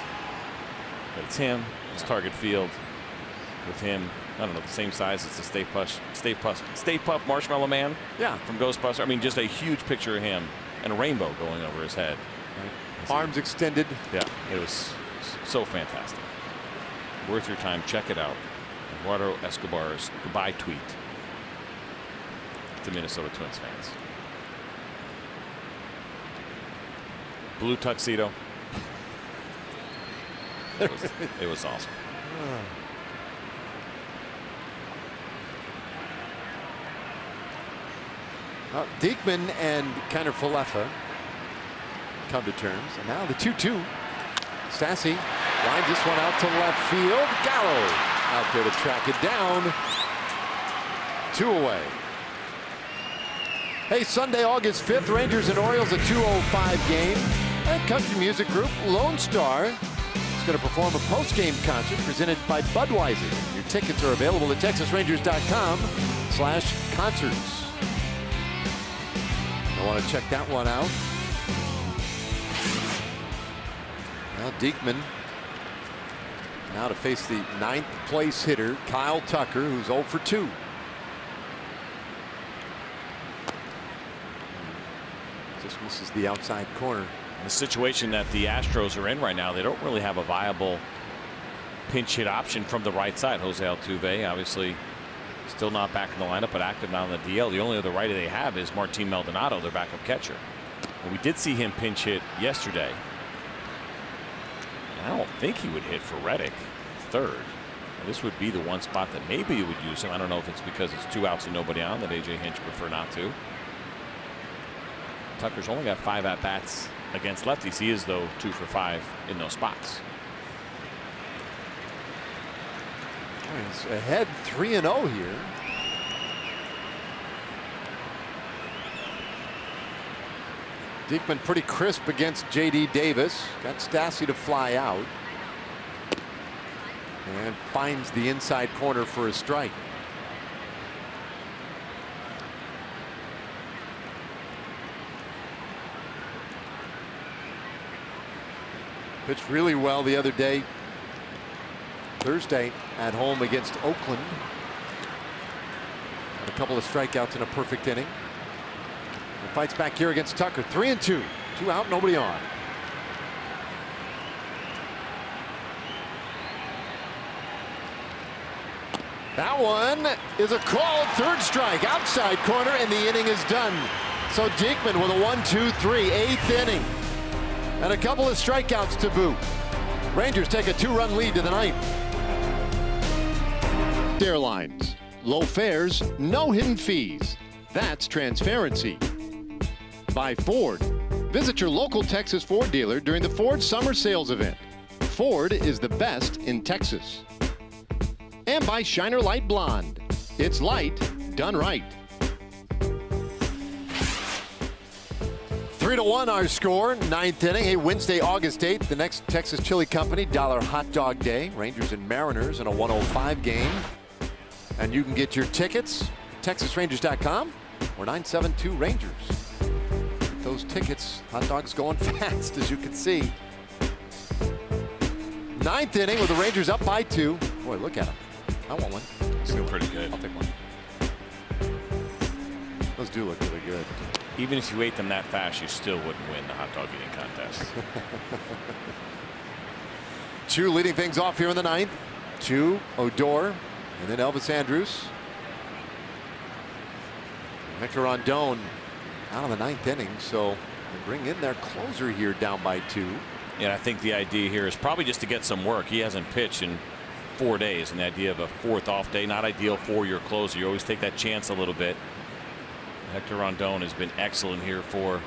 Speaker 3: But it's him. It's Target Field with him. I don't know, the same size as the Stay Puft Marshmallow Man.
Speaker 2: Yeah.
Speaker 3: From Ghostbusters. I mean, just a huge picture of him and a rainbow going over his head.
Speaker 2: Right. Arms extended.
Speaker 3: Yeah, it was so fantastic. Worth your time. Check it out. Eduardo Escobar's goodbye tweet to Minnesota Twins fans. Blue tuxedo. It was awesome.
Speaker 2: Diekman and Kiner Falefa come to terms. And now the 2-2. Stassi lines this one out to left field. Gallo out there to track it down. 2 away. Hey, Sunday, August 5th, Rangers and Orioles, a 2:05 game. And country music group Lone Star is going to perform a post-game concert presented by Budweiser. Your tickets are available at TexasRangers.com/concerts. I want to check that one out. Now Diekman now to face the 9th place hitter Kyle Tucker, who's 0 for 2. Just misses the outside corner.
Speaker 3: The situation that the Astros are in right now, they don't really have a viable pinch hit option from the right side. Jose Altuve obviously still not back in the lineup, but active now on the DL. The only other righty they have is Martin Maldonado, their backup catcher. And we did see him pinch hit yesterday. And I don't think he would hit for Reddick, third. And this would be the one spot that maybe you would use him. I don't know if it's because it's 2 outs and nobody on that AJ Hinch prefer not to. Tucker's only got 5 at-bats against lefties. He is, though, 2 for 5 in those spots.
Speaker 2: He's ahead 3-0 here. Diekman pretty crisp against J.D. Davis. Got Stassi to fly out. And finds the inside corner for a strike. Pitched really well the other day, Thursday at home against Oakland. Had a couple of strikeouts in a perfect inning. And fights back here against Tucker. 3-2. 2 out, nobody on. That one is a called 3rd strike. Outside corner, and the inning is done. So Diekman with a 1-2-3, 8th inning. And a couple of strikeouts to boot. Rangers take a 2-run lead to the 9th. Airlines. Low fares, no hidden fees. That's transparency. By Ford. Visit your local Texas Ford dealer during the Ford Summer Sales Event. Ford is the best in Texas. And by Shiner Light Blonde. It's light done right. 3-1 our score, 9th inning. Hey, Wednesday, August 8th, the next Texas Chili Company $1 Hot Dog Day. Rangers and Mariners in a 1:05 game. And you can get your tickets at TexasRangers.com or 972 Rangers. Those tickets, hot dogs going fast, as you can see. 9th inning with the Rangers up by 2. Boy, look at them. I want one.
Speaker 3: It's pretty good.
Speaker 2: I'll take one. Those do look really good.
Speaker 3: Even if you ate them that fast, you still wouldn't win the hot dog eating contest.
Speaker 2: Chu leading things off here in the 9th. Chu, Odor, and then Elvis Andrus. Hector Rondon out of the 9th inning, so they bring in their closer here down by 2.
Speaker 3: Yeah, I think the idea here is probably just to get some work. He hasn't pitched in 4 days, and the idea of a 4th off day, not ideal for your closer. You always take that chance a little bit. Hector Rondon has been excellent here for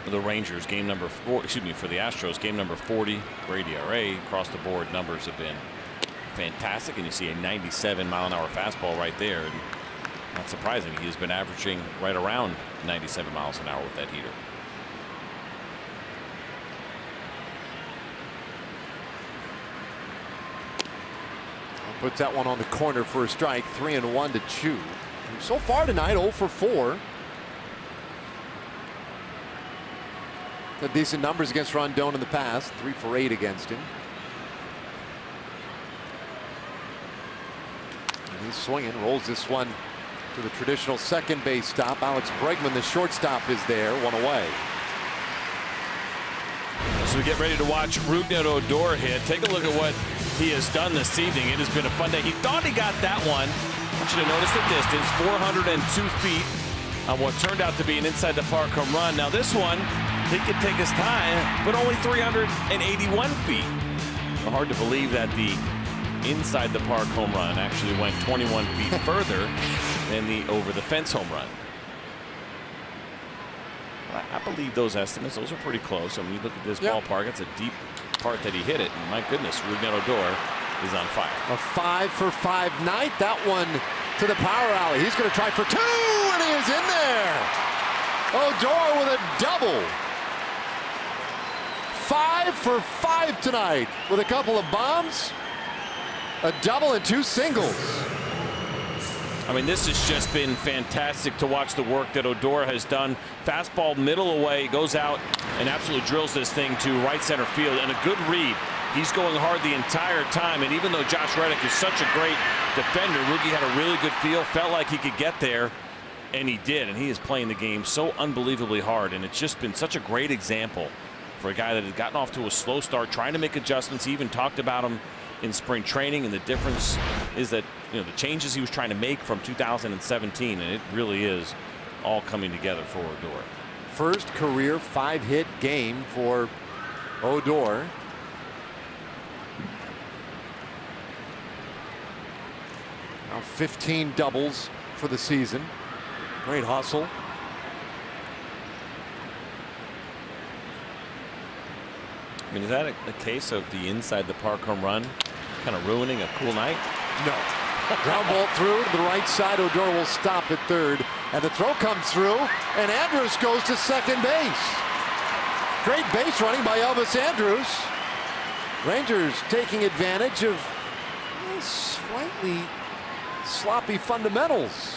Speaker 3: the Rangers. Game number 4, excuse me, for the Astros. Game number 40. Great ERA. Across the board numbers have been fantastic, and you see a 97-mile-an-hour fastball right there. And not surprising, he has been averaging right around 97 miles an hour with that heater.
Speaker 2: Puts that one on the corner for a strike. 3-1 to Chu. So far tonight, 0 for 4. Had decent numbers against Rondon in the past. 3 for 8 against him. And he's swinging, rolls this one to the traditional second base stop. Alex Bregman, the shortstop, is there, 1 away.
Speaker 3: As we get ready to watch Rougned Odor hit, take a look at what he has done this evening. It has been a fun day. He thought he got that one. I want you to notice the distance, 402 feet on what turned out to be an inside the park home run. Now this one, he could take his time, but only 381 feet. Hard to believe that the inside the park home run actually went 21 feet further than the over the fence home run. I believe those estimates. Those are pretty close. I mean, you look at this ballpark, it's a deep part that he hit it. And my goodness, Rougned Odor is on fire.
Speaker 2: A 5 for 5 night. That one to the power alley. He's going to try for 2, and he is in there. Odor with a double. 5 for 5 tonight with a couple of bombs, a double, and 2 singles.
Speaker 3: I mean, this has just been fantastic to watch the work that Odor has done. Fastball middle away, goes out and absolutely drills this thing to right center field, and a good read. He's going hard the entire time, and even though Josh Reddick is such a great defender, Rookie had a really good feel, felt like he could get there, and he did. And he is playing the game so unbelievably hard, and it's just been such a great example for a guy that had gotten off to a slow start, trying to make adjustments. He even talked about him in spring training, and the difference is that, you know, the changes he was trying to make from 2017, and it really is all coming together for Odor.
Speaker 2: First career 5-hit game for Odor. Now 15 doubles for the season. Great hustle.
Speaker 3: I mean, is that a case of the inside the park home run kind of ruining a cool night?
Speaker 2: No. Ground ball through to the right side. Odor will stop at third, and the throw comes through, and Andrus goes to second base. Great base running by Elvis Andrus. Rangers taking advantage of slightly sloppy fundamentals.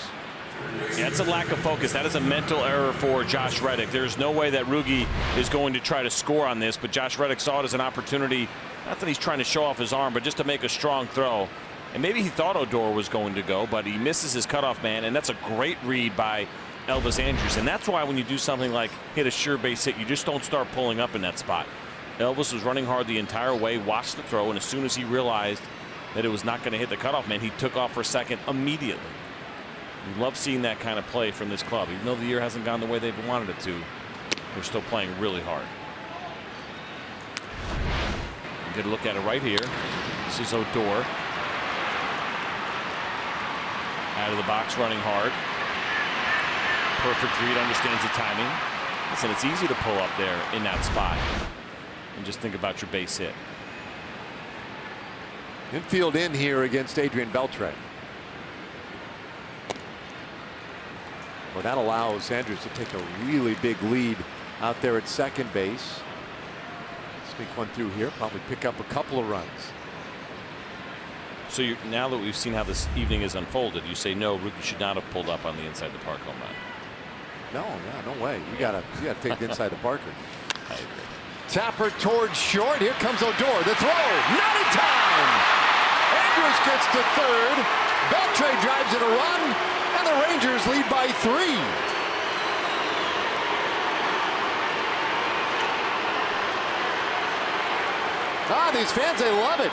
Speaker 3: Yeah, it's a lack of focus. That is a mental error for Josh Reddick. There's no way that Rugi is going to try to score on this, but Josh Reddick saw it as an opportunity, not that he's trying to show off his arm, but just to make a strong throw. And maybe he thought Odor was going to go, but he misses his cutoff man, and that's a great read by Elvis Andrus. And that's why when you do something like hit a sure base hit, you just don't start pulling up in that spot. Elvis was running hard the entire way, watched the throw, and as soon as he realized that it was not going to hit the cutoff man, he took off for second immediately. We love seeing that kind of play from this club. Even though the year hasn't gone the way they've wanted it to, they're still playing really hard. Get a look at it right here. This is Odor. Out of the box, running hard. Perfect read, understands the timing. Listen, it's easy to pull up there in that spot and just think about your base hit.
Speaker 2: Infield in here against Adrian Beltre. Well, that allows Andrus to take a really big lead out there at second base. Sneak one through here, probably pick up a couple of runs.
Speaker 3: So now that we've seen how this evening is unfolded, you say no, Rookie should not have pulled up on the inside the park home run.
Speaker 2: No way. You gotta take the inside the Parker.
Speaker 3: I agree.
Speaker 2: Tapper towards short. Here comes Odor. The throw, not in time. Andrus gets to third. Beltre drives in a run, and the Rangers lead by 3. These fans, they love it.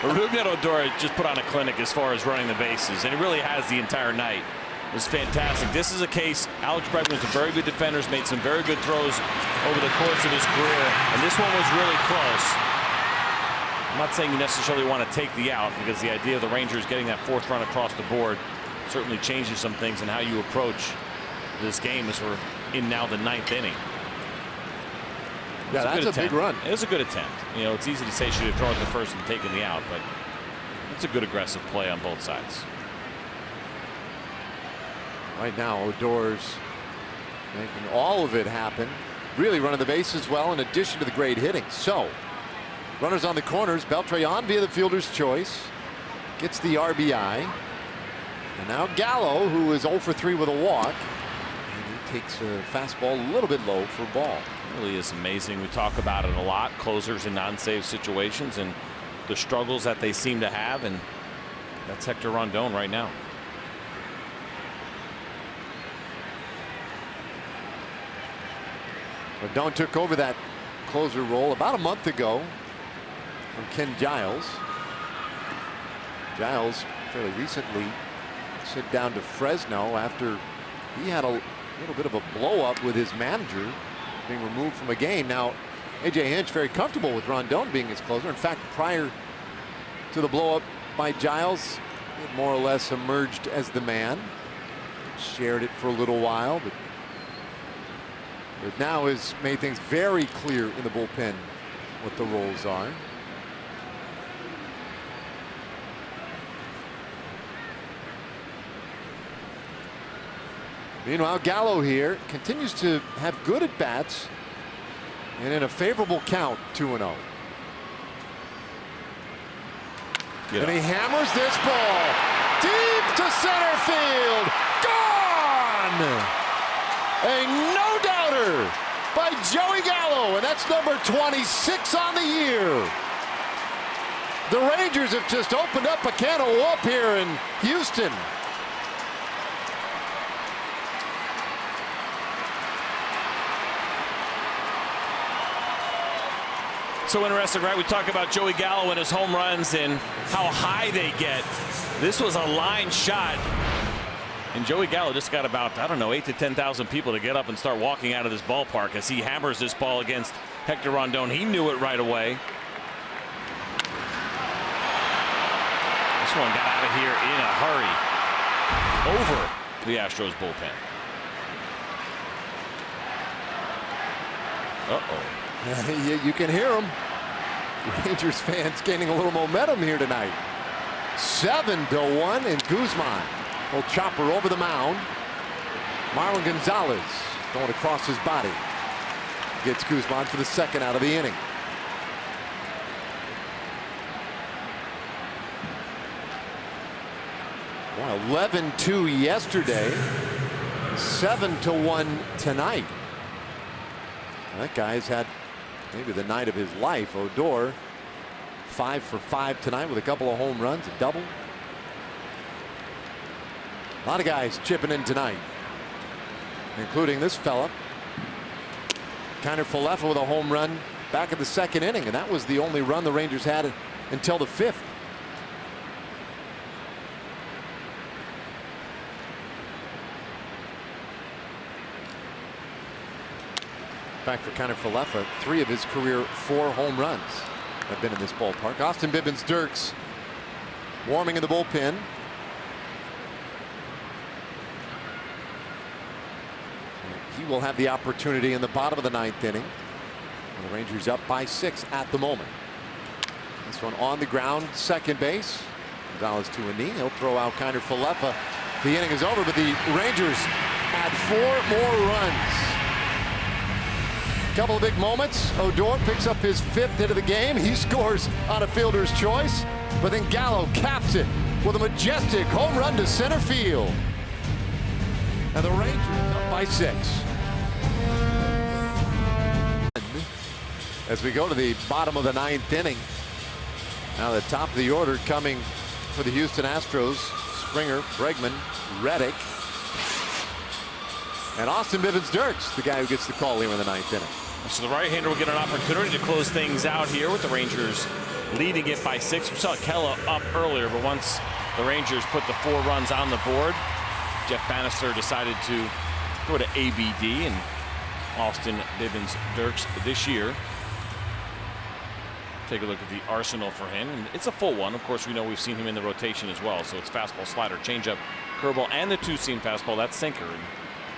Speaker 3: Rougned Odor just put on a clinic as far as running the bases, and he really has the entire night. It was fantastic. This is a case, Alex Bregman was a very good defender, has made some very good throws over the course of his career, and this one was really close. I'm not saying you necessarily want to take the out, because the idea of the Rangers getting that 4th run across the board certainly changes some things in how you approach this game as we're in now the 9th inning.
Speaker 2: Yeah, that's a big run.
Speaker 3: It was a good attempt. You know, it's easy to say should have thrown it to first and taken the out, but it's a good aggressive play on both sides.
Speaker 2: Right now, Odor's making all of it happen. Really running the bases well in addition to the great hitting. So Runners on the corners. Beltre on via the fielder's choice. Gets the RBI. And now Gallo, who is 0 for 3 with a walk. And he takes a fastball a little bit low for ball.
Speaker 3: It really is amazing. We talk about it a lot. Closers in non-save situations and the struggles that they seem to have. And that's Hector Rondon right now.
Speaker 2: Rondon took over that closer role about a month ago from Ken Giles. Giles fairly recently sent down to Fresno after he had a little bit of a blow up with his manager being removed from a game. Now A.J. Hinch very comfortable with Rondon being his closer. In fact, prior to the blow up by Giles, he had more or less emerged as the man. Shared it for a little while, but now has made things very clear in the bullpen what the roles are. Meanwhile, Gallo here continues to have good at bats and in a favorable count, 2-0. And he hammers this ball deep to center field. Gone! A no-doubter by Joey Gallo, and that's number 26 on the year. The Rangers have just opened up a can of whoop here in Houston.
Speaker 3: So interesting, right? We talk about Joey Gallo and his home runs and how high they get. This was a line shot. And Joey Gallo just got about, I don't know, 8,000 to 10,000 people to get up and start walking out of this ballpark as he hammers this ball against Hector Rondon. He knew it right away. This one got out of here in a hurry over the Astros bullpen.
Speaker 2: You can hear them. Rangers fans gaining a little momentum here tonight. 7-1, and Guzman will chopper over the mound. Marlon Gonzalez going across his body. Gets Guzman for the second out of the inning. Well, 11-2 yesterday. 7-1 tonight. That guy's had maybe the night of his life. Odor 5 for 5 tonight with a couple of home runs, a double. A lot of guys chipping in tonight, including this fella. Kiner Falefa with a home run back in the second inning, and that was the only run the Rangers had until the 5th. In fact, for Kiner Falefa, 3 of his career 4 home runs have been in this ballpark. Austin Bibbins-Dirks warming in the bullpen. He will have the opportunity in the bottom of the 9th inning. And the Rangers up by 6 at the moment. This one on the ground, second base. Gonzalez to a knee. He'll throw out Kiner Falefa. The inning is over, but the Rangers add 4 more runs. Couple of big moments. Odor picks up his 5th hit of the game. He scores on a fielder's choice, but then Gallo caps it with a majestic home run to center field. And the Rangers up by 6. As we go to the bottom of the 9th inning. Now the top of the order coming for the Houston Astros. Springer, Bregman, Reddick, and Austin Bibbins-Dirks, the guy who gets the call here in the 9th inning.
Speaker 3: So the right-hander will get an opportunity to close things out here with the Rangers leading it by 6. We saw Kella up earlier, but once the Rangers put the 4 runs on the board, Jeff Bannister decided to go to ABD, and Austin Bibbins-Dirks this year. Take a look at the arsenal for him, and it's a full one. Of course, we know we've seen him in the rotation as well, so it's fastball, slider, changeup, curveball, and the 2-seam fastball. That's sinker. And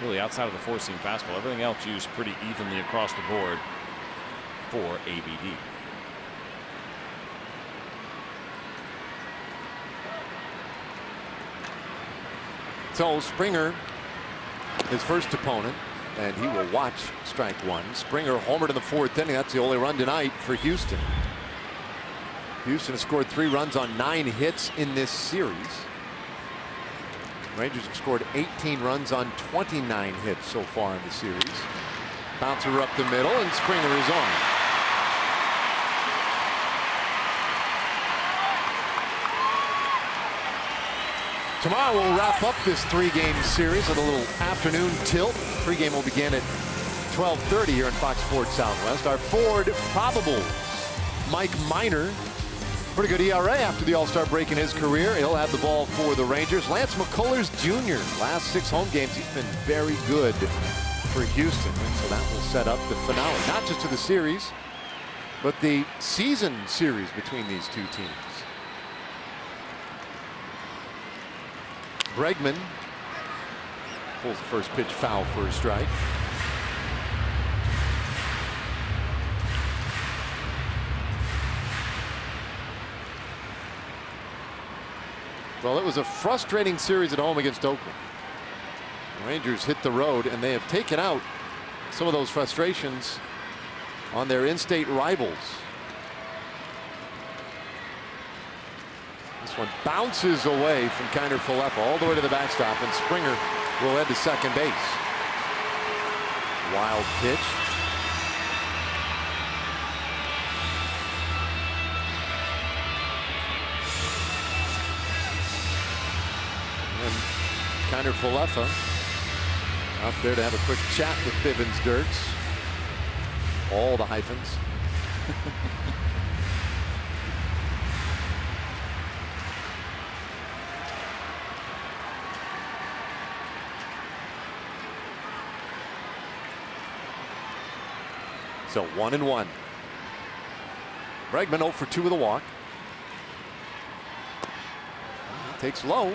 Speaker 3: really, outside of the 4-seam fastball, everything else used pretty evenly across the board for ABD.
Speaker 2: So Springer, his first opponent, and he will watch strike 1. Springer homered in the 4th inning. That's the only run tonight for Houston. Houston has scored 3 runs on 9 hits in this series. Rangers have scored 18 runs on 29 hits so far in the series. Bouncer up the middle, and Springer is on. Tomorrow we'll wrap up this 3-game series with a little afternoon tilt. Pregame will begin at 12:30 here on Fox Sports Southwest. Our Ford probables: Mike Minor, pretty good ERA after the All-Star break in his career. He'll have the ball for the Rangers. Lance McCullers Jr. Last 6 home games, he's been very good for Houston, and so that will set up the finale, not just to the series, but the season series between these two teams. Bregman pulls the first pitch foul for a strike. Well, it was a frustrating series at home against Oakland. The Rangers hit the road, and they have taken out some of those frustrations on their in-state rivals. This one bounces away from Kiner Falefa all the way to the backstop, and Springer will head to second base. Wild pitch. And Kiner Falefa out there to have a quick chat with Bivens Dirks. All the hyphens. So 1-1. Bregman 0 for 2 with a walk. He takes low.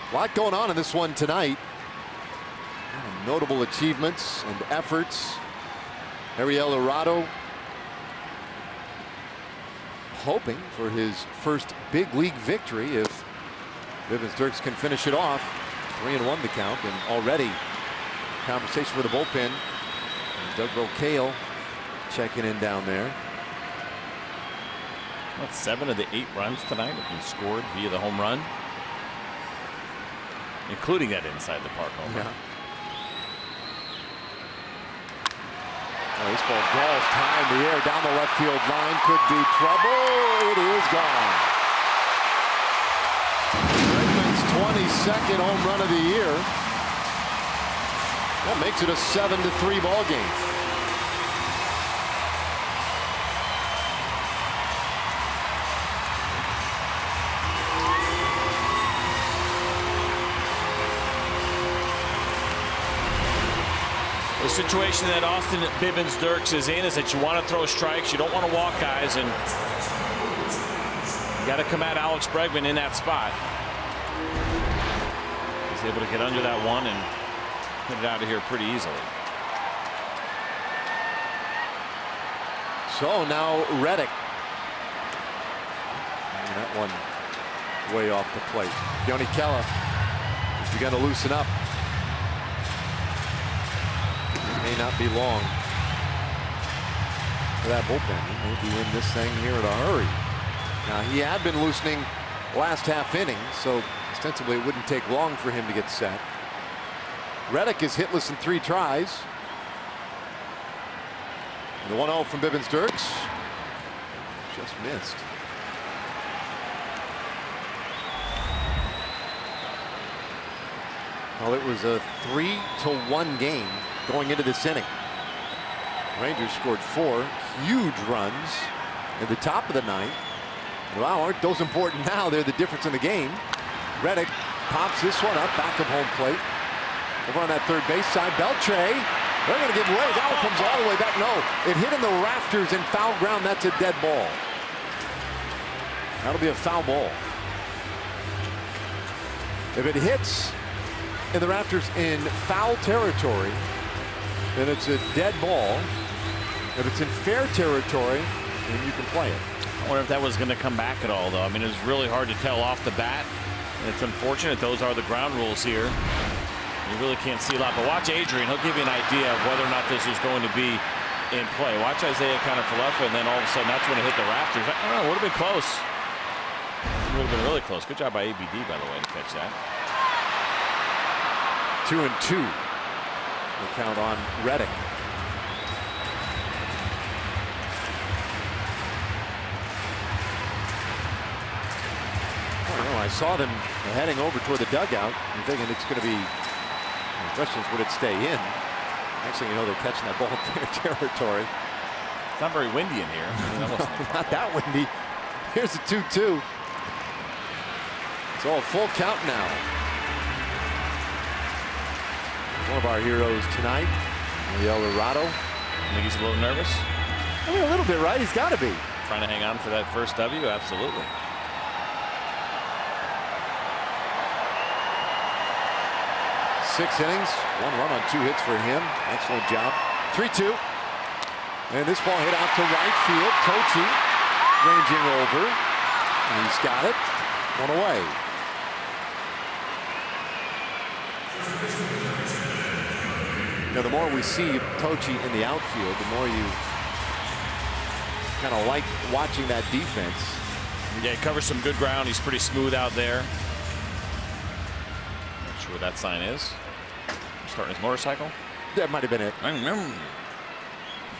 Speaker 2: A lot going on in this one tonight. Notable achievements and efforts. Ariel Irado hoping for his first big league victory if Bivens Dirks can finish it off. 3-1 the count, and already conversation with the bullpen. And Doug Rocale checking in down there.
Speaker 8: Well, 7 of the 8 runs tonight have been scored via the home run, including that inside the park home run.
Speaker 2: Baseball golf high in the air down the left field line. Could be trouble. It is gone. 22nd home run of the year. That makes it a 7-3 ball game.
Speaker 3: The situation that Austin Bivens Dirks is in is that you want to throw strikes, you don't want to walk guys, and you got to come at Alex Bregman in that spot. He's able to get under that one and get it out of here pretty easily.
Speaker 2: So now Reddick. And that one way off the plate. Yoni Kella has begun to loosen up. It may not be long for that bullpen. He may be in this thing here in a hurry. Now, he had been loosening last half inning, so ostensibly it wouldn't take long for him to get set. Reddick is hitless in 3 tries. And the 1-0 from Bivens Dirks just missed. Well, it was a 3-1 game going into this inning. Rangers scored 4 huge runs in the top of the 9th. Wow, aren't those important now? They're the difference in the game. Reddick pops this one up back of home plate. Over on that third base side, Beltre. They're going to give way. That one comes all the way back. No, it hit in the rafters in foul ground. That's a dead ball. That'll be a foul ball. If it hits in the rafters in foul territory, then it's a dead ball. If it's in fair territory, then you can play it.
Speaker 3: I wonder if that was going to come back at all, though. I mean, it was really hard to tell off the bat. And it's unfortunate. Those are the ground rules here. You really can't see a lot, but watch Adrian. He'll give you an idea of whether or not this is going to be in play. Watch Isaiah kind of Falefa, and then all of a sudden that's when it hit the rafters. I don't know, it would have been close. It would have been really close. Good job by ABD, by the way, to catch that.
Speaker 9: 2-2. The count on Reddick. I saw them heading over toward the dugout. I'm thinking it's going to be. The question is, would it stay in? Next thing you know, they're catching that ball in their territory.
Speaker 3: It's not very windy in here.
Speaker 9: Not that windy. Here's the 2-2. It's all full count now. One of our heroes tonight, Ariel Dorado.
Speaker 3: I think he's a little nervous.
Speaker 9: I mean, a little bit, right? He's got to be.
Speaker 3: Trying to hang on for that first W, absolutely.
Speaker 9: 6 innings, 1 run on 2 hits for him. Excellent job. 3-2. And this ball hit out to right field. Tochi ranging over. And he's got it. 1 away. Now, the more we see Tochi in the outfield, the more you kind of like watching that defense.
Speaker 3: Yeah, he covers some good ground. He's pretty smooth out there. Not sure what that sign is. Starting his motorcycle?
Speaker 9: That might have been it.
Speaker 3: I don't remember.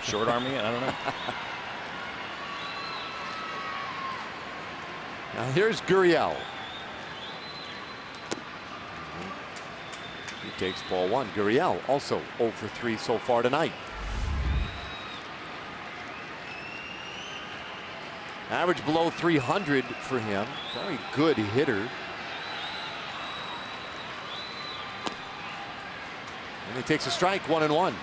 Speaker 3: Short arming it? I don't know.
Speaker 9: Now here's Gurriel. He takes ball 1. Gurriel also 0 for 3 so far tonight. Average below 300 for him. Very good hitter. And he takes a strike, 1-1.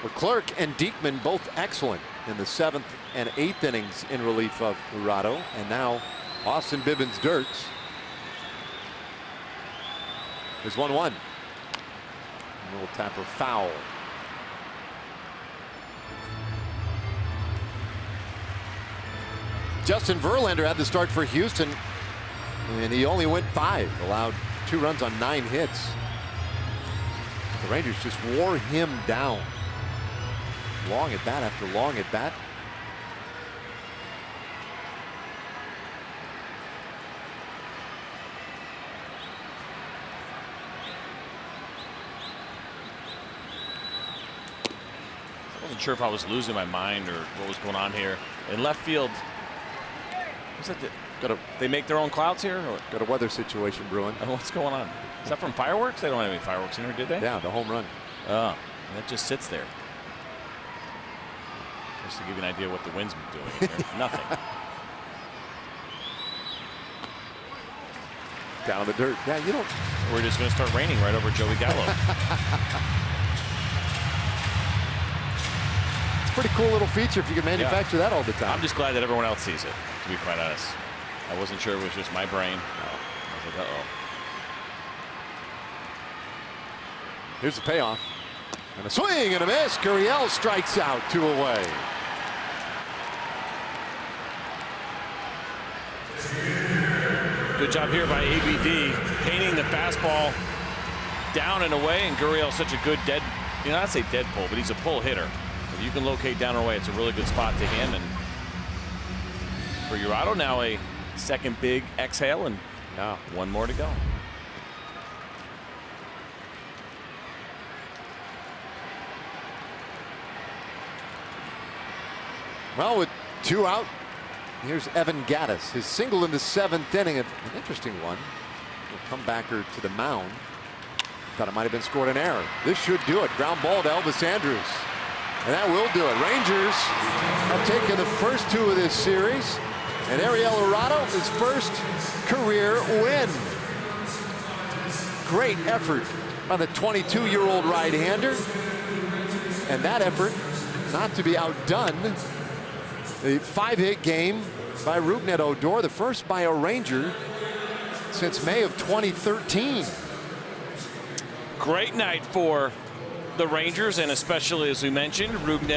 Speaker 9: Leclerc and Diekman both excellent in the 7th and 8th innings in relief of Dorado. And now Austin Bibbins-Dirks is 1-1. A little tapper foul. Justin Verlander had the start for Houston, and he only went 5, allowed 2 runs on 9 hits. The Rangers just wore him down. Long at bat after long at bat.
Speaker 3: I wasn't sure if I was losing my mind or what was going on here. In left field, is that they make their own clouds here? Or?
Speaker 9: Got a weather situation brewing.
Speaker 3: Oh, what's going on? Is that from fireworks? They don't have any fireworks in here, did they?
Speaker 9: Yeah, the home run.
Speaker 3: Oh, that just sits there. Just to give you an idea what the wind's doing in here. Nothing.
Speaker 9: Down in the dirt. Yeah, you don't.
Speaker 3: We're just going to start raining right over Joey Gallo.
Speaker 9: It's a pretty cool little feature if you can manufacture that all the time.
Speaker 3: I'm just glad that everyone else sees it, to be quite honest. I wasn't sure it was just my brain. I was like, uh-oh.
Speaker 9: Here's the payoff. And a swing and a miss. Gurriel strikes out, 2 away.
Speaker 3: Good job here by ABD, painting the fastball down and away, and Gurriel's such a good dead, I'd say dead pull, but he's a pull hitter. If you can locate down and away, it's a really good spot to him. And for Dorado, now a second big exhale, and 1 more to go.
Speaker 9: Well, with 2 out, here's Evan Gattis. His single in the 7th inning. An interesting one. A comebacker to the mound. Thought it might have been scored an error. This should do it. Ground ball to Elvis Andrus. And that will do it. Rangers have taken the first 2 of this series. And Ariel Dorado, his first career win. Great effort by the 22-year-old right-hander. And that effort not to be outdone. The 5-hit game by Rougned Odor, the first by a Ranger since May of 2013.
Speaker 3: Great night for the Rangers, and especially, as we mentioned, Rougned